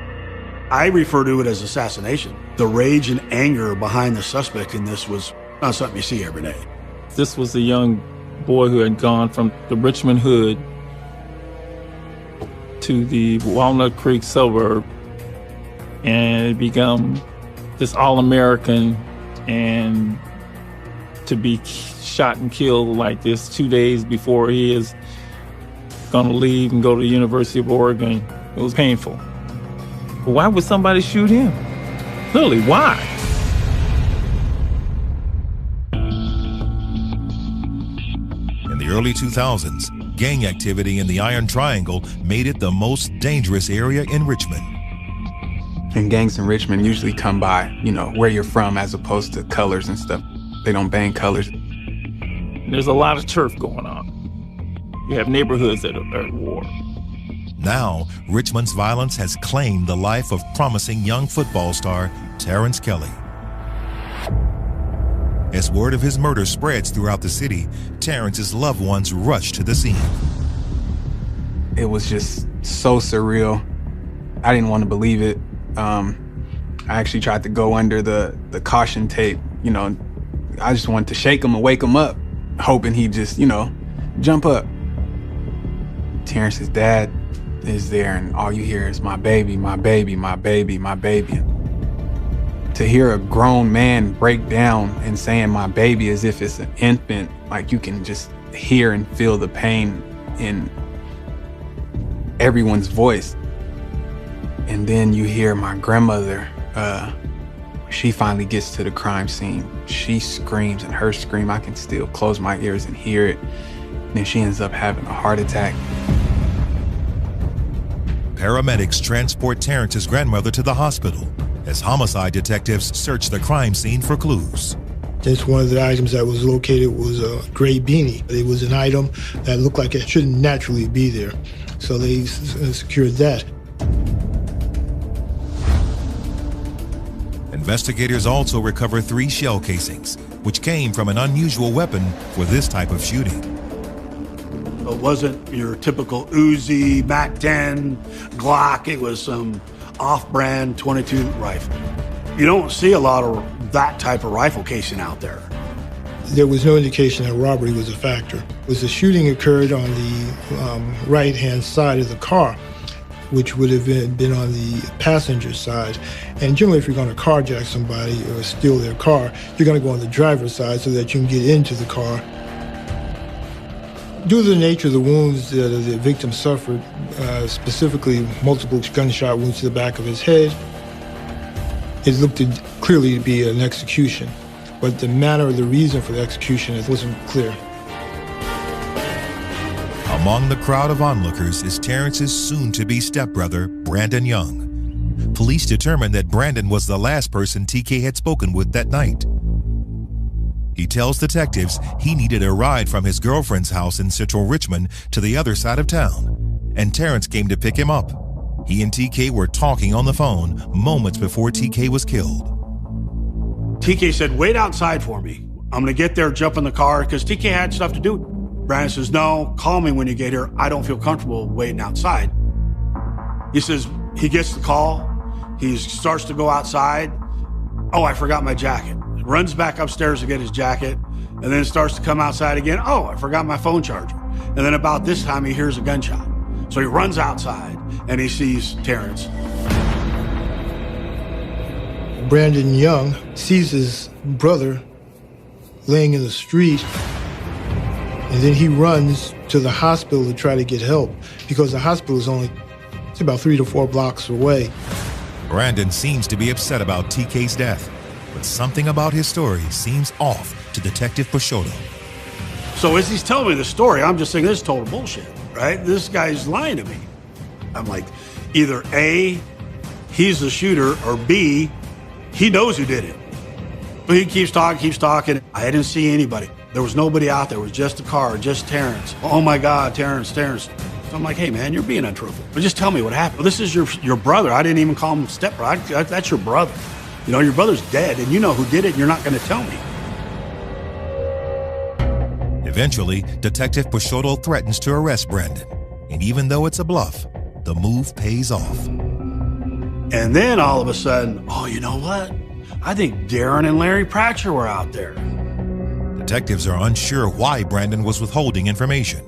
I refer to it as assassination. The rage and anger behind the suspect in this was not something you see every day. This was a young boy who had gone from the Richmond hood to the Walnut Creek suburb and become this All-American, and to be shot and killed like this 2 days before he is gonna leave and go to the University of Oregon, it was painful. But why would somebody shoot him? Literally, why? In the early 2000s, gang activity in the Iron Triangle made it the most dangerous area in Richmond. And gangs in Richmond usually come by, you know, where you're from as opposed to colors and stuff. They don't bang colors. There's a lot of turf going on. You have neighborhoods that are at war. Now, Richmond's violence has claimed the life of promising young football star Terrence Kelly. As word of his murder spreads throughout the city, Terrence's loved ones rush to the scene. It was just so surreal. I didn't want to believe it. I actually tried to go under the caution tape, you know. I just wanted to shake him and wake him up, hoping he'd just, you know, jump up. Terrence's dad is there, and all you hear is, my baby, my baby, my baby, my baby. To hear a grown man break down and saying my baby as if it's an infant, like you can just hear and feel the pain in everyone's voice. And then you hear my grandmother, she finally gets to the crime scene. She screams, and her scream, I can still close my ears and hear it. And then she ends up having a heart attack. Paramedics transport Terrence's grandmother to the hospital as homicide detectives search the crime scene for clues. Just one of the items that was located was a gray beanie. It was an item that looked like it shouldn't naturally be there. So they secured that. Investigators also recover 3 shell casings, which came from an unusual weapon for this type of shooting. It wasn't your typical Uzi, MAC-10, Glock. It was some off-brand .22 rifle. You don't see a lot of that type of rifle casing out there. There was no indication that robbery was a factor. The shooting occurred on the right-hand side of the car, which would have been on the passenger side. And generally, if you're going to carjack somebody or steal their car, you're going to go on the driver's side so that you can get into the car. Due to the nature of the wounds that the victim suffered, specifically multiple gunshot wounds to the back of his head, it looked clearly to be an execution. But the manner or the reason for the execution wasn't clear. Among the crowd of onlookers is Terrence's soon-to-be stepbrother, Brandon Young. Police determined that Brandon was the last person TK had spoken with that night. He tells detectives he needed a ride from his girlfriend's house in central Richmond to the other side of town, and Terrence came to pick him up. He and TK were talking on the phone moments before TK was killed. TK said, wait outside for me. I'm gonna get there, jump in the car, because TK had stuff to do. Brandon says, no, call me when you get here. I don't feel comfortable waiting outside. He says, he gets the call. He starts to go outside. Oh, I forgot my jacket. Runs back upstairs to get his jacket, and then starts to come outside again. Oh, I forgot my phone charger. And then about this time, he hears a gunshot. So he runs outside, and he sees Terrence. Brandon Young sees his brother laying in the street, and then he runs to the hospital to try to get help, because the hospital is it's about 3 to 4 blocks away. Brandon seems to be upset about TK's death, but something about his story seems off to Detective Peixoto. So as he's telling me the story, I'm just thinking, this is total bullshit, right? This guy's lying to me. I'm like, either A, he's the shooter, or B, he knows who did it. But he keeps talking. I didn't see anybody. There was nobody out there. It was just a car, just Terrence. Oh my God, Terrence. So I'm like, hey man, you're being untruthful. But just tell me what happened. Well, this is your brother. I didn't even call him stepbrother. That's your brother. You know, your brother's dead, and you know who did it, and you're not going to tell me. Eventually, Detective Peixoto threatens to arrest Brandon. And even though it's a bluff, the move pays off. And then all of a sudden, oh, you know what? I think Darren and Larry Pratcher were out there. Detectives are unsure why Brandon was withholding information.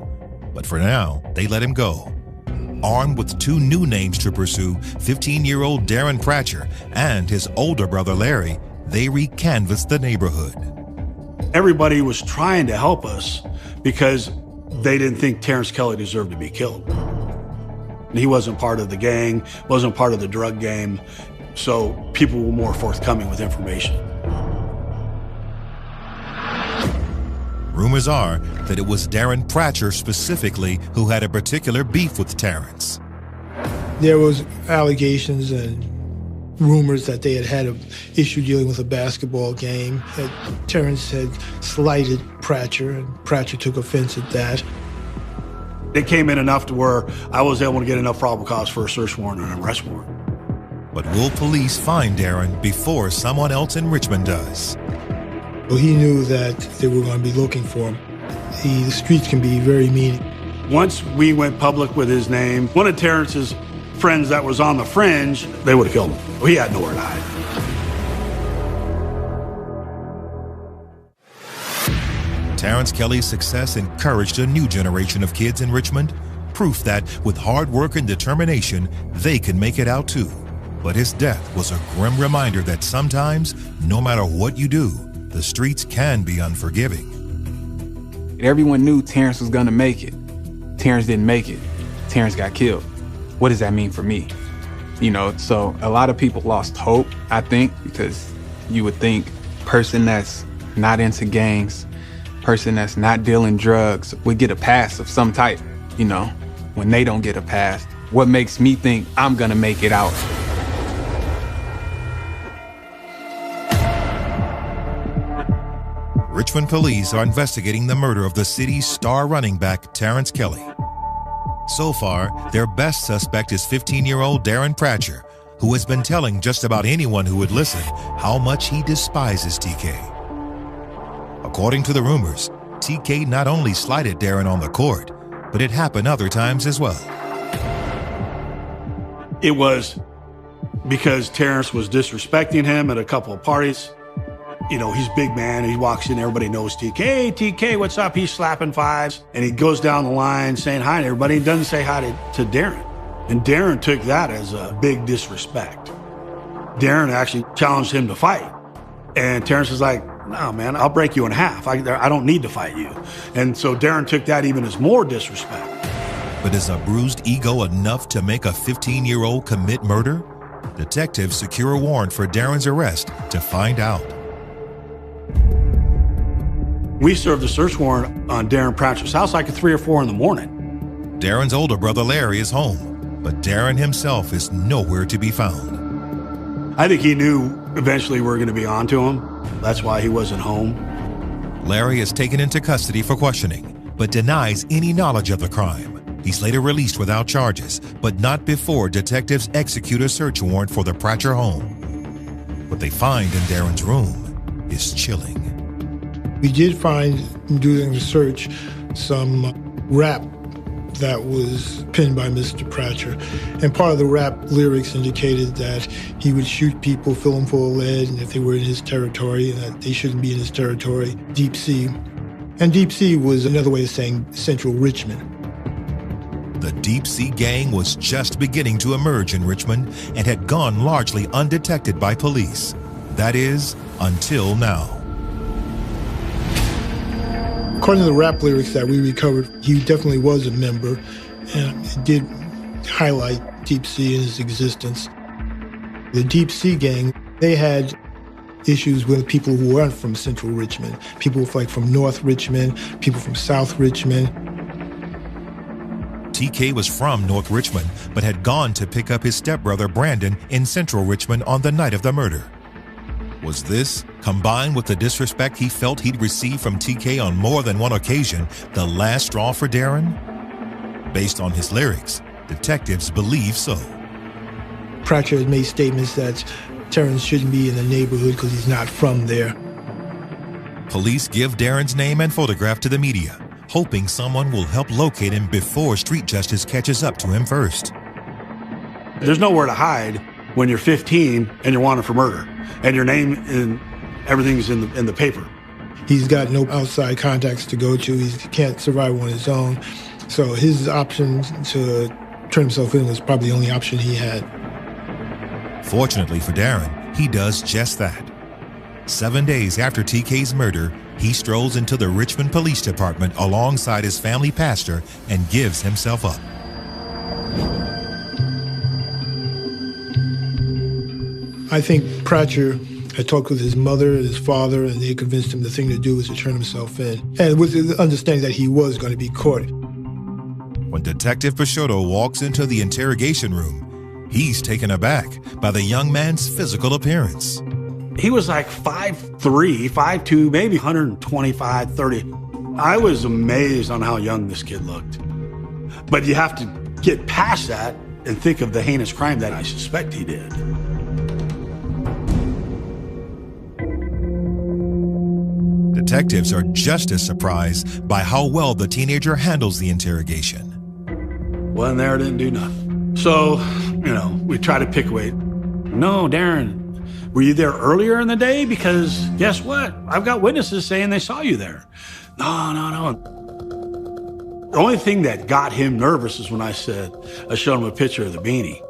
But for now, they let him go. Armed with 2 new names to pursue, 15-year-old Darren Pratcher and his older brother Larry, they recanvassed the neighborhood. Everybody was trying to help us because they didn't think Terrence Kelly deserved to be killed. He wasn't part of the gang, wasn't part of the drug game, so people were more forthcoming with information. Rumors are that it was Darren Pratcher specifically who had a particular beef with Terrence. There was allegations and rumors that they had an issue dealing with a basketball game, that Terrence had slighted Pratcher, and Pratcher took offense at that. It came in enough to where I was able to get enough probable cause for a search warrant and an arrest warrant. But will police find Darren before someone else in Richmond does? Well, he knew that they were going to be looking for him. The streets can be very mean. Once we went public with his name, one of Terrence's friends that was on the fringe, they would have killed him. He had nowhere to hide. Terrence Kelly's success encouraged a new generation of kids in Richmond, proof that with hard work and determination, they can make it out too. But his death was a grim reminder that sometimes, no matter what you do, the streets can be unforgiving. Everyone knew Terrence was gonna make it. Terrence didn't make it. Terrence got killed. What does that mean for me? You know, so a lot of people lost hope, I think, because you would think person that's not into gangs, person that's not dealing drugs would get a pass of some type, you know, when they don't get a pass. What makes me think I'm gonna make it out? Richmond police are investigating the murder of the city's star running back, Terrence Kelly. So far, their best suspect is 15-year-old Darren Pratcher, who has been telling just about anyone who would listen how much he despises TK. According to the rumors, TK not only slighted Darren on the court, but it happened other times as well. It was because Terrence was disrespecting him at a couple of parties. You know, he's big man, he walks in, everybody knows TK. Hey, TK, what's up? He's slapping fives. And he goes down the line saying hi to everybody. He doesn't say hi to Darren. And Darren took that as a big disrespect. Darren actually challenged him to fight. And Terrence was like, No, man, I'll break you in half. I don't need to fight you. And so Darren took that even as more disrespect. But is a bruised ego enough to make a 15-year-old commit murder? Detectives secure a warrant for Darren's arrest to find out. We served a search warrant on Darren Pratchett's house like at 3 or 4 in the morning. Darren's older brother Larry is home, but Darren himself is nowhere to be found. I think he knew eventually we were going to be on to him. That's why he wasn't home. Larry is taken into custody for questioning, but denies any knowledge of the crime. He's later released without charges, but not before detectives execute a search warrant for the Pratchett home. What they find in Darren's room is chilling. We did find, during the search, some rap that was penned by Mr. Pratchett. And part of the rap lyrics indicated that he would shoot people, fill them full of lead, and if they were in his territory, and that they shouldn't be in his territory, Deep Sea. And Deep Sea was another way of saying Central Richmond. The Deep Sea Gang was just beginning to emerge in Richmond and had gone largely undetected by police. That is, until now. According to the rap lyrics that we recovered, he definitely was a member, and it did highlight Deep Sea and his existence. The Deep Sea Gang, they had issues with people who weren't from Central Richmond, people like from North Richmond, people from South Richmond. TK was from North Richmond, but had gone to pick up his stepbrother Brandon in Central Richmond on the night of the murder. Was this, combined with the disrespect he felt he'd received from TK on more than one occasion, the last straw for Darren? Based on his lyrics, detectives believe so. Pratchett had made statements that Terrence shouldn't be in the neighborhood because he's not from there. Police give Darren's name and photograph to the media, hoping someone will help locate him before street justice catches up to him first. There's nowhere to hide when you're 15 and you're wanted for murder, and your name and everything's in the paper. He's got no outside contacts to go to. He can't survive on his own. So his option to turn himself in was probably the only option he had. Fortunately for Darren, he does just that. 7 days after TK's murder, he strolls into the Richmond Police Department alongside his family pastor and gives himself up. I think Pratchett had talked with his mother and his father, and they convinced him the thing to do was to turn himself in, and with the understanding that he was going to be caught. When Detective Peixoto walks into the interrogation room, he's taken aback by the young man's physical appearance. He was like 5'3", 5'2", maybe 125, 30. I was amazed on how young this kid looked. But you have to get past that and think of the heinous crime that I suspect he did. Detectives are just as surprised by how well the teenager handles the interrogation. Wasn't there, didn't do nothing. So, we try to pick away. No, Darren, were you there earlier in the day? Because guess what? I've got witnesses saying they saw you there. No. The only thing that got him nervous is when I showed him a picture of the beanie.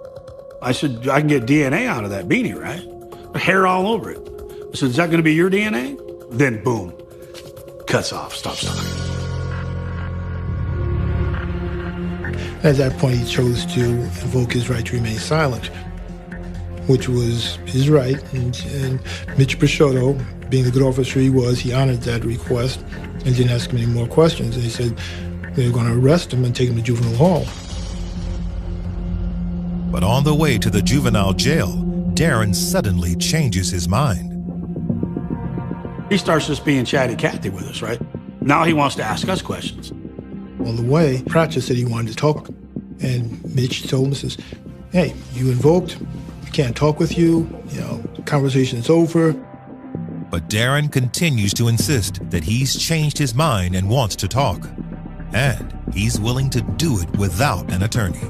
I said, I can get DNA out of that beanie, right? Hair all over it. I said, is that going to be your DNA? Then boom, cuts off, stops talking. At that point, he chose to invoke his right to remain silent, which was his right. And Mitch Peixoto, being the good officer he was, he honored that request and didn't ask him any more questions. And he said they were going to arrest him and take him to juvenile hall. But on the way to the juvenile jail, Darren suddenly changes his mind. He starts just being chatty-cathy with us, right? Now he wants to ask us questions. On the way, Pratchett said he wanted to talk. And Mitch told him, says, hey, you invoked, we can't talk with you, the conversation's over. But Darren continues to insist that he's changed his mind and wants to talk. And he's willing to do it without an attorney.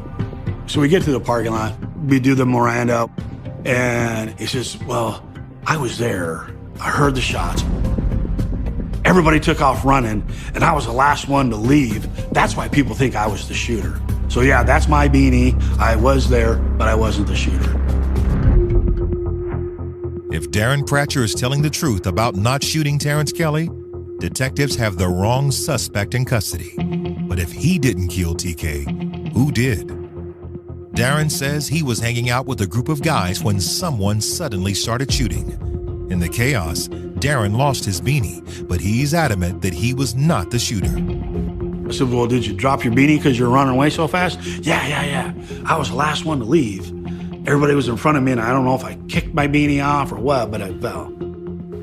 So we get to the parking lot, we do the Miranda, and he says, well, I was there. I heard the shots. Everybody took off running, and I was the last one to leave. That's why people think I was the shooter. So yeah, that's my beanie. I was there, but I wasn't the shooter. If Darren Pratcher is telling the truth about not shooting Terrence Kelly, detectives have the wrong suspect in custody. But if he didn't kill TK, who did? Darren says he was hanging out with a group of guys when someone suddenly started shooting. In the chaos, Darren lost his beanie, but he's adamant that he was not the shooter. I said, well, did you drop your beanie because you were running away so fast? Yeah. I was the last one to leave. Everybody was in front of me, and I don't know if I kicked my beanie off or what, but I fell.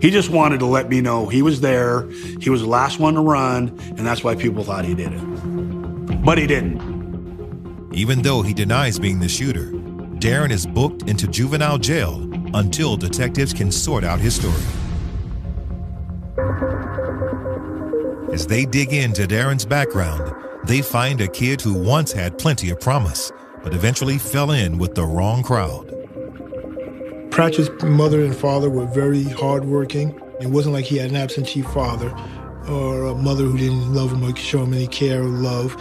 He just wanted to let me know he was there, he was the last one to run, and that's why people thought he did it. But he didn't. Even though he denies being the shooter, Darren is booked into juvenile jail until detectives can sort out his story. As they dig into Darren's background, they find a kid who once had plenty of promise, but eventually fell in with the wrong crowd. Pratcher's mother and father were very hardworking. It wasn't like he had an absentee father or a mother who didn't love him or show him any care or love.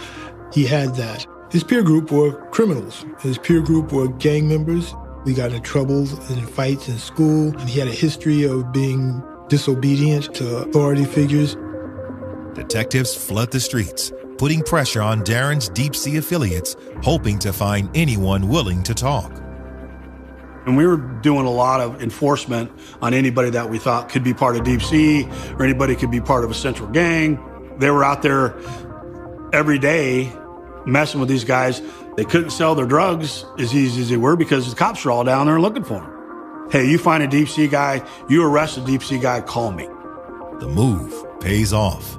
He had that. His peer group were criminals. His peer group were gang members. We got into trouble and fights in school, and he had a history of being disobedient to authority figures. Detectives flood the streets, putting pressure on Darren's deep sea affiliates, hoping to find anyone willing to talk. And we were doing a lot of enforcement on anybody that we thought could be part of Deep Sea or anybody could be part of a central gang. They were out there every day messing with these guys. They couldn't sell their drugs as easy as they were because the cops were all down there looking for them. Hey, you find a Deep Sea guy, you arrest a Deep Sea guy, call me. The move pays off.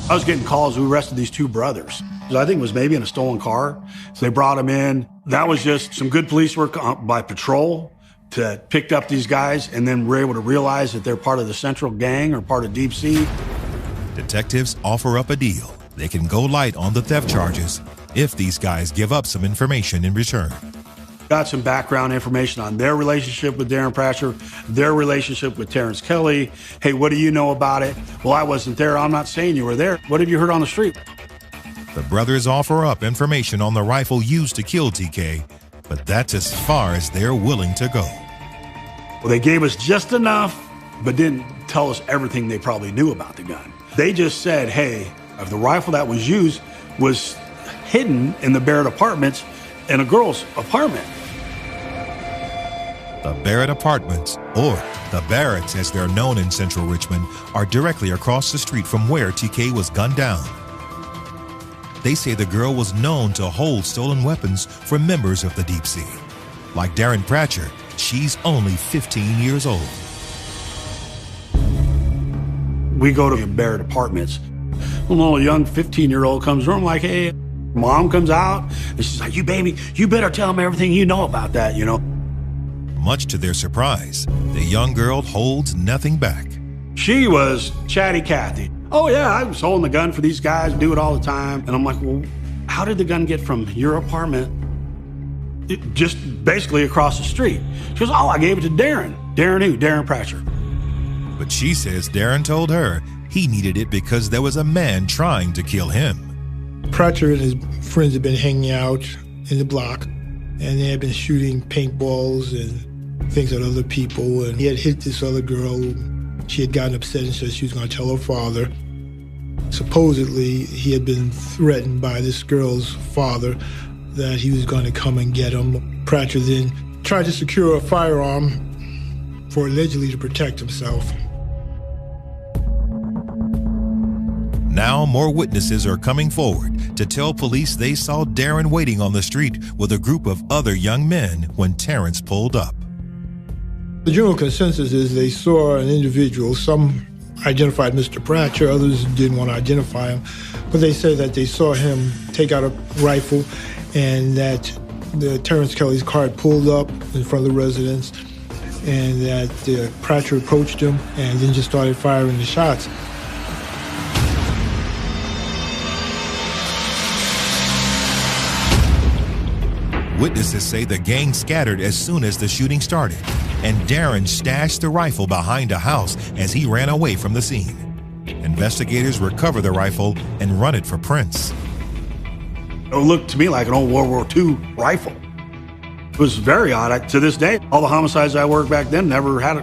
I was getting calls, we arrested these two brothers. I think it was maybe in a stolen car. So they brought them in. That was just some good police work by patrol to pick up these guys, and then we're able to realize that they're part of the central gang or part of Deep Sea. Detectives offer up a deal. They can go light on the theft charges if these guys give up some information in return. Got some background information on their relationship with Darren Pratcher, their relationship with Terrence Kelly. Hey, what do you know about it? Well, I wasn't there. I'm not saying you were there. What have you heard on the street? The brothers offer up information on the rifle used to kill TK, but that's as far as they're willing to go. Well, they gave us just enough, but didn't tell us everything they probably knew about the gun. They just said, hey, if the rifle that was used was hidden in the Barrett Apartments in a girl's apartment. The Barrett Apartments, or the Barretts as they're known in central Richmond, are directly across the street from where TK was gunned down. They say the girl was known to hold stolen weapons for members of the Deep Sea. Like Darren Pratcher, she's only 15 years old. We go to the Barrett Apartments. A little young 15-year-old comes around like, hey, mom comes out, and she's like, you baby, you better tell them everything you know about that, you know. Much to their surprise, the young girl holds nothing back. She was chatty Cathy. Oh yeah, I was holding the gun for these guys, do it all the time. And I'm like, well, how did the gun get from your apartment just basically across the street? She goes, oh, I gave it to Darren. Darren who? Darren Pratcher. But she says Darren told her he needed it because there was a man trying to kill him. Pratcher and his friends had been hanging out in the block, and they had been shooting paintballs and things at other people, and he had hit this other girl. She had gotten upset and said she was going to tell her father. Supposedly, he had been threatened by this girl's father that he was going to come and get him. Pratcher then tried to secure a firearm for allegedly to protect himself. Now more witnesses are coming forward to tell police they saw Darren waiting on the street with a group of other young men when Terrence pulled up. The general consensus is they saw an individual. Some identified Mr. Pratcher, others didn't want to identify him, but they said that they saw him take out a rifle and that the Terrence Kelly's car had pulled up in front of the residence and that Pratcher approached him and then just started firing the shots. Witnesses say the gang scattered as soon as the shooting started, and Darren stashed the rifle behind a house as he ran away from the scene. Investigators recover the rifle and run it for prints. It looked to me like an old World War II rifle. It was very odd. To this day, all the homicides I worked back then never had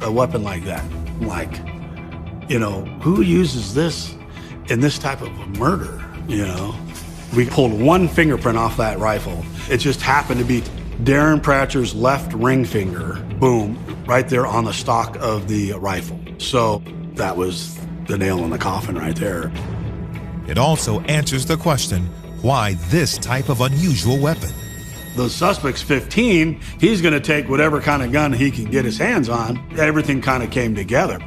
a weapon like that. Like, you know, who uses this in this type of a murder, you know? We pulled one fingerprint off that rifle. It just happened to be Darren Pratcher's left ring finger, boom, right there on the stock of the rifle. So that was the nail in the coffin right there. It also answers the question, why this type of unusual weapon? The suspect's 15, he's gonna take whatever kind of gun he can get his hands on. Everything kind of came together.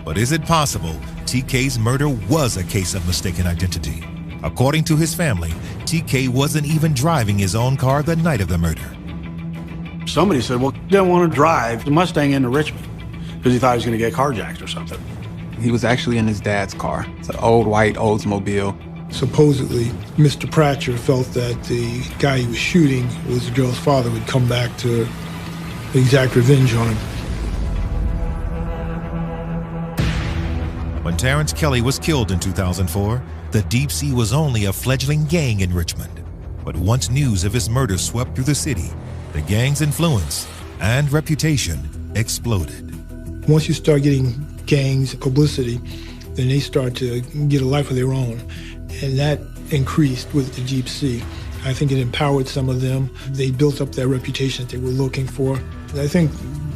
But is it possible TK's murder was a case of mistaken identity? According to his family, TK wasn't even driving his own car the night of the murder. Somebody said, well, he didn't want to drive the Mustang into Richmond because he thought he was gonna get carjacked or something. He was actually in his dad's car. It's an old white Oldsmobile. Supposedly, Mr. Pratcher felt that the guy he was shooting was the girl's father, would come back to exact revenge on him. When Terrence Kelly was killed in 2004, the Deep Sea was only a fledgling gang in Richmond. But once news of his murder swept through the city, the gang's influence and reputation exploded. Once you start getting gangs publicity, then they start to get a life of their own. And that increased with the Deep Sea. I think it empowered some of them. They built up that reputation that they were looking for. And I think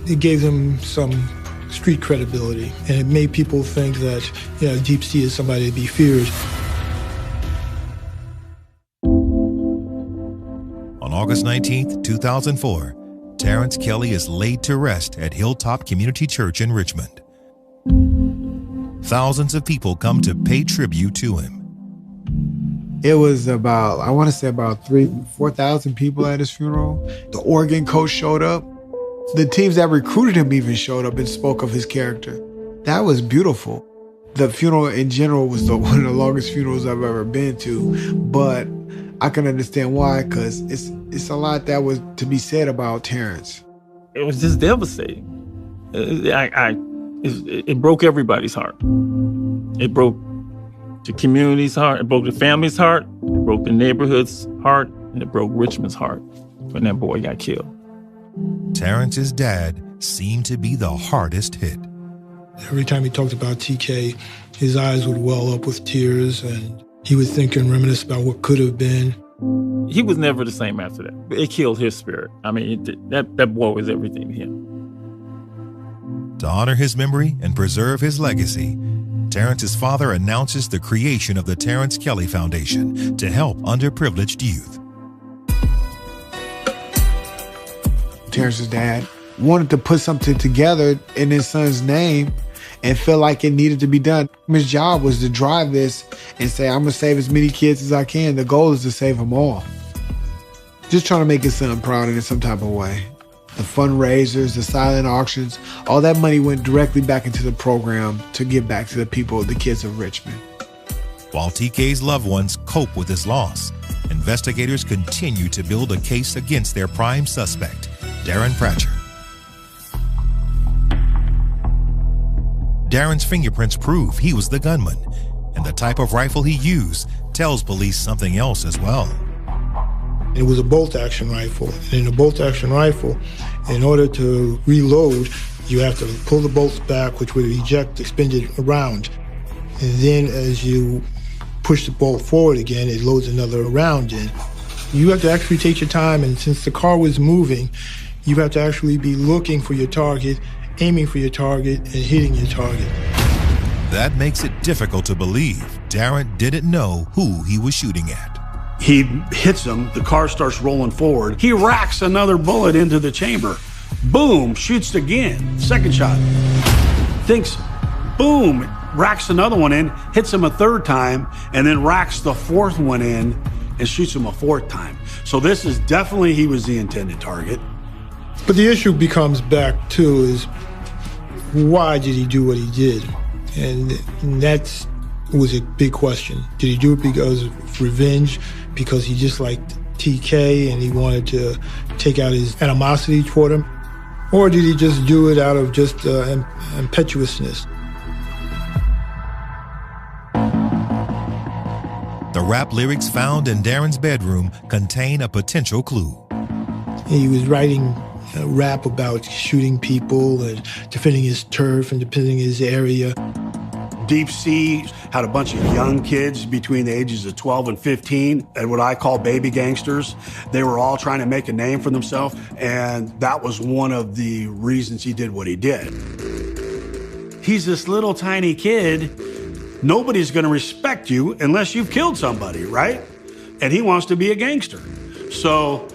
it gave them some street credibility. And it made people think that, you know, Deep Sea is somebody to be feared. On August 19th, 2004, Terrence Kelly is laid to rest at Hilltop Community Church in Richmond. Thousands of people come to pay tribute to him. It was about, I want to say about 4,000 people at his funeral. The Oregon coach showed up. The teams that recruited him even showed up and spoke of his character. That was beautiful. The funeral in general was one of the longest funerals I've ever been to, but I can understand why, because it's a lot that was to be said about Terrence. It was just devastating. It broke everybody's heart. It broke the community's heart. It broke the family's heart. It broke the neighborhood's heart. And it broke Richmond's heart when that boy got killed. Terrence's dad seemed to be the hardest hit. Every time he talked about TK, his eyes would well up with tears, and he would think and reminisce about what could have been. He was never the same after that. It killed his spirit. I mean, that boy was everything to him. To honor his memory and preserve his legacy, Terrence's father announces the creation of the Terrence Kelly Foundation to help underprivileged youth. Terrence's dad wanted to put something together in his son's name and felt like it needed to be done. His job was to drive this and say, I'm gonna save as many kids as I can. The goal is to save them all. Just trying to make his son proud in some type of way. The fundraisers, the silent auctions, all that money went directly back into the program to give back to the people, the kids of Richmond. While TK's loved ones cope with his loss, investigators continue to build a case against their prime suspect, Darren Pratcher. Darren's fingerprints prove he was the gunman, and the type of rifle he used tells police something else as well. It was a bolt-action rifle. And in a bolt-action rifle, in order to reload, you have to pull the bolts back, which would eject the expended round. And then as you push the bolt forward again, it loads another round in. You have to actually take your time, and since the car was moving, you have to actually be looking for your target, aiming for your target, and hitting your target. That makes it difficult to believe Darren didn't know who he was shooting at. He hits him, the car starts rolling forward. He racks another bullet into the chamber. Boom, shoots again, second shot. Thinks, boom, racks another one in, hits him a third time, and then racks the fourth one in and shoots him a fourth time. So this is definitely, he was the intended target. But the issue becomes back to is, why did he do what he did? And that was a big question. Did he do it because of revenge? Because he disliked TK and he wanted to take out his animosity toward him? Or did he just do it out of just impetuousness? The rap lyrics found in Darren's bedroom contain a potential clue. He was writing rap about shooting people and defending his turf and defending his area. Deep C had a bunch of young kids between the ages of 12 and 15, and what I call baby gangsters. They were all trying to make a name for themselves, and that was one of the reasons he did what he did. He's this little tiny kid. Nobody's gonna respect you unless you've killed somebody, right? And he wants to be a gangster. So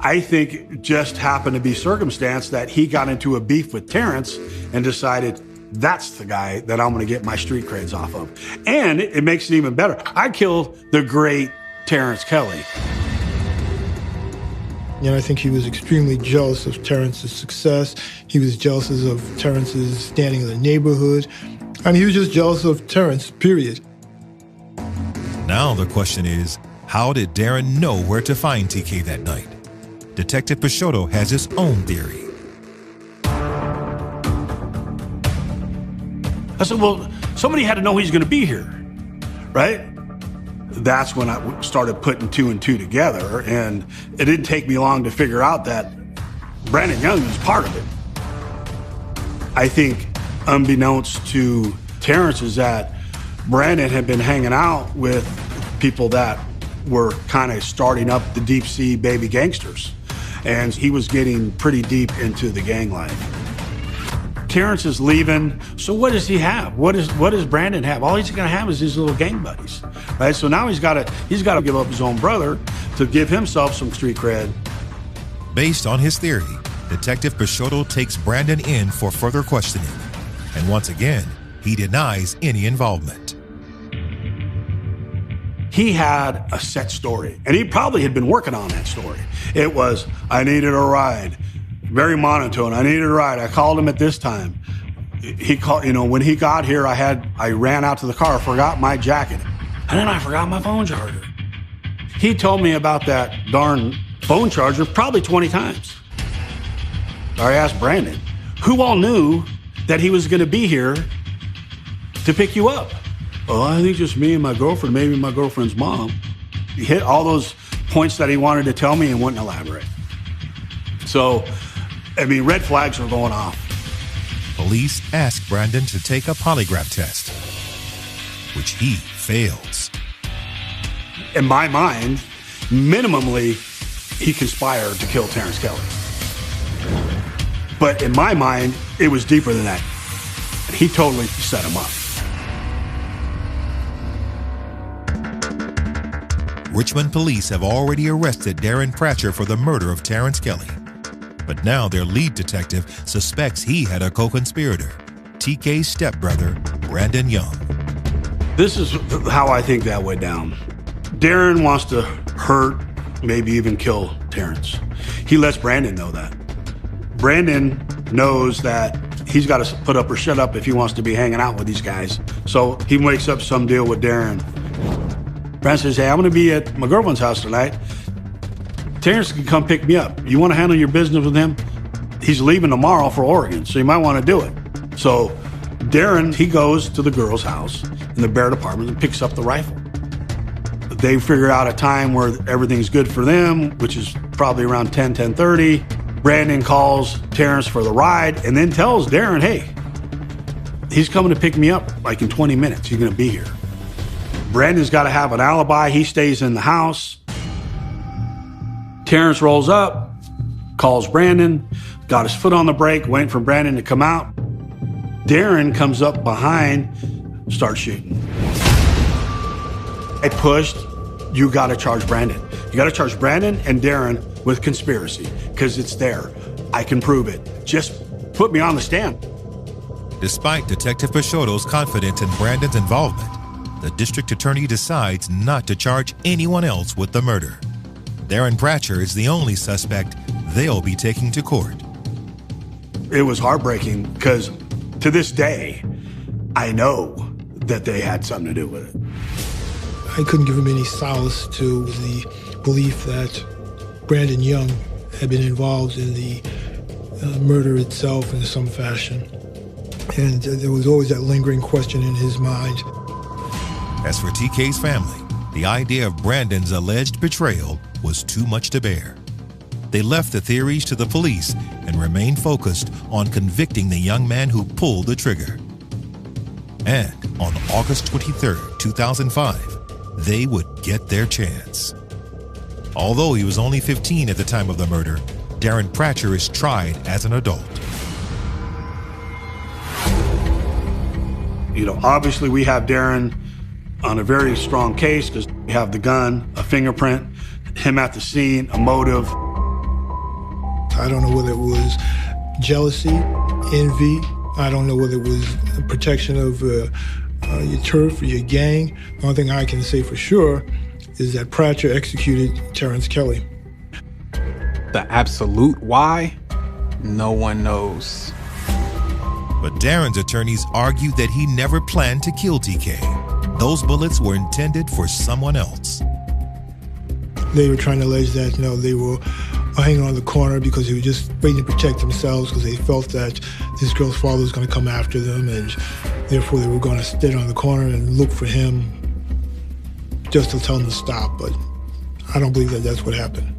I think it just happened to be circumstance that he got into a beef with Terrence and decided, that's the guy that I'm gonna get my street creds off of. And it makes it even better. I killed the great Terrence Kelly. I think he was extremely jealous of Terrence's success. He was jealous of Terrence's standing in the neighborhood. He was just jealous of Terrence, period. Now the question is, how did Darren know where to find TK that night? Detective Peixoto has his own theory. I said, well, somebody had to know he's gonna be here, right? That's when I started putting 2 and 2 together, and it didn't take me long to figure out that Brandon Young was part of it. I think, unbeknownst to Terrence, is that Brandon had been hanging out with people that were kind of starting up the Deep Sea baby gangsters, and he was getting pretty deep into the gang life. Terrence is leaving, so what does he have? What does Brandon have? All he's gonna have is his little gang buddies, right? So now he's gotta give up his own brother to give himself some street cred. Based on his theory, Detective Peixoto takes Brandon in for further questioning. And once again, he denies any involvement. He had a set story, and he probably had been working on that story. It was, I needed a ride. Very monotone. I needed a ride. I called him at this time. He called, when he got here, I ran out to the car, forgot my jacket, and then I forgot my phone charger. He told me about that darn phone charger probably 20 times. I asked Brandon, who all knew that he was gonna be here to pick you up? Oh, I think just me and my girlfriend, maybe my girlfriend's mom. He hit all those points that he wanted to tell me and wouldn't elaborate. So, red flags were going off. Police ask Brandon to take a polygraph test, which he fails. In my mind, minimally, he conspired to kill Terrence Kelly. But in my mind, it was deeper than that. He totally set him up. Richmond police have already arrested Darren Pratcher for the murder of Terrence Kelly. But now their lead detective suspects he had a co-conspirator, TK's stepbrother, Brandon Young. This is how I think that went down. Darren wants to hurt, maybe even kill Terrence. He lets Brandon know that. Brandon knows that he's got to put up or shut up if he wants to be hanging out with these guys. So he makes up some deal with Darren. Brandon says, hey, I'm going to be at my girlfriend's house tonight. Terrence can come pick me up. You want to handle your business with him? He's leaving tomorrow for Oregon, so you might want to do it. So Darren, he goes to the girl's house in the Barrett apartment and picks up the rifle. They figure out a time where everything's good for them, which is probably around 10:30. Brandon calls Terrence for the ride and then tells Darren, hey, he's coming to pick me up like in 20 minutes. He's going to be here. Brandon's got to have an alibi. He stays in the house. Terrence rolls up, calls Brandon, got his foot on the brake, waiting for Brandon to come out. Darren comes up behind, starts shooting. I pushed, you got to charge Brandon. You got to charge Brandon and Darren with conspiracy, because it's there. I can prove it. Just put me on the stand. Despite Detective Peixoto's confidence in Brandon's involvement, the district attorney decides not to charge anyone else with the murder. Darren Pratcher is the only suspect they'll be taking to court. It was heartbreaking because to this day, I know that they had something to do with it. I couldn't give him any solace to the belief that Brandon Young had been involved in the murder itself in some fashion. And there was always that lingering question in his mind. As for TK's family, the idea of Brandon's alleged betrayal was too much to bear. They left the theories to the police and remained focused on convicting the young man who pulled the trigger. And on August 23, 2005, they would get their chance. Although he was only 15 at the time of the murder, Darren Pratcher is tried as an adult. You know, obviously we have Darren on a very strong case because we have the gun, a fingerprint, him at the scene, a motive. I don't know whether it was jealousy, envy. I don't know whether it was protection of your turf or your gang. The only thing I can say for sure is that Pratcher executed Terrence Kelly. The absolute why, no one knows. But Darren's attorneys argued that he never planned to kill TK. Those bullets were intended for someone else. They were trying to allege that, you know, they were hanging on the corner because they were just waiting to protect themselves because they felt that this girl's father was going to come after them, and therefore they were going to stand on the corner and look for him just to tell him to stop. But I don't believe that that's what happened.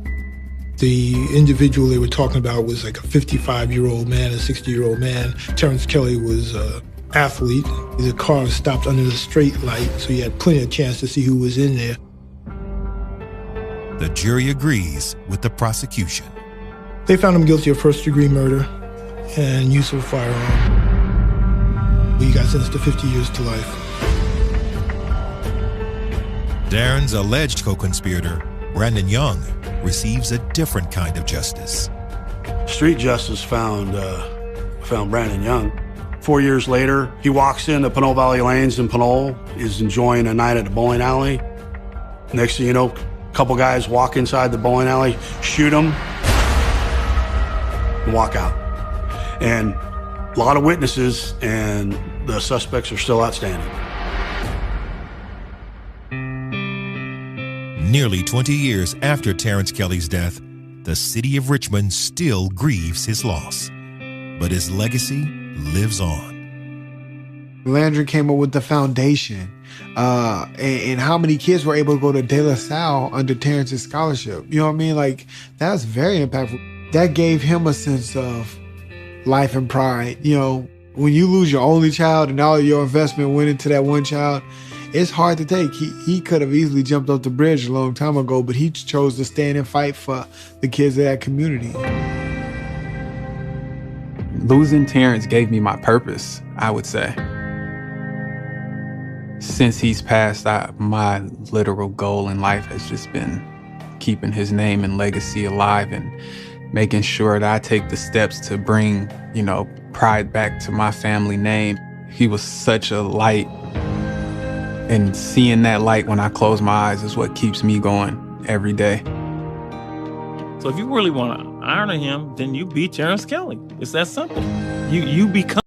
The individual they were talking about was like a 55-year-old man, a 60-year-old man. Terrence Kelly was an athlete. The car stopped under the straight light, so he had plenty of chance to see who was in there. The jury agrees with the prosecution. They found him guilty of first-degree murder and use of a firearm. He got sentenced to 50 years to life. Darren's alleged co-conspirator, Brandon Young, receives a different kind of justice. Street justice found Brandon Young. 4 years later, he walks into Pinole Valley Lanes in Pinole, is enjoying a night at the bowling alley. Next thing you know, a couple guys walk inside the bowling alley, shoot him, and walk out. And a lot of witnesses, and the suspects are still outstanding. Nearly 20 years after Terrence Kelly's death, the city of Richmond still grieves his loss. But his legacy lives on. Landry came up with the foundation, and how many kids were able to go to De La Salle under Terrence's scholarship. You know what I mean? Like, that's very impactful. That gave him a sense of life and pride. You know, when you lose your only child and all your investment went into that one child, it's hard to take. He could have easily jumped off the bridge a long time ago, but he chose to stand and fight for the kids of that community. Losing Terrence gave me my purpose, I would say. Since he's passed, my literal goal in life has just been keeping his name and legacy alive and making sure that I take the steps to bring, you know, pride back to my family name. He was such a light, and seeing that light when I close my eyes is what keeps me going every day. So if you really want to honor him, then you beat Terrence Kelly. It's that simple. You become